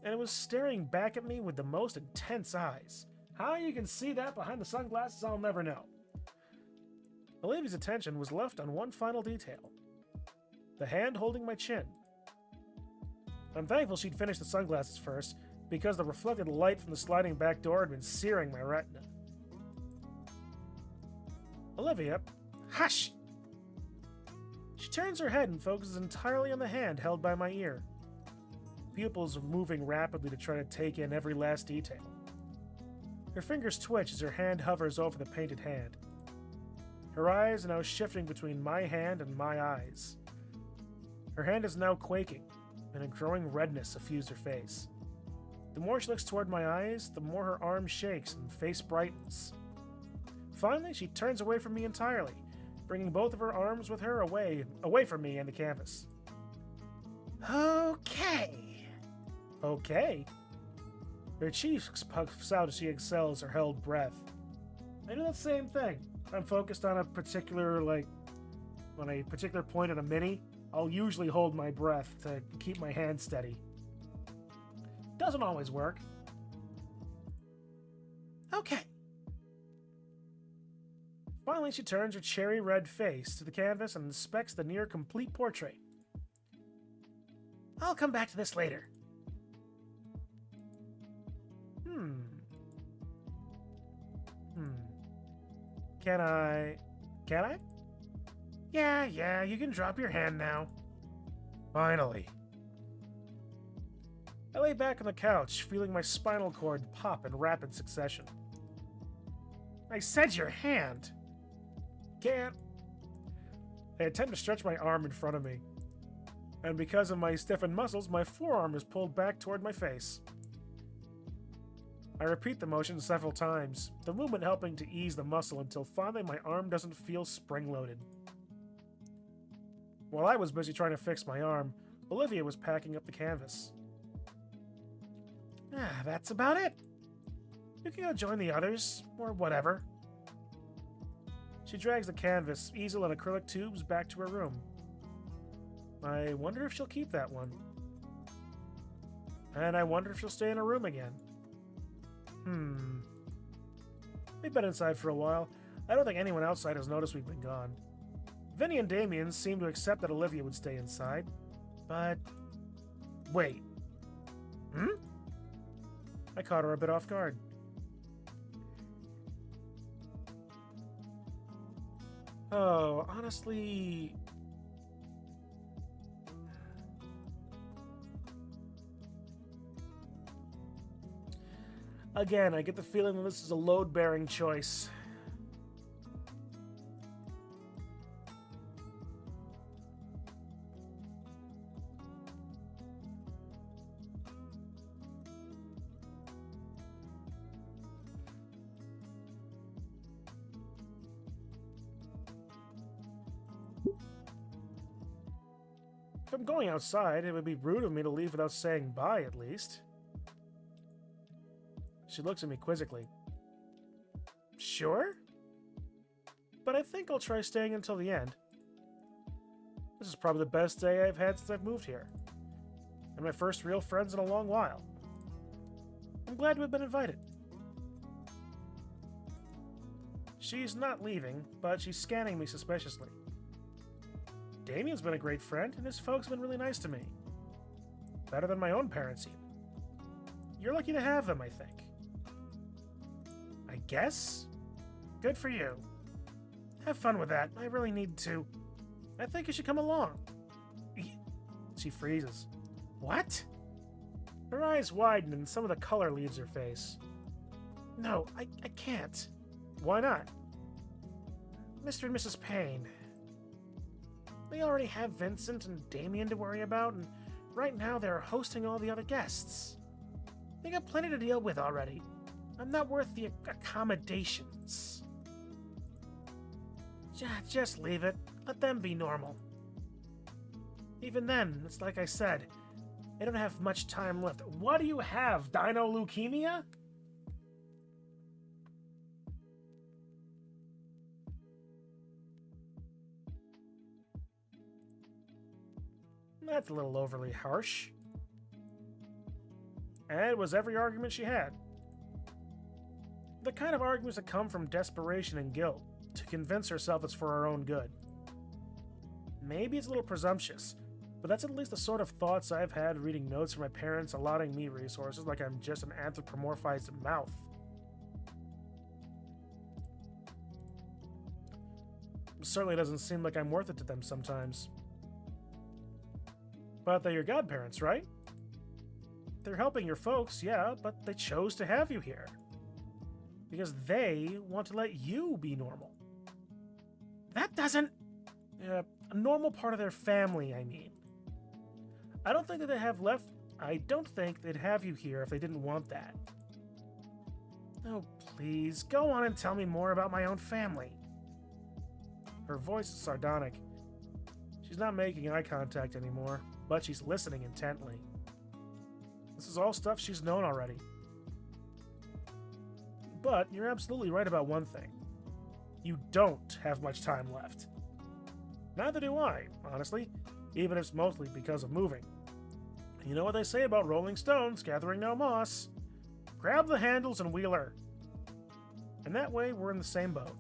and it was staring back at me with the most intense eyes. How you can see that behind the sunglasses, I'll never know. Olivia's attention was left on one final detail. The hand holding my chin. I'm thankful she'd finished the sunglasses first, because the reflected light from the sliding back door had been searing my retina. Olivia, hush! She turns her head and focuses entirely on the hand held by my ear. Pupils moving rapidly to try to take in every last detail. Her fingers twitch as her hand hovers over the painted hand. Her eyes are now shifting between my hand and my eyes. Her hand is now quaking, and a growing redness suffused her face. The more she looks toward my eyes, the more her arm shakes and face brightens. Finally, she turns away from me entirely, bringing both of her arms with her away from me and the canvas. Okay. Okay? Her cheeks puffs out as she exhales her held breath. I do the same thing. I'm focused on a particular, on a particular point on a mini, I'll usually hold my breath to keep my hand steady. Doesn't always work. Okay. Finally, she turns her cherry red face to the canvas and inspects the near complete portrait. I'll come back to this later. Can I? Yeah, you can drop your hand now. Finally. I lay back on the couch, feeling my spinal cord pop in rapid succession. I said your hand. Can't. I attempt to stretch my arm in front of me, and because of my stiffened muscles, my forearm is pulled back toward my face. I repeat the motion several times, the movement helping to ease the muscle until finally my arm doesn't feel spring-loaded. While I was busy trying to fix my arm, Olivia was packing up the canvas. That's about it. You can go join the others, or whatever. She drags the canvas, easel, and acrylic tubes back to her room. I wonder if she'll keep that one. And I wonder if she'll stay in her room again. We've been inside for a while. I don't think anyone outside has noticed we've been gone. Vinny and Damien seem to accept that Olivia would stay inside. But... wait. I caught her a bit off guard. Oh, honestly... Again, I get the feeling that this is a load-bearing choice. If I'm going outside, it would be rude of me to leave without saying bye, at least. She looks at me quizzically. Sure? But I think I'll try staying until the end. This is probably the best day I've had since I've moved here. And my first real friends in a long while. I'm glad to have been invited. She's not leaving, but she's scanning me suspiciously. Damien's been a great friend, and his folks have been really nice to me. Better than my own parents, even. You're lucky to have them, I think. I guess? Good for you. Have fun with that. I really need to. I think you should come along. She freezes. What? Her eyes widen and some of the color leaves her face. No, I can't. Why not? Mr. and Mrs. Payne. They already have Vincent and Damien to worry about, and right now they're hosting all the other guests. They got plenty to deal with already. I'm not worth the accommodations. Just leave it. Let them be normal. Even then, it's like I said, they don't have much time left. What do you have, dino leukemia? That's a little overly harsh. And it was every argument she had. The kind of arguments that come from desperation and guilt, to convince herself it's for her own good. Maybe it's a little presumptuous, but that's at least the sort of thoughts I've had reading notes from my parents allotting me resources like I'm just an anthropomorphized mouth. Certainly doesn't seem like I'm worth it to them sometimes. But they're your godparents, right? They're helping your folks, yeah, but they chose to have you here. Because they want to let you be normal. That doesn't... A normal part of their family, I mean. I don't think they'd have you here if they didn't want that. Oh, please, go on and tell me more about my own family. Her voice is sardonic. She's not making eye contact anymore, but she's listening intently. This is all stuff she's known already. But you're absolutely right about one thing. You don't have much time left. Neither do I, honestly, even if it's mostly because of moving. You know what they say about rolling stones gathering no moss. Grab the handles and wheel her. And that way, we're in the same boat.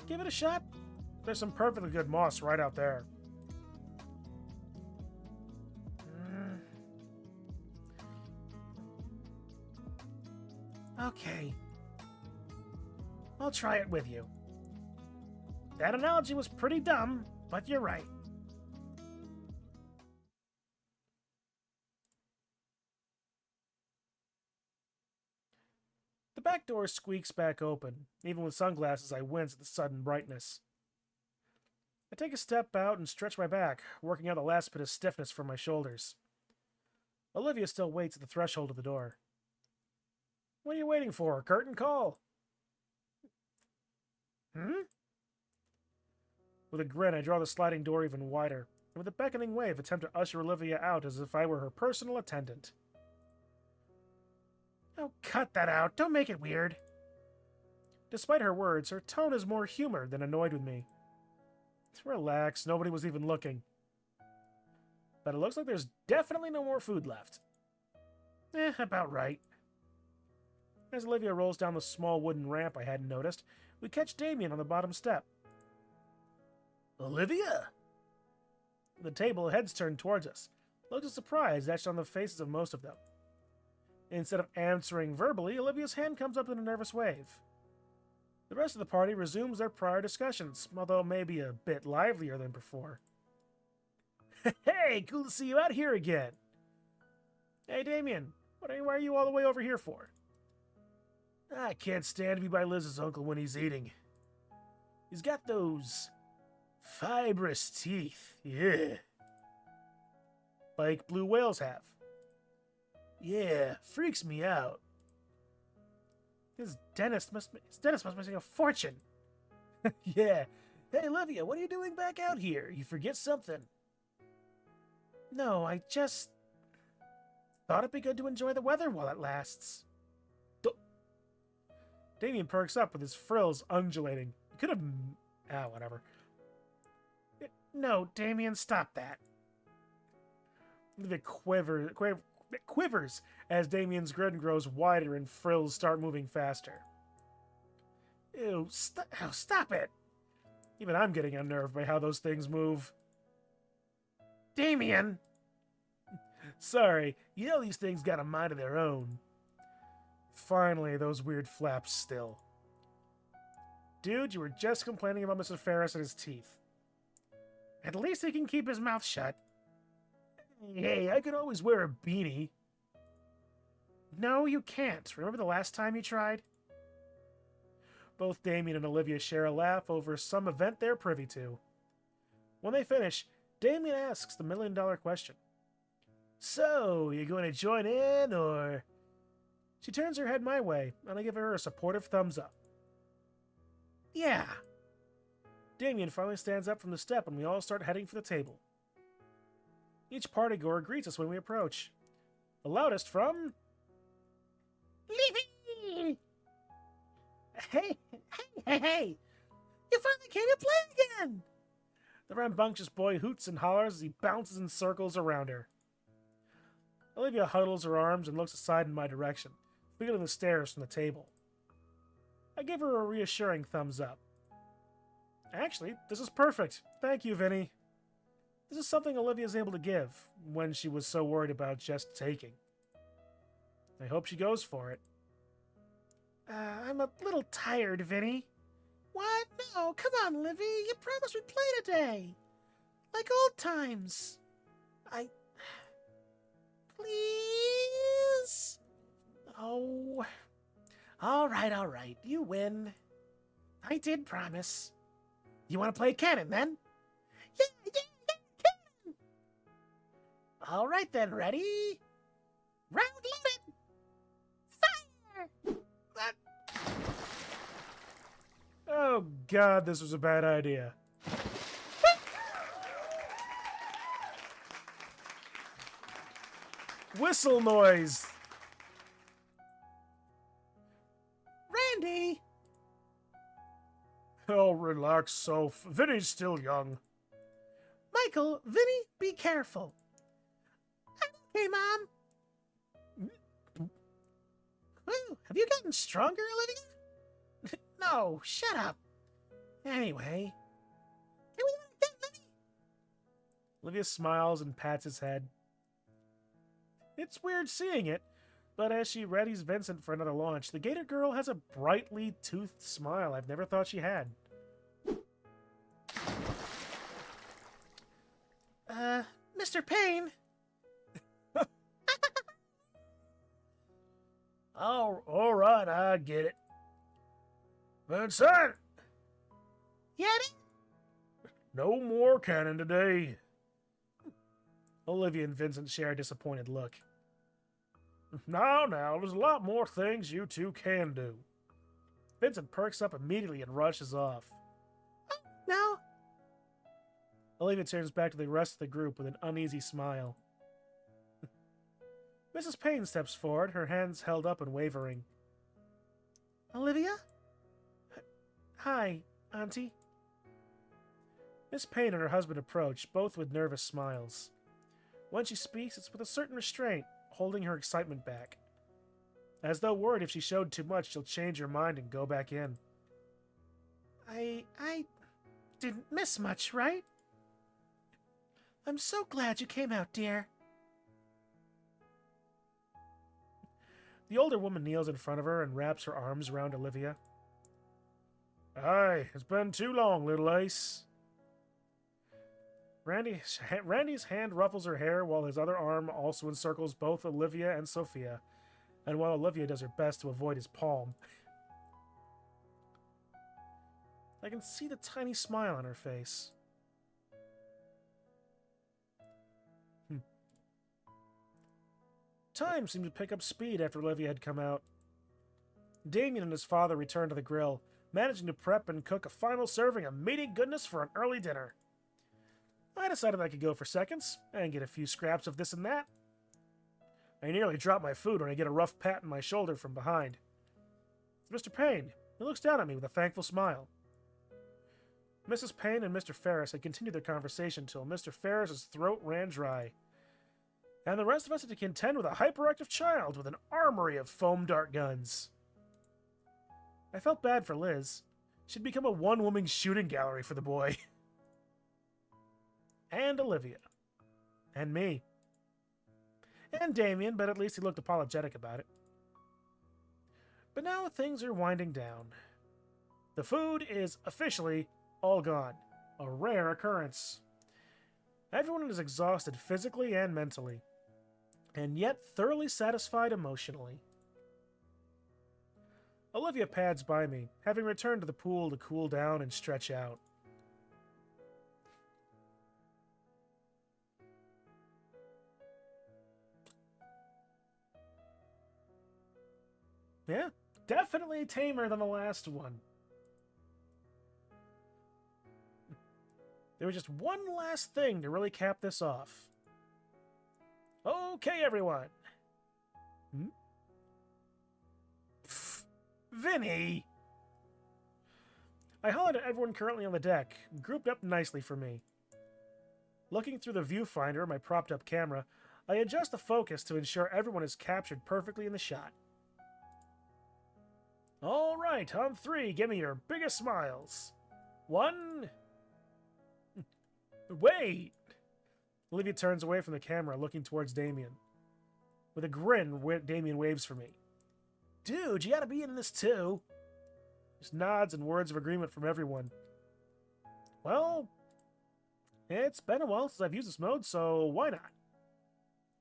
Give it a shot. There's some perfectly good moss right out there. Okay. I'll try it with you. That analogy was pretty dumb, but you're right. The back door squeaks back open. Even with sunglasses, I wince at the sudden brightness. I take a step out and stretch my back, working out the last bit of stiffness from my shoulders. Olivia still waits at the threshold of the door. What are you waiting for? Curtain call. With a grin, I draw the sliding door even wider, and with a beckoning wave, attempt to usher Olivia out as if I were her personal attendant. Oh, cut that out. Don't make it weird. Despite her words, her tone is more humored than annoyed with me. Relax, nobody was even looking. But it looks like there's definitely no more food left. About right. As Olivia rolls down the small wooden ramp I hadn't noticed, we catch Damien on the bottom step. Olivia! The table heads turned towards us. Looks of surprise etched on the faces of most of them. Instead of answering verbally, Olivia's hand comes up in a nervous wave. The rest of the party resumes their prior discussions, although maybe a bit livelier than before. Hey, cool to see you out here again. Hey, Damien, why are you all the way over here for? I can't stand to be by Liz's uncle when he's eating. He's got those fibrous teeth, yeah. Like blue whales have. Yeah, freaks me out. His dentist must be making a fortune. Yeah. Hey, Olivia, what are you doing back out here? You forget something. No, I just thought it'd be good to enjoy the weather while it lasts. Damien perks up with his frills undulating. He could have... whatever. No, Damien, stop that. The quivers as Damien's grin grows wider and frills start moving faster. Ew, stop it. Even I'm getting unnerved by how those things move. Damien! Sorry, you know these things got a mind of their own. Finally, those weird flaps still. Dude, you were just complaining about Mr. Ferris and his teeth. At least he can keep his mouth shut. Hey, I could always wear a beanie. No, you can't. Remember the last time you tried? Both Damien and Olivia share a laugh over some event they're privy to. When they finish, Damien asks the million-dollar question. So, you going to join in, or... She turns her head my way, and I give her a supportive thumbs up. Yeah. Damien finally stands up from the step, and we all start heading for the table. Each partygoer greets us when we approach. The loudest from... Leafy! Hey! You finally came to play again! The rambunctious boy hoots and hollers as he bounces in circles around her. Olivia huddles her arms and looks aside in my direction, feeling the stares from the table. I gave her a reassuring thumbs up. Actually, this is perfect. Thank you, Vinny. This is something Olivia's able to give when she was so worried about just taking. I hope she goes for it. I'm a little tired, Vinny. What? No, come on, Livy. You promised we'd play today. Like old times. Please? Oh. All right. You win. I did promise. You want to play cannon, then? Yeah, cannon! All right, then. Ready? Round loaded! Fire! Oh, God, this was a bad idea. Whistle noise! Randy! Oh, relax, Soph. Vinny's still young. Michael, Vinny, be careful. Okay, Mom. Ooh, have you gotten stronger, Olivia? No, shut up. Anyway. Olivia smiles and pats his head. It's weird seeing it, but as she readies Vincent for another launch, the Gator girl has a brightly toothed smile I've never thought she had. Mr. Payne? Oh, all right, I get it. Vincent! Yeti? No more cannon today. Olivia and Vincent share a disappointed look. Now, there's a lot more things you two can do. Vincent perks up immediately and rushes off. No. Olivia turns back to the rest of the group with an uneasy smile. Mrs. Payne steps forward, her hands held up and wavering. Olivia? Hi, Auntie. Miss Payne and her husband approach, both with nervous smiles. When she speaks, it's with a certain restraint, holding her excitement back. As though worried if she showed too much, she'll change her mind and go back in. I didn't miss much, right? I'm so glad you came out, dear. The older woman kneels in front of her and wraps her arms around Olivia. Aye, it's been too long, little Ace. Randy's hand ruffles her hair while his other arm also encircles both Olivia and Sophia, and while Olivia does her best to avoid his palm. I can see the tiny smile on her face. Time seemed to pick up speed after Olivia had come out. Damien and his father returned to the grill, managing to prep and cook a final serving of meaty goodness for an early dinner. I decided I could go for seconds and get a few scraps of this and that. I nearly drop my food when I get a rough pat on my shoulder from behind. It's Mr. Payne. He looks down at me with a thankful smile. Mrs. Payne and Mr. Ferris had continued their conversation till Mr. Ferris's throat ran dry. And the rest of us had to contend with a hyperactive child with an armory of foam dart guns. I felt bad for Liz. She'd become a one-woman shooting gallery for the boy. And Olivia. And me. And Damien, but at least he looked apologetic about it. But now things are winding down. The food is officially all gone. A rare occurrence. Everyone is exhausted physically and mentally, and yet thoroughly satisfied emotionally. Olivia pads by me, having returned to the pool to cool down and stretch out. Yeah, definitely tamer than the last one. There was just one last thing to really cap this off. Okay, everyone. Pfft, Vinny! I hollered at everyone currently on the deck, grouped up nicely for me. Looking through the viewfinder of my propped-up camera, I adjust the focus to ensure everyone is captured perfectly in the shot. All right, on 3, give me your biggest smiles. 1. Wait! Olivia turns away from the camera, looking towards Damien. With a grin, Damien waves for me. Dude, you gotta be in this too. Just nods and words of agreement from everyone. Well, it's been a while since I've used this mode, so why not?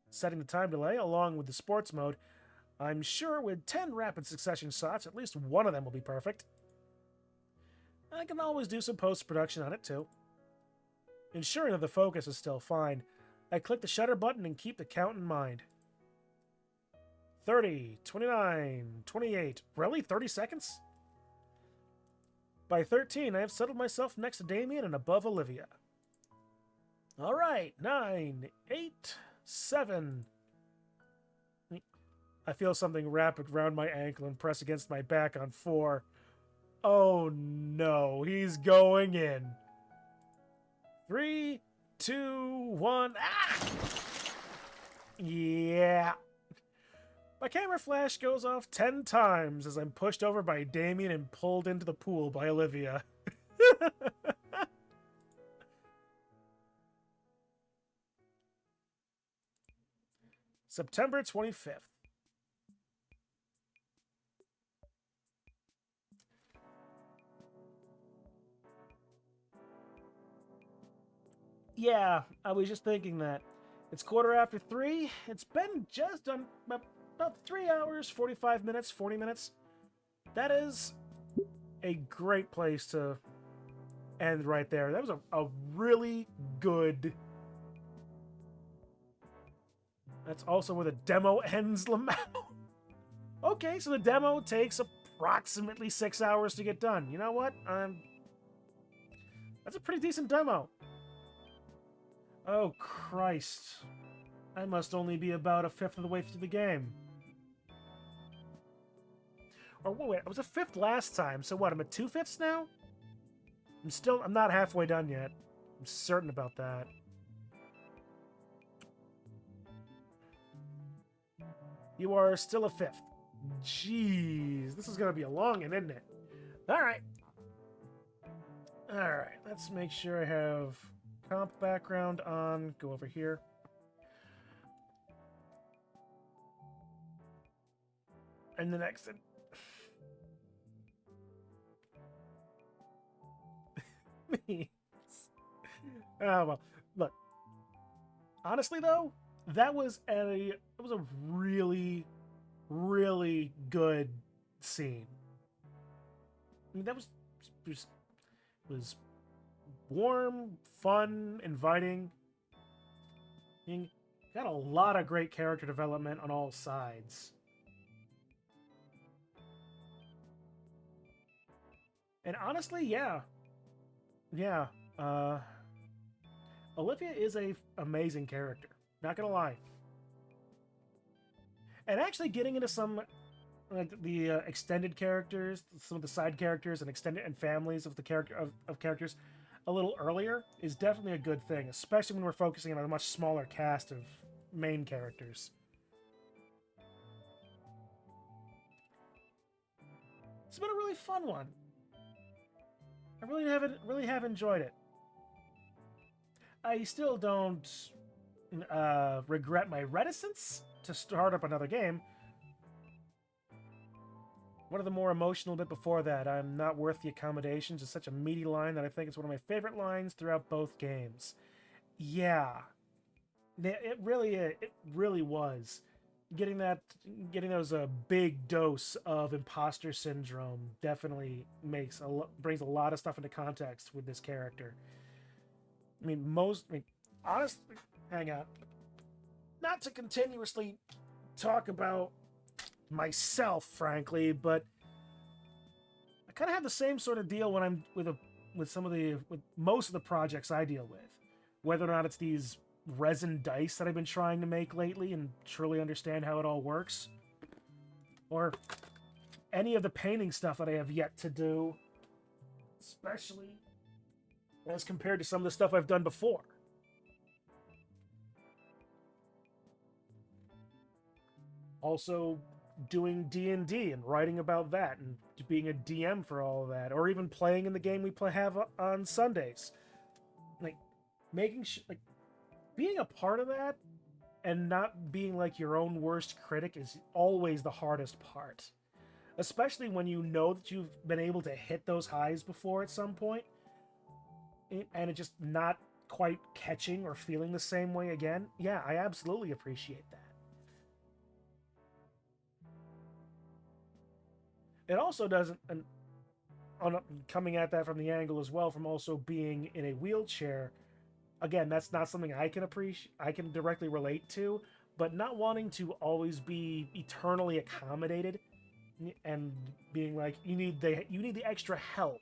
Setting the time delay along with the sports mode, I'm sure with 10 rapid succession shots, at least one of them will be perfect. I can always do some post-production on it too. Ensuring that the focus is still fine, I click the shutter button and keep the count in mind. 30, 29, 28. Really? 30 seconds? By 13, I have settled myself next to Damien and above Olivia. All right, 9, 8, 7. I feel something wrap around my ankle and press against my back on 4. Oh no, he's going in. 3, 2, 1. Ah! Yeah. My camera flash goes off 10 times as I'm pushed over by Damien and pulled into the pool by Olivia. September 25th. Yeah, I was just thinking that. It's 3:15. It's been just on about 3 hours, 45 minutes, 40 minutes. That is a great place to end right there. That was a really good... That's also where the demo ends, Lamau. Okay, so the demo takes approximately 6 hours to get done. You know what? That's a pretty decent demo. Oh, Christ. I must only be about a fifth of the way through the game. Or wait, I was a fifth last time, so what, I'm at 2/5 now? I'm not halfway done yet. I'm certain about that. You are still a fifth. Jeez, this is gonna be a long one, isn't it? Alright. Alright, let's make sure I have comp background on. Go over here. And the next... Oh, well, look. Honestly, though, that was a really, really good scene. I mean, that was warm, fun, inviting. I mean, got a lot of great character development on all sides. And honestly, yeah. Olivia is a amazing character. Not gonna lie. And actually getting into some like the extended characters, some of the side characters and extended and families of the characters a little earlier is definitely a good thing, especially when we're focusing on a much smaller cast of main characters. It's been a really fun one. I really have enjoyed it. I still don't regret my reticence to start up another game. One of the more emotional bit before that, I'm not worth the accommodations, is such a meaty line that I think it's one of my favorite lines throughout both games. Yeah. It really was. Getting those big dose of imposter syndrome definitely brings a lot of stuff into context with this character. Honestly, hang on. Not to continuously talk about myself, frankly, but I kind of have the same sort of deal when I'm with most of the projects I deal with, whether or not it's these resin dice that I've been trying to make lately and truly understand how it all works, or any of the painting stuff that I have yet to do, especially as compared to some of the stuff I've done before. Also, doing D&D and writing about that and being a DM for all of that, or even playing in the game we have on Sundays. Like like being a part of that and not being like your own worst critic is always the hardest part. Especially when you know that you've been able to hit those highs before at some point, and it just not quite catching or feeling the same way again. Yeah, I absolutely appreciate that. It also doesn't, and coming at that from the angle as well, from also being in a wheelchair. Again, that's not something I can appreciate. I can directly relate to, but not wanting to always be eternally accommodated, and being like you need the extra help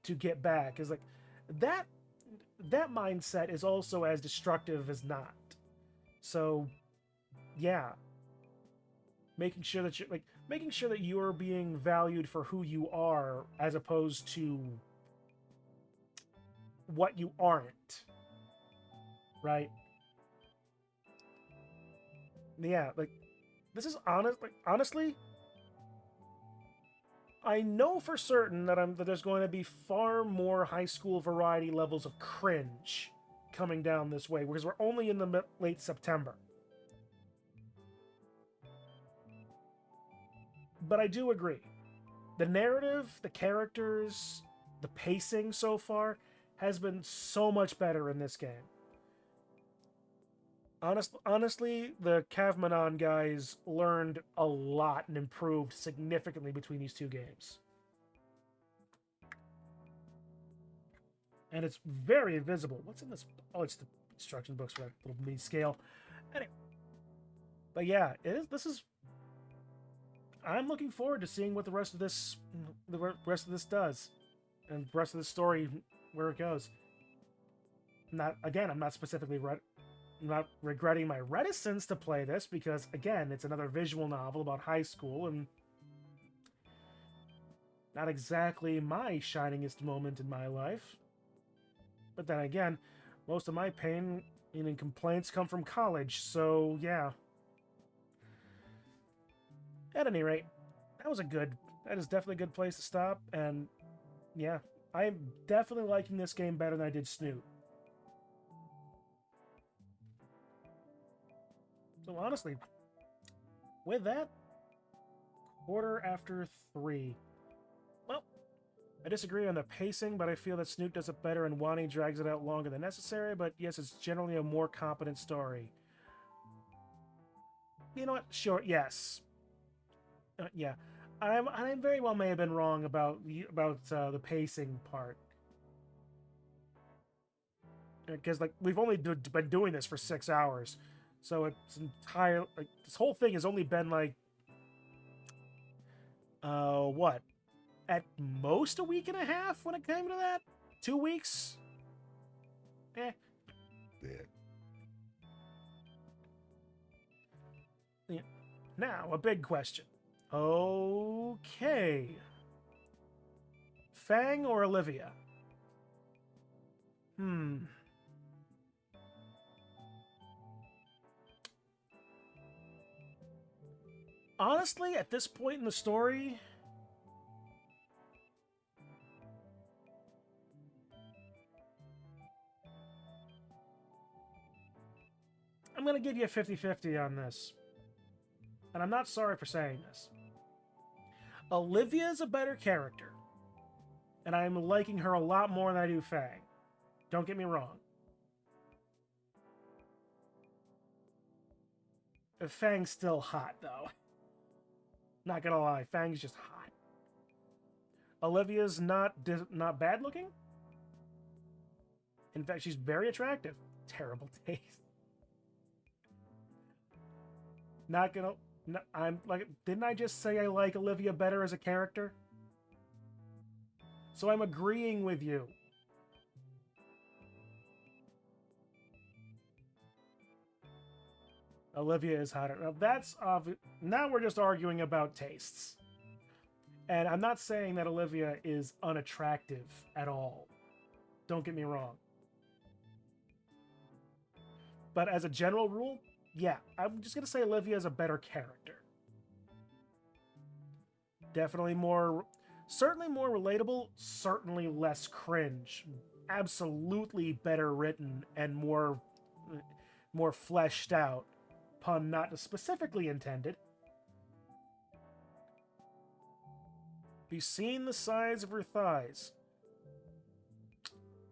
to get back is like that mindset is also as destructive as not. So, yeah, making sure that you're being valued for who you are as opposed to what you aren't. Right? Yeah, like this is honestly, I know for certain that there's going to be far more high school variety levels of cringe coming down this way because we're only in the late September. But I do agree. The narrative, the characters, the pacing so far has been so much better in this game. Honestly, the Cavmanon guys learned a lot and improved significantly between these two games. And it's very visible. What's in this? Oh, it's the instruction books for that little mini scale. Anyway. But yeah, I'm looking forward to seeing what the rest of this does. And the rest of the story, where it goes. I'm not specifically I'm not regretting my reticence to play this because, again, it's another visual novel about high school and not exactly my shiningest moment in my life. But then again, most of my pain and complaints come from college, so yeah. At any rate, that is definitely a good place to stop, and yeah, I'm definitely liking this game better than I did Snoot. So honestly, with that, 3:15. Well, I disagree on the pacing, but I feel that Snoot does it better and Wani drags it out longer than necessary, but yes, it's generally a more competent story. You know what? Sure, yes. Yeah. I very well may have been wrong about the pacing part. Because, like, we've only been doing this for 6 hours. So it's this whole thing has only been like, what? At most a week and a half when it came to that? 2 weeks? Yeah. Now, a big question. Okay. Fang or Olivia? Honestly, at this point in the story, I'm going to give you a 50-50 on this. And I'm not sorry for saying this. Olivia's a better character. And I'm liking her a lot more than I do Fang. Don't get me wrong. Fang's still hot, though. Not gonna lie, Fang's just hot. Olivia's not bad looking. In fact, she's very attractive. Terrible taste. Not gonna... No, I'm like... Didn't I just say I like Olivia better as a character? So I'm agreeing with you. Olivia is hotter. Now that's obvious. Now we're just arguing about tastes. And I'm not saying that Olivia is unattractive at all. Don't get me wrong. But as a general rule, yeah, I'm just going to say Olivia is a better character. Definitely more, certainly more relatable, certainly less cringe. Absolutely better written and more fleshed out. Pun not specifically intended. Be seen the size of her thighs.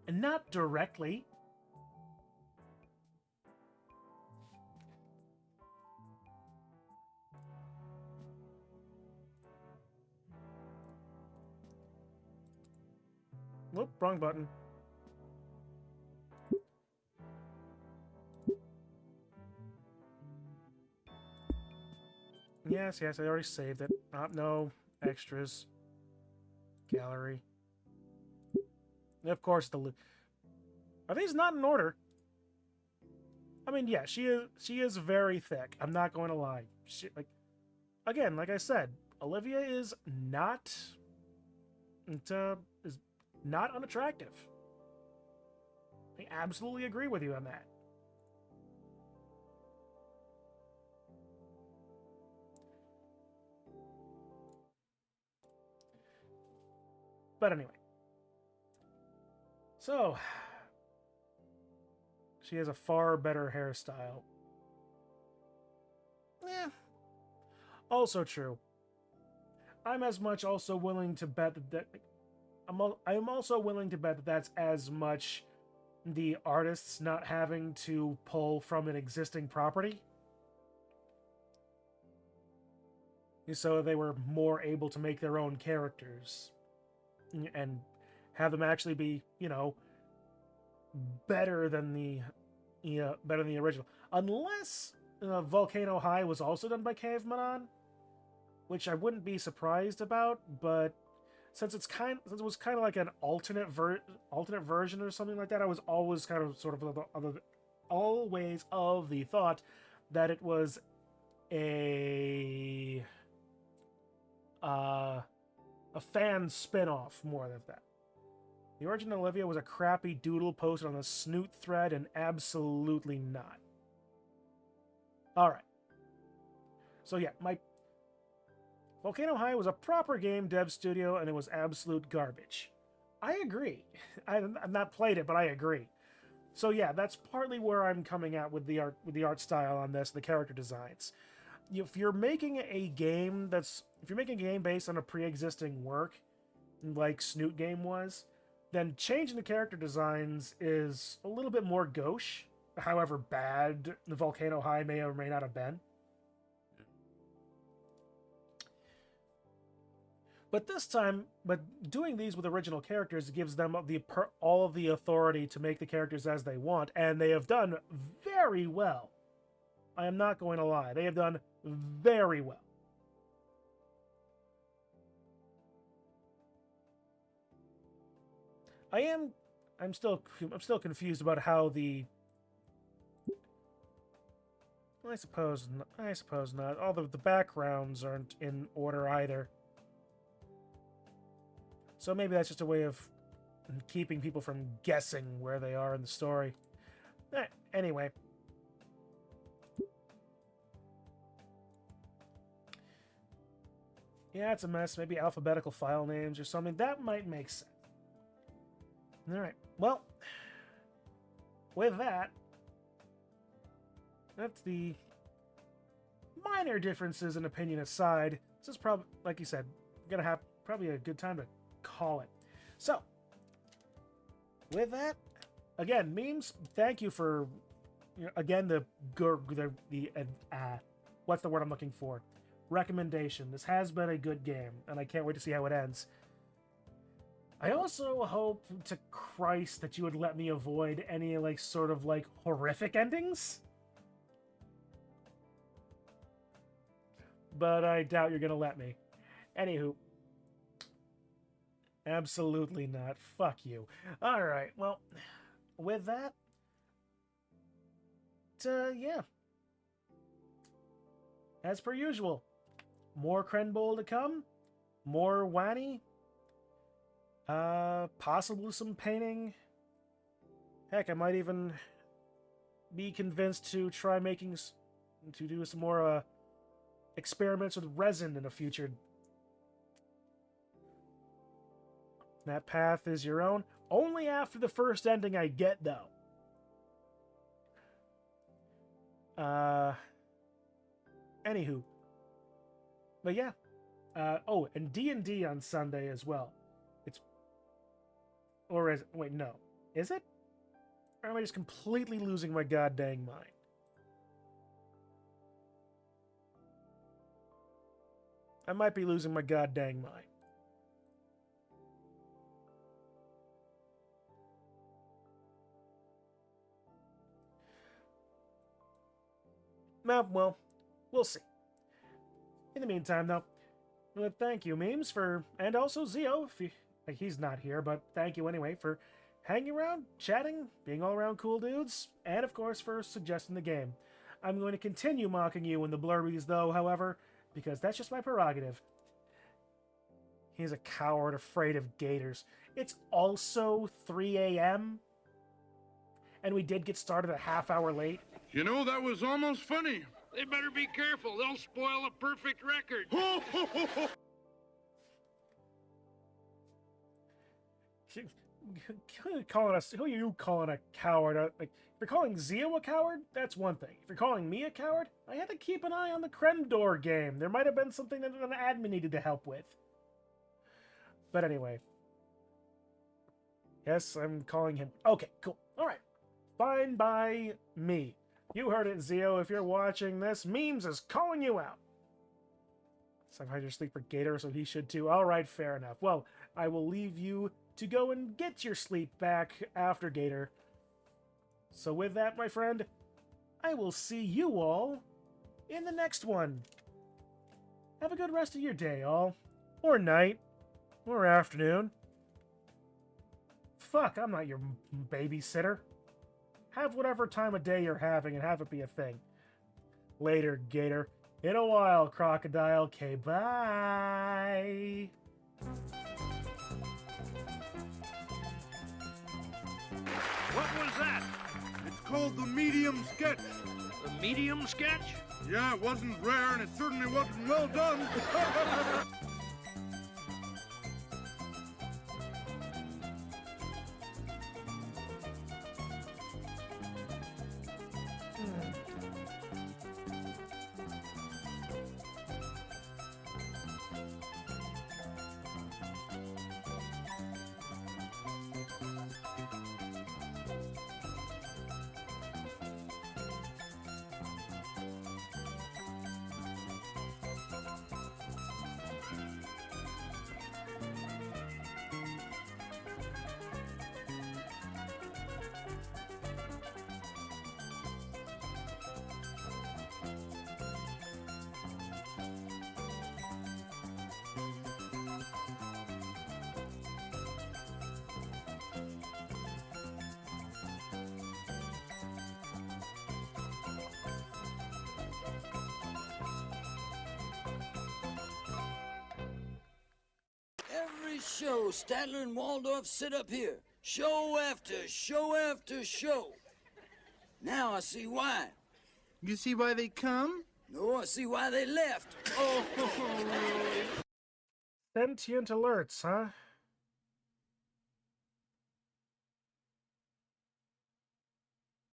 And not directly. Whoop, wrong button. Yes, I already saved it. No extras. Gallery. And of course, are these not in order? I mean, yeah, she is very thick. I'm not going to lie. Again, like I said, Olivia is not unattractive. I absolutely agree with you on that. But anyway. So, she has a far better hairstyle. Eh. Also true. I'm as much also willing to bet that I'm also willing to bet that that's as much the artists not having to pull from an existing property. So they were more able to make their own characters and have them actually be, better than the original. Unless Volcano High was also done by Caveman, which I wouldn't be surprised about, but since it was kind of like an alternate version or something like that, I was always kind of sort of always of the thought that it was a fan spin-off more than that. The origin of Olivia was a crappy doodle posted on the Snoot thread, and absolutely not. Alright. So yeah, my Volcano High was a proper game dev studio, and it was absolute garbage. I agree. I've not played it, but I agree. So yeah, that's partly where I'm coming at with the art style on this, the character designs. If you're making a game based on a pre-existing work, like Snoot Game was, then changing the character designs is a little bit more gauche, however bad the Volcano High may or may not have been. But doing these with original characters gives them all of the authority to make the characters as they want, and they have done very well. I am not going to lie. They have done very well. I'm still confused about how the I suppose not. All the backgrounds aren't in order either. So maybe that's just a way of keeping people from guessing where they are in the story. Anyway. Yeah, it's a mess. Maybe alphabetical file names or something. That might make sense. Alright. Well, with that, that's the minor differences in opinion aside. This is probably, like you said, gonna have probably a good time to call it. So, with that, again, memes, thank you for, again, what's the word I'm looking for? Recommendation. This has been a good game, and I can't wait to see how it ends. I also hope to Christ that you would let me avoid any, sort of horrific endings. But I doubt you're gonna let me. Anywho. Absolutely not. Fuck you. Alright, well, with that, yeah. As per usual, more Crenbowl to come, more Wani, possibly some painting. Heck, I might even be convinced to try to do some more, experiments with resin in a future That path is your own. Only after the first ending I get, though. Anywho. But yeah. Oh, and D&D on Sunday as well. Or is it? Wait, no. Is it? Or am I just completely losing my goddamn mind? I might be losing my goddamn mind. Well, we'll see. In the meantime, though, thank you, Memes, and also Zio, he's not here, but thank you anyway for hanging around, chatting, being all around cool dudes, and of course for suggesting the game. I'm going to continue mocking you in the blurbies, though, however, because that's just my prerogative. He's a coward afraid of gators. It's also 3 a.m., and we did get started a half hour late. You know, that was almost funny. They better be careful. They'll spoil a perfect record. Who are you calling a coward? Like, if you're calling Zio a coward, that's one thing. If you're calling me a coward, I had to keep an eye on the Krendor game. There might have been something that an admin needed to help with. But anyway. Yes, I'm calling him. Okay, cool. Alright. Fine by me. You heard it, Zio. If you're watching this, Memes is calling you out. Sometimes you sleep for Gator, so he should too. Alright, fair enough. Well, I will leave you to go and get your sleep back after Gator. So with that, my friend, I will see you all in the next one. Have a good rest of your day, all. Or night. Or afternoon. Fuck, I'm not your babysitter. Have whatever time of day you're having and have it be a thing. Later, Gator. In a while, Crocodile. Okay, bye. What was that? It's called the medium sketch. The medium sketch? Yeah, it wasn't rare, and it certainly wasn't well done. Every show, Statler and Waldorf sit up here. Show after show after show. Now I see why. You see why they come? No, I see why they left. Oh, Sentient alerts, huh?